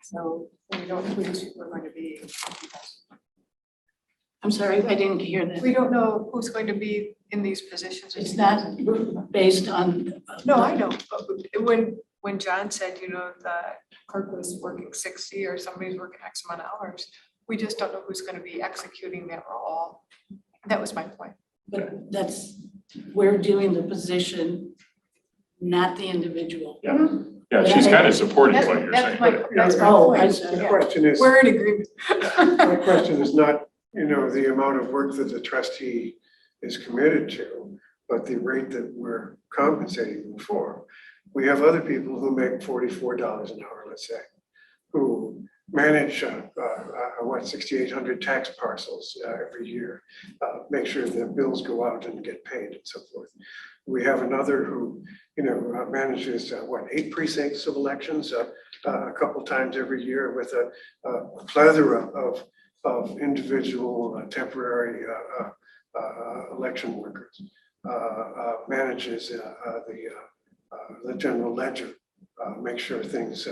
So we don't know who these people are going to be. I'm sorry, I didn't hear that. We don't know who's going to be in these positions. It's not based on. No, I know, but when John said, you know, the clerk was working 60 or somebody's working X amount of hours, we just don't know who's gonna be executing that role. That was my point. But we're doing the position, not the individual. Yeah, she's kind of supporting what you're saying. That's my Oh, I point. see. The question is, We're in agreement. my question is not, you know, the amount of work that the trustee is committed to, but the rate that we're compensating them for. We have other people who make $44 an hour, let's say, who manage, 6,800 tax parcels every year, make sure that bills go out and get paid and so forth. We have another who, you know, manages, 8 precincts of elections a couple times every year with a plethora of individual temporary election workers, manages the general ledger, make sure things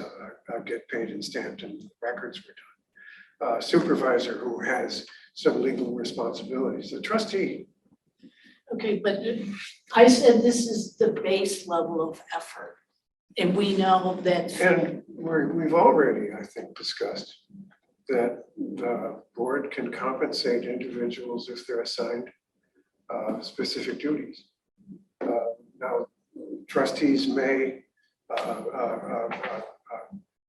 get paid and stamped and records were done. Supervisor who has some legal responsibilities, the trustee. Okay, but I said this is the base level of effort. And we know that. And we've already, I think, discussed that the board can compensate individuals if they're assigned specific duties. Now, trustees may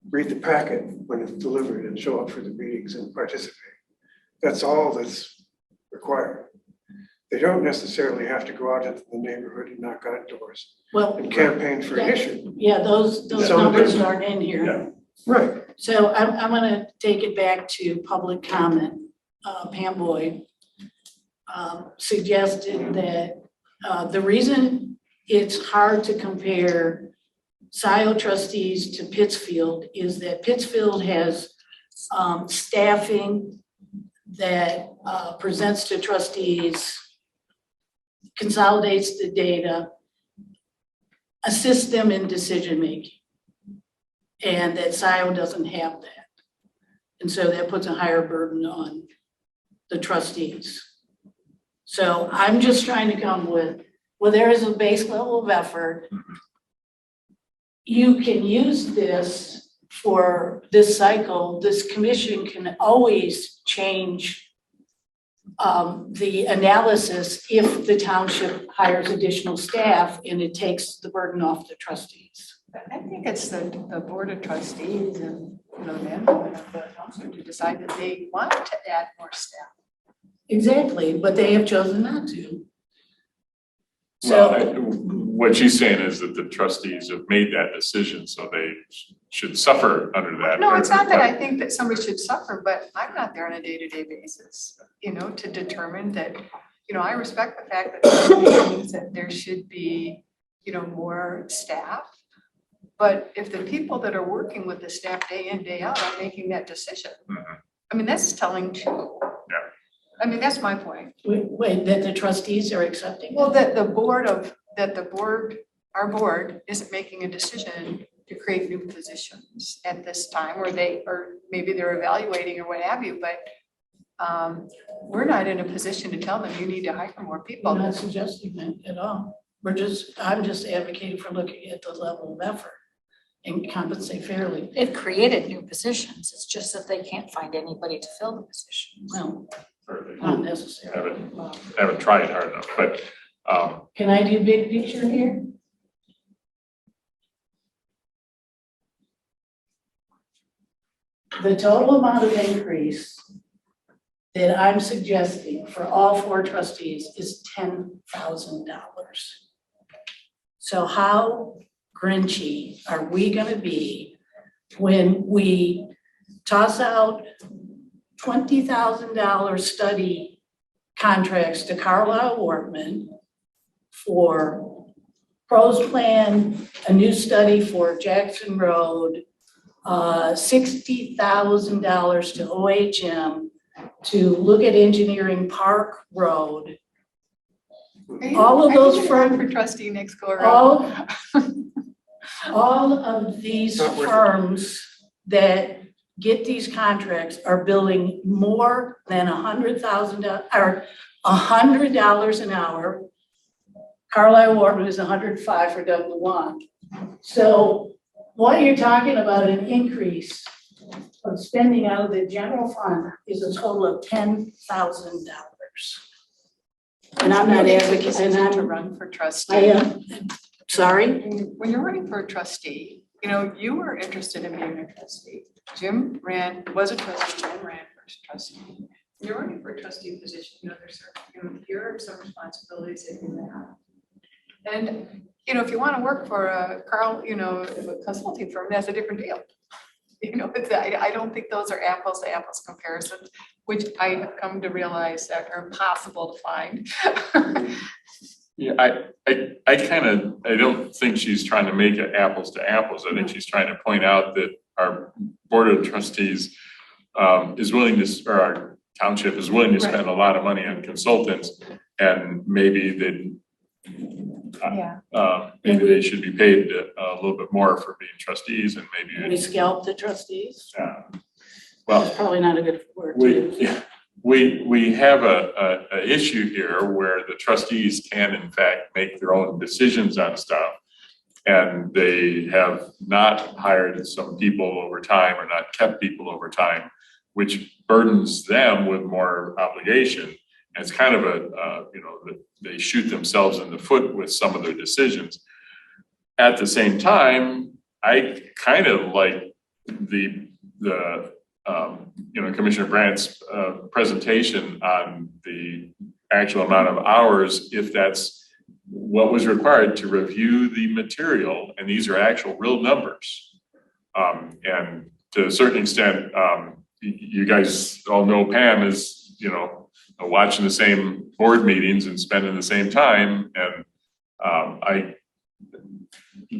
read the packet when it's delivered and show up for the meetings and participate. That's all that's required. They don't necessarily have to go out into the neighborhood and knock on doors and campaign for an issue. Yeah, those Some numbers do. aren't in here. Yeah. Right. So I'm gonna take it back to public comment. Pam Boyd suggested that the reason it's hard to compare Scio trustees to Pittsfield is that Pittsfield has staffing that presents to trustees, consolidates the data, assists them in decision-making. And that Scio doesn't have that. And so that puts a higher burden on the trustees. So I'm just trying to come with, well, there is a base level of effort. You can use this for this cycle. This commission can always change the analysis if the township hires additional staff and it takes the burden off the trustees. I think it's the board of trustees and, you know, then the council to decide that they want to add more staff. Exactly, but they have chosen not to. Well, So, what she's saying is that the trustees have made that decision, so they should suffer under that. No, it's not that I think that somebody should suffer, but I'm not there on a day-to-day basis, you know, to determine that, you know, I respect the fact that somebody thinks that there should be, you know, more staff. But if the people that are working with the staff day in, day out are making that decision, I mean, that's telling too. Yeah. I mean, that's my point. wait, that the trustees are accepting? Well, our board isn't making a decision to create new positions at this time, or maybe they're evaluating or what have you, but we're not in a position to tell them you need to hire more people. I'm not suggesting that at all. I'm just advocating for looking at the level of effort and compensate fairly. They've created new positions. It's just that they can't find anybody to fill the positions. Well, Or they not necessarily. haven't tried hard enough, but Can I do big picture here? The total amount of increase that I'm suggesting for all 4 trustees is $10,000. So how grinchy are we gonna be when we toss out $20,000 study contracts to Carlisle Workman for pros plan, a new study for Jackson Road, $60,000 to OHM to look at engineering Park Road, All of those Are you gonna run for trustee next go around? all of these Not worth it. firms that get these contracts are billing more than $100,000 or $100 an hour. Carlisle Wharton is 105 for W1. So what you're talking about, an increase of spending out of the general fund is a total of $10,000. And I'm not advocating, and To I'm, run for trustee. I am, sorry? When you're running for a trustee, you know, you were interested in being a trustee. Jim was a trustee, Jim ran for trustee. You're running for a trustee position, you know, here are some responsibilities that you have. And, you know, if you want to work for a a consulting firm, that's a different deal. You know, I don't think those are apples to apples comparisons, which I have come to realize that are impossible to find. Yeah, I don't think she's trying to make it apples to apples. I think she's trying to point out that our board of trustees is willing to, or our township is willing to spend a lot of money on consultants, and maybe maybe they should be paid a little bit more for being trustees, and We maybe, scalp the trustees? well, That's probably not a good word to use. we have a issue here where the trustees can in fact make their own decisions on stuff. And they have not hired some people over time or not kept people over time, which burdens them with more obligation. And it's kind of they shoot themselves in the foot with some of their decisions. At the same time, I kind of like the Commissioner Brandt's presentation on the actual amount of hours, if that's what was required to review the material, and these are actual real numbers. And to a certain extent, you guys all know Pam is, watching the same board meetings and spending the same time. And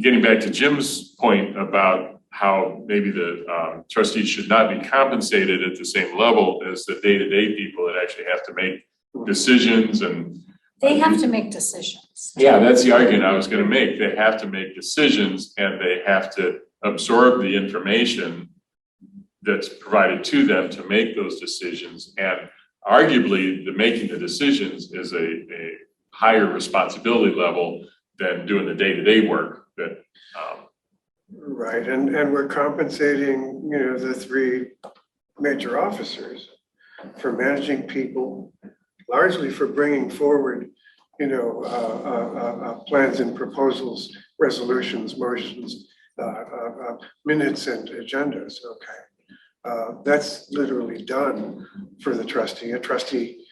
getting back to Jim's point about how maybe the trustees should not be compensated at the same level as the day-to-day people that actually have to make decisions and They have to make decisions. yeah, that's the argument I was gonna make. They have to make decisions and they have to absorb the information that's provided to them to make those decisions. And arguably, making the decisions is a higher responsibility level than doing the day-to-day work that. Right, and we're compensating, the three major officers for managing people, largely for bringing forward, plans and proposals, resolutions, motions, minutes and agendas, okay. That's literally done for the trustee. A trustee,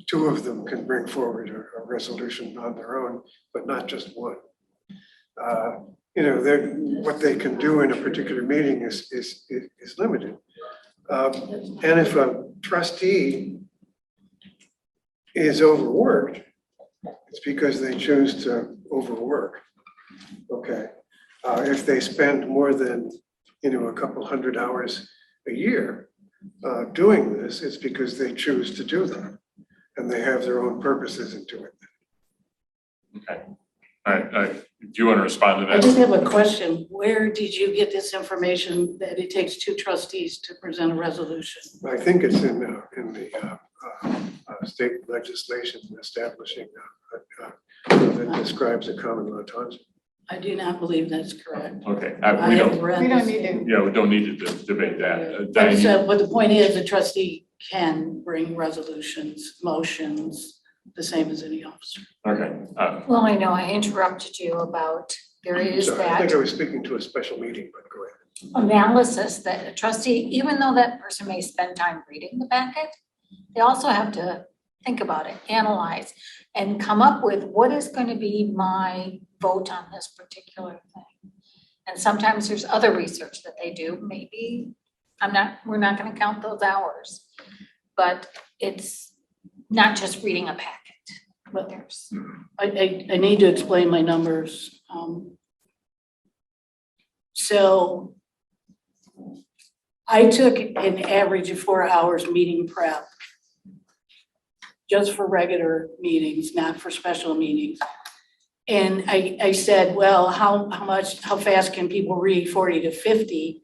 two of them can bring forward a resolution on their own, but not just one. What they can do in a particular meeting is limited. And if a trustee is overworked, it's because they choose to overwork, okay? If they spend more than, a couple hundred hours a year doing this, it's because they choose to do them. And they have their own purposes in doing that. Okay. All right, do you want to respond to I that? just have a question. Where did you get this information that it takes two trustees to present a resolution? I think it's in the state legislation establishing that describes a common law township. I do not believe that's correct. Okay, I we have don't, read We don't this. need to. yeah, we don't need to debate that. But Diane, but the point is, a trustee can bring resolutions, motions, the same as any officer. okay, Well, I know I interrupted you about, there is So I think that I was speaking to a special meeting, but go ahead. analysis that a trustee, even though that person may spend time reading the packet, they also have to think about it, analyze, and come up with what is going to be my vote on this particular thing. And sometimes there's other research that they do, maybe we're not going to count those hours, but it's not just reading a packet, but there's. I need to explain my numbers. So I took an average of 4 hours meeting prep. just for regular meetings, not for special meetings. And I said, well, how fast can people read 40 to 50?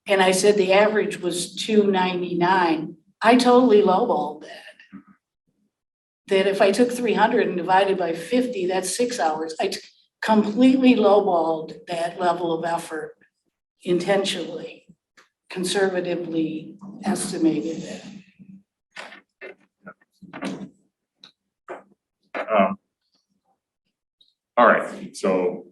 And I said the average was 299. I totally lowballed that. That if I took 300 and divided by 50, that's 6 hours. I completely lowballed that level of effort intentionally, conservatively estimated it. All right, so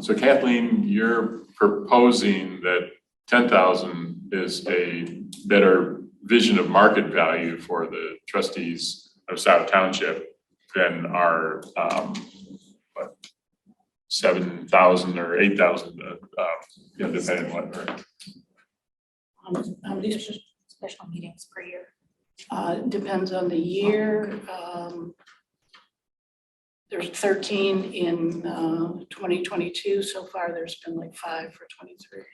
so Kathleen, you're proposing that 10,000 is a better vision of market value for the trustees of Scio Township than our 7,000 or 8,000, depending on what. How many Special meetings per year. depends on the year. There's 13 in 2022. So far, there's been like 5 for 23.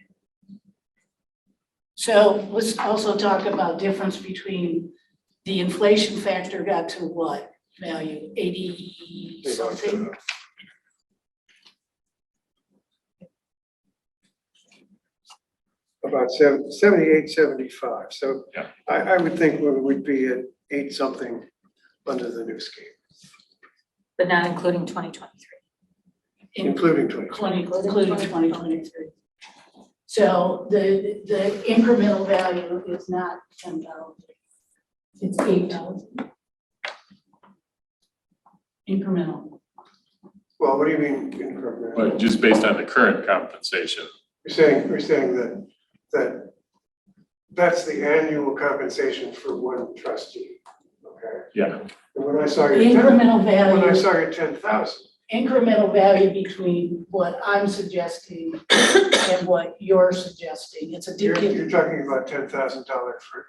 So let's also talk about difference between the inflation factor got to what value? 80 something? About 78, 75. So Yeah. I would think we would be at 8 something under the new scheme, But not including 2023. including 20. Including 2023. So the incremental value is not 10,000. It's 8,000. Incremental. Well, what do you mean incremental? But just based on the current compensation. You're saying that that's the annual compensation for one trustee, okay? Yeah. And when I saw The your incremental when I value, saw your 10,000, incremental value between what I'm suggesting and what you're suggesting. It's a you're different, talking about $10,000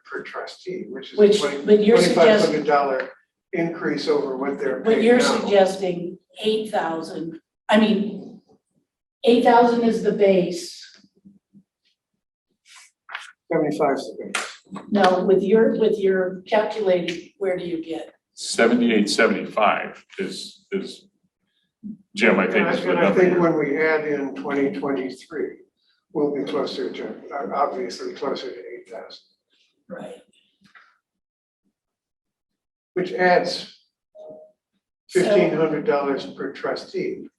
per trustee, which is which, a but you're suggesting, $2,500 increase over what they're but paying you're now. suggesting 8,000. I mean, 8,000 is the base. 75 is the base. No, with your calculating, where do you get? 7875 is Jim, I think is the And I number. think you're- when we add in 2023, we'll be closer to, obviously closer to 8,000, Right. which adds $1,500 per trustee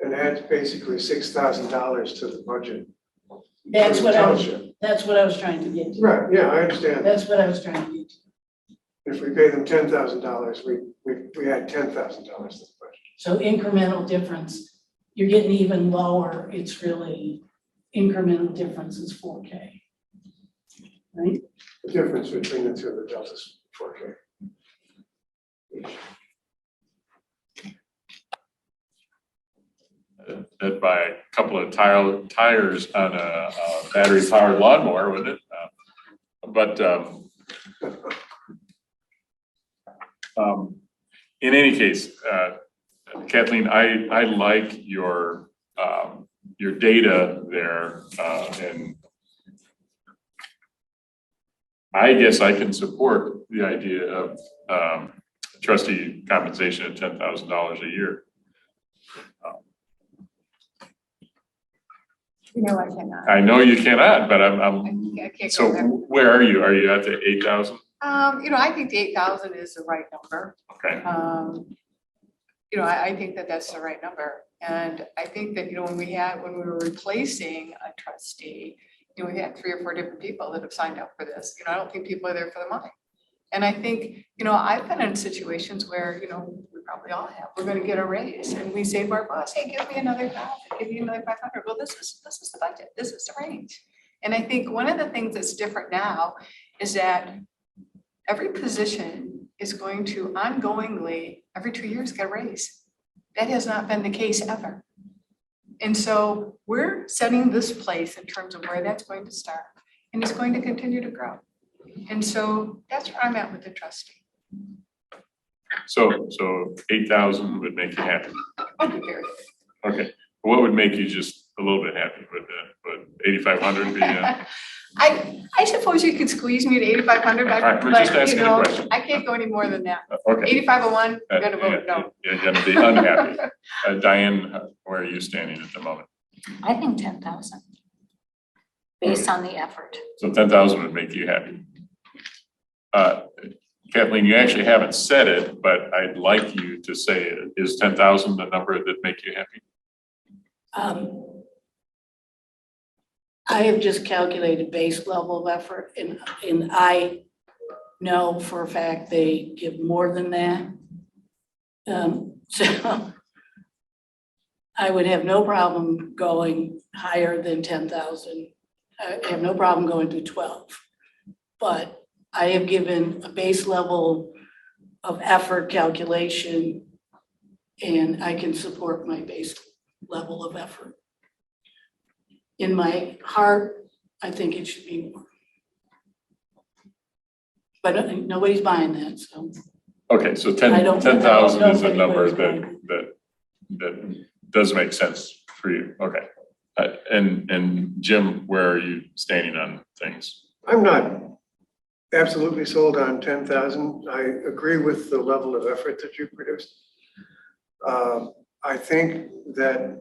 and adds basically $6,000 to the budget. That's for what the I was, township. that's what I was trying to get to. Right, yeah, I understand. That's what I was trying to get to. If we pay them $10,000, we add $10,000 to the budget. So incremental difference, you're getting even lower. It's really incremental difference is 4K. Right? The difference between the two of the deltas, 4K. That'd buy a couple of tires on a battery powered lawnmower, wouldn't it? In any case, Kathleen, I like your data there, and I guess I can support the idea of trustee compensation at $10,000 a year. No, I cannot. I know you cannot, but I'm I can't so go there. where are you? Are you at the 8,000? I think the 8,000 is the right number. Okay. I think that that's the right number. And I think that, when we were replacing a trustee, we had 3 or 4 different people that have signed up for this. I don't think people are there for the money. And I think, I've been in situations where, we probably all have, we're gonna get a raise and we say to our boss, hey, give me another 1,000, give me another 500. Well, this is the budget, this is the range. And I think one of the things that's different now is that every position is going to ongoingly, every 2 years, get a raise. That has not been the case ever. And so we're setting this place in terms of where that's going to start, and it's going to continue to grow. And so that's where I'm at with the trustee. So 8,000 would make you happy. Okay, very good. Okay. What would make you just a little bit happy with that? But 8,500 be, I suppose you could squeeze me to 8,500, All right, we're just but you asking a know, question. I can't go any more than that. Okay. 8,501, I'm gonna vote no. You're gonna be unhappy. Diane, where are you standing at the moment? I think 10,000. Based on the effort. So 10,000 would make you happy. Kathleen, you actually haven't said it, but I'd like you to say it. Is 10,000 the number that make you happy? I have just calculated base level of effort and I know for a fact they give more than that. So I would have no problem going higher than 10,000. I have no problem going to 12. But I have given a base level of effort calculation and I can support my base level of effort. In my heart, I think it should be more. But nobody's buying that, so. Okay, so I don't 10,000 know is if a number anybody's that does make sense for you. Okay. And Jim, where are you standing on things? I'm not absolutely sold on 10,000. I agree with the level of effort that you produced. I think that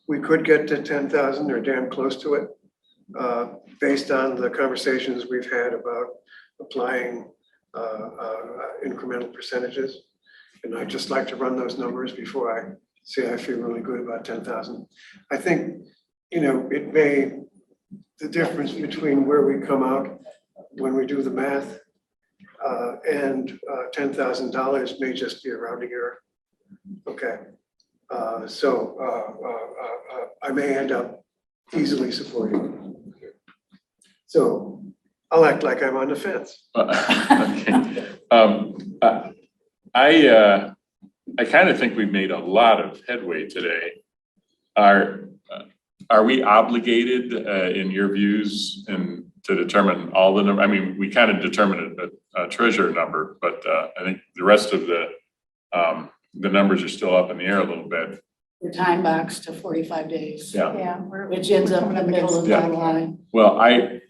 we could get to 10,000 or damn close to it, based on the conversations we've had about applying incremental percentages. And I'd just like to run those numbers before I say I feel really good about 10,000. I think, you know, the difference between where we come out when we do the math and $10,000 may just be a rounding error. Okay. So I may end up easily supporting it. So I'll act like I'm on the fence. Okay. I kind of think we've made a lot of headway today. Are we obligated, in your views, and to determine all the number? I mean, we kind of determined a treasurer number, but I think the rest of the numbers are still up in the air a little bit. We're time boxed to 45 days. Yeah. Yeah. Which ends up in the middle of the Yeah. line. Well, I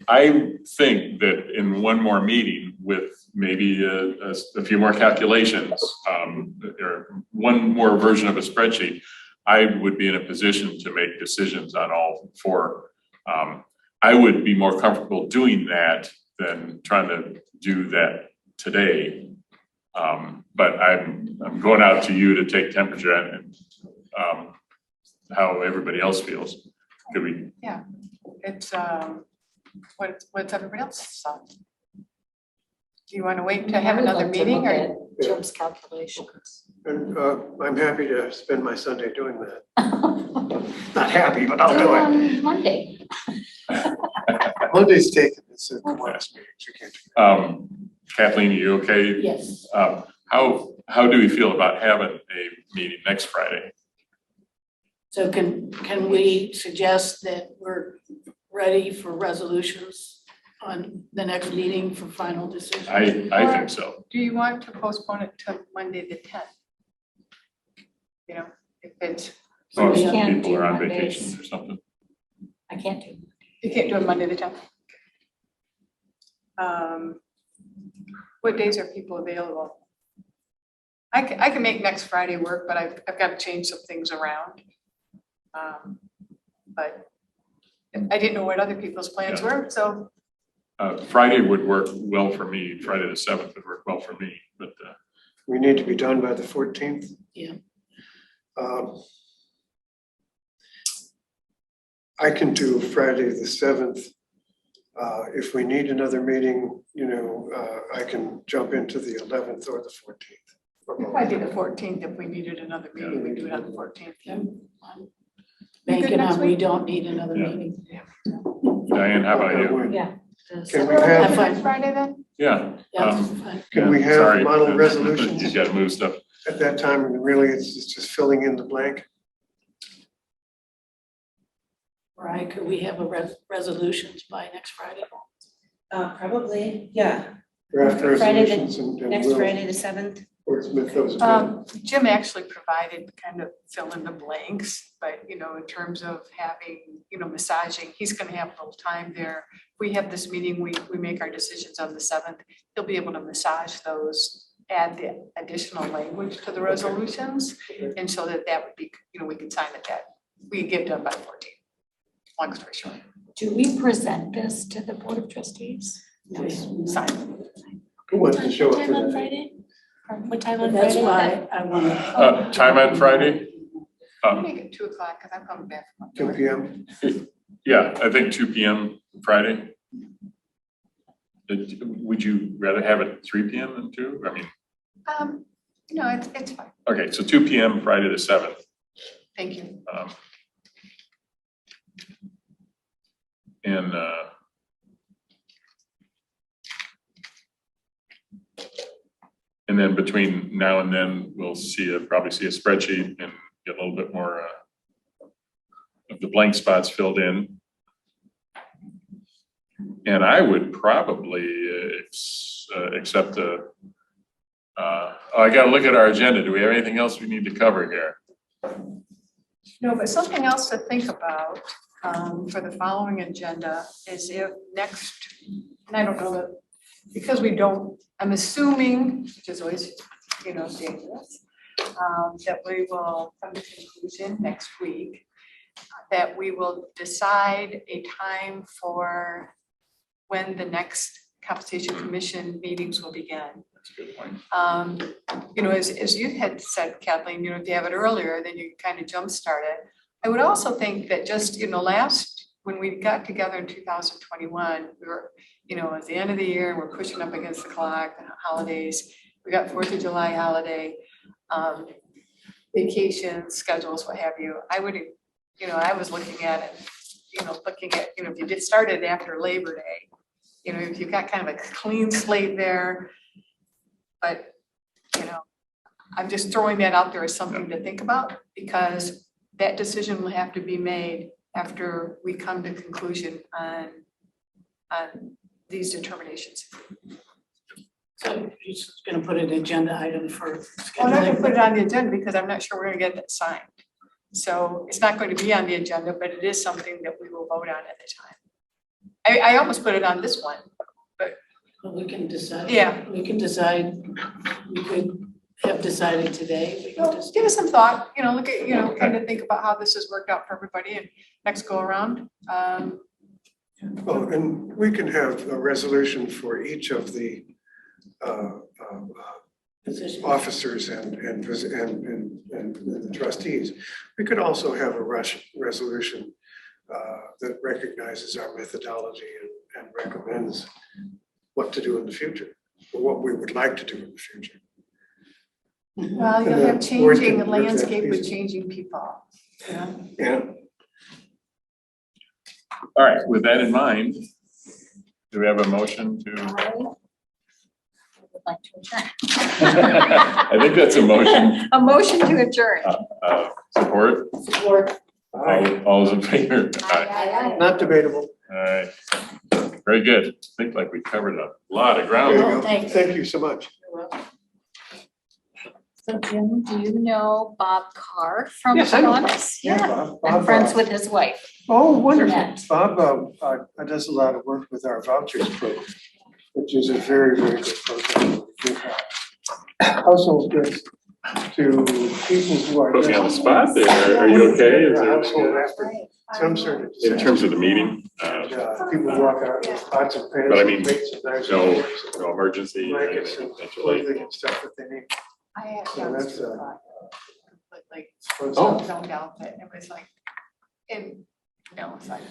think that in one more meeting with maybe a few more calculations, or one more version of a spreadsheet, I would be in a position to make decisions on all four. I would be more comfortable doing that than trying to do that today. But I'm going out to you to take temperature and how everybody else feels. Could we? Yeah, it's, what's everybody else's thought? Do you want to wait to have another meeting or? Jim's calculations. And I'm happy to spend my Sunday doing that. Not happy, but I'll do it. On Monday. Monday's taken, it's a class meeting, so you can't. Kathleen, are you okay? Yes. How do we feel about having a meeting next Friday? So can we suggest that we're ready for resolutions on the next meeting for final decisions? I think so. Do you want to postpone it to Monday the 10th? You know, if it's, So we if can't people do are on Mondays. vacation or something. I can't do. you can't do it Monday the 10th. What days are people available? I can make next Friday work, but I've got to change some things around. But I didn't know what other people's plans were, so. Friday would work well for me. Friday the 7th would work well for me, but We need to be done by the 14th. Yeah. I can do Friday the 7th. If we need another meeting, you know, I can jump into the 11th or the 14th. It might be the 14th if we needed another meeting, we do it on the 14th. I'm You good banking next on we week? don't need another Yeah. meeting. Diane, how about you? Yeah. Can we Have have, fun. Friday then? Yeah. Yeah, fine. can we have Sorry. model resolutions You gotta move stuff. at that time? And really, it's just filling in the blank. Right, could we have resolutions by next Friday? Probably, yeah. Draft Friday the- resolutions and Next we'll- Friday, the 7th. wordsmith those. Jim actually provided kind of fill in the blanks, but in terms of having, massaging, he's gonna have a little time there. We have this meeting, we make our decisions on the 7th. He'll be able to massage those, add the additional language to the resolutions. And so that would be, we can sign it we get it done by 14th. Long story short, Do we present this to the Board of Trustees? sign. Who wants to show up Time for on that? Friday? What time on That's Friday? why I want Time on Friday? Make it 2 o'clock, because I'm coming back from. 2 p.m.? Yeah, I think 2 p.m. Friday. Would you rather have it 3 p.m. than 2? I mean, It's fine, okay, so 2 p.m. Friday the 7th. thank you. And then between now and then, we'll probably see a spreadsheet and get a little bit more of the blank spots filled in. And I would probably accept I gotta look at our agenda. Do we have anything else we need to cover here? No, but something else to think about for the following agenda is if next, and I don't know that, because we don't, I'm assuming, which is always, dangerous, that we will come to conclusion next week, that we will decide a time for when the next compensation commission meetings will begin. That's a good point. As you had said, Kathleen, if you have it earlier, then you kind of jumpstart it. I would also think that just, when we got together in 2021, we were, at the end of the year, and we're pushing up against the clock, the holidays. We got 4th of July holiday, vacations, schedules, what have you. I would, I was looking at it, if you started after Labor Day, if you've got kind of a clean slate there, but, I'm just throwing that out there as something to think about, because that decision will have to be made after we come to conclusion on these determinations. So you're just gonna put an agenda item for I'm not gonna put it scheduling? on the agenda because I'm not sure we're gonna get that signed. So it's not going to be on the agenda, but it is something that we will vote on at the time. I almost put it on this one. Well, we can decide. Yeah. We can decide, we could have decided today. We can So just- give us some thought, look at, kind of think about how this has worked out for everybody and next go around. Well, and we can have a resolution for each of the Position. officers and the trustees. We could also have a resolution that recognizes our methodology and recommends what to do in the future, or what we would like to do in the future. Well, you'll And have the board changing can work that landscape with piece. changing people. Yeah. Yeah. All right, with that in mind, do we have a motion to? I would like to adjourn. I think that's a motion. A motion to adjourn. Support? Support. All those in favor? Aye. Not debatable. All right. Very good. I think like we covered a lot of There you ground. go. thanks. Thank you so much. So Jim, do you know Bob Carr from Yes, I know. Columbus? Yeah, Bob, I'm friends with his wife. Oh, wonderful. Jeanette. Bob does a lot of work with our vouchers program, which is a very, very good program. We give household goods to people who are. Put me on the spot there. Are you okay? Is there Household after some sort of. in terms of the meeting? People walk out with pots and pans. But I mean, and plates and knives and No, forks and no emergency. blankets and clothing and stuff that they need. I So had that's, completely Oh. zoned out that it was like, it's like,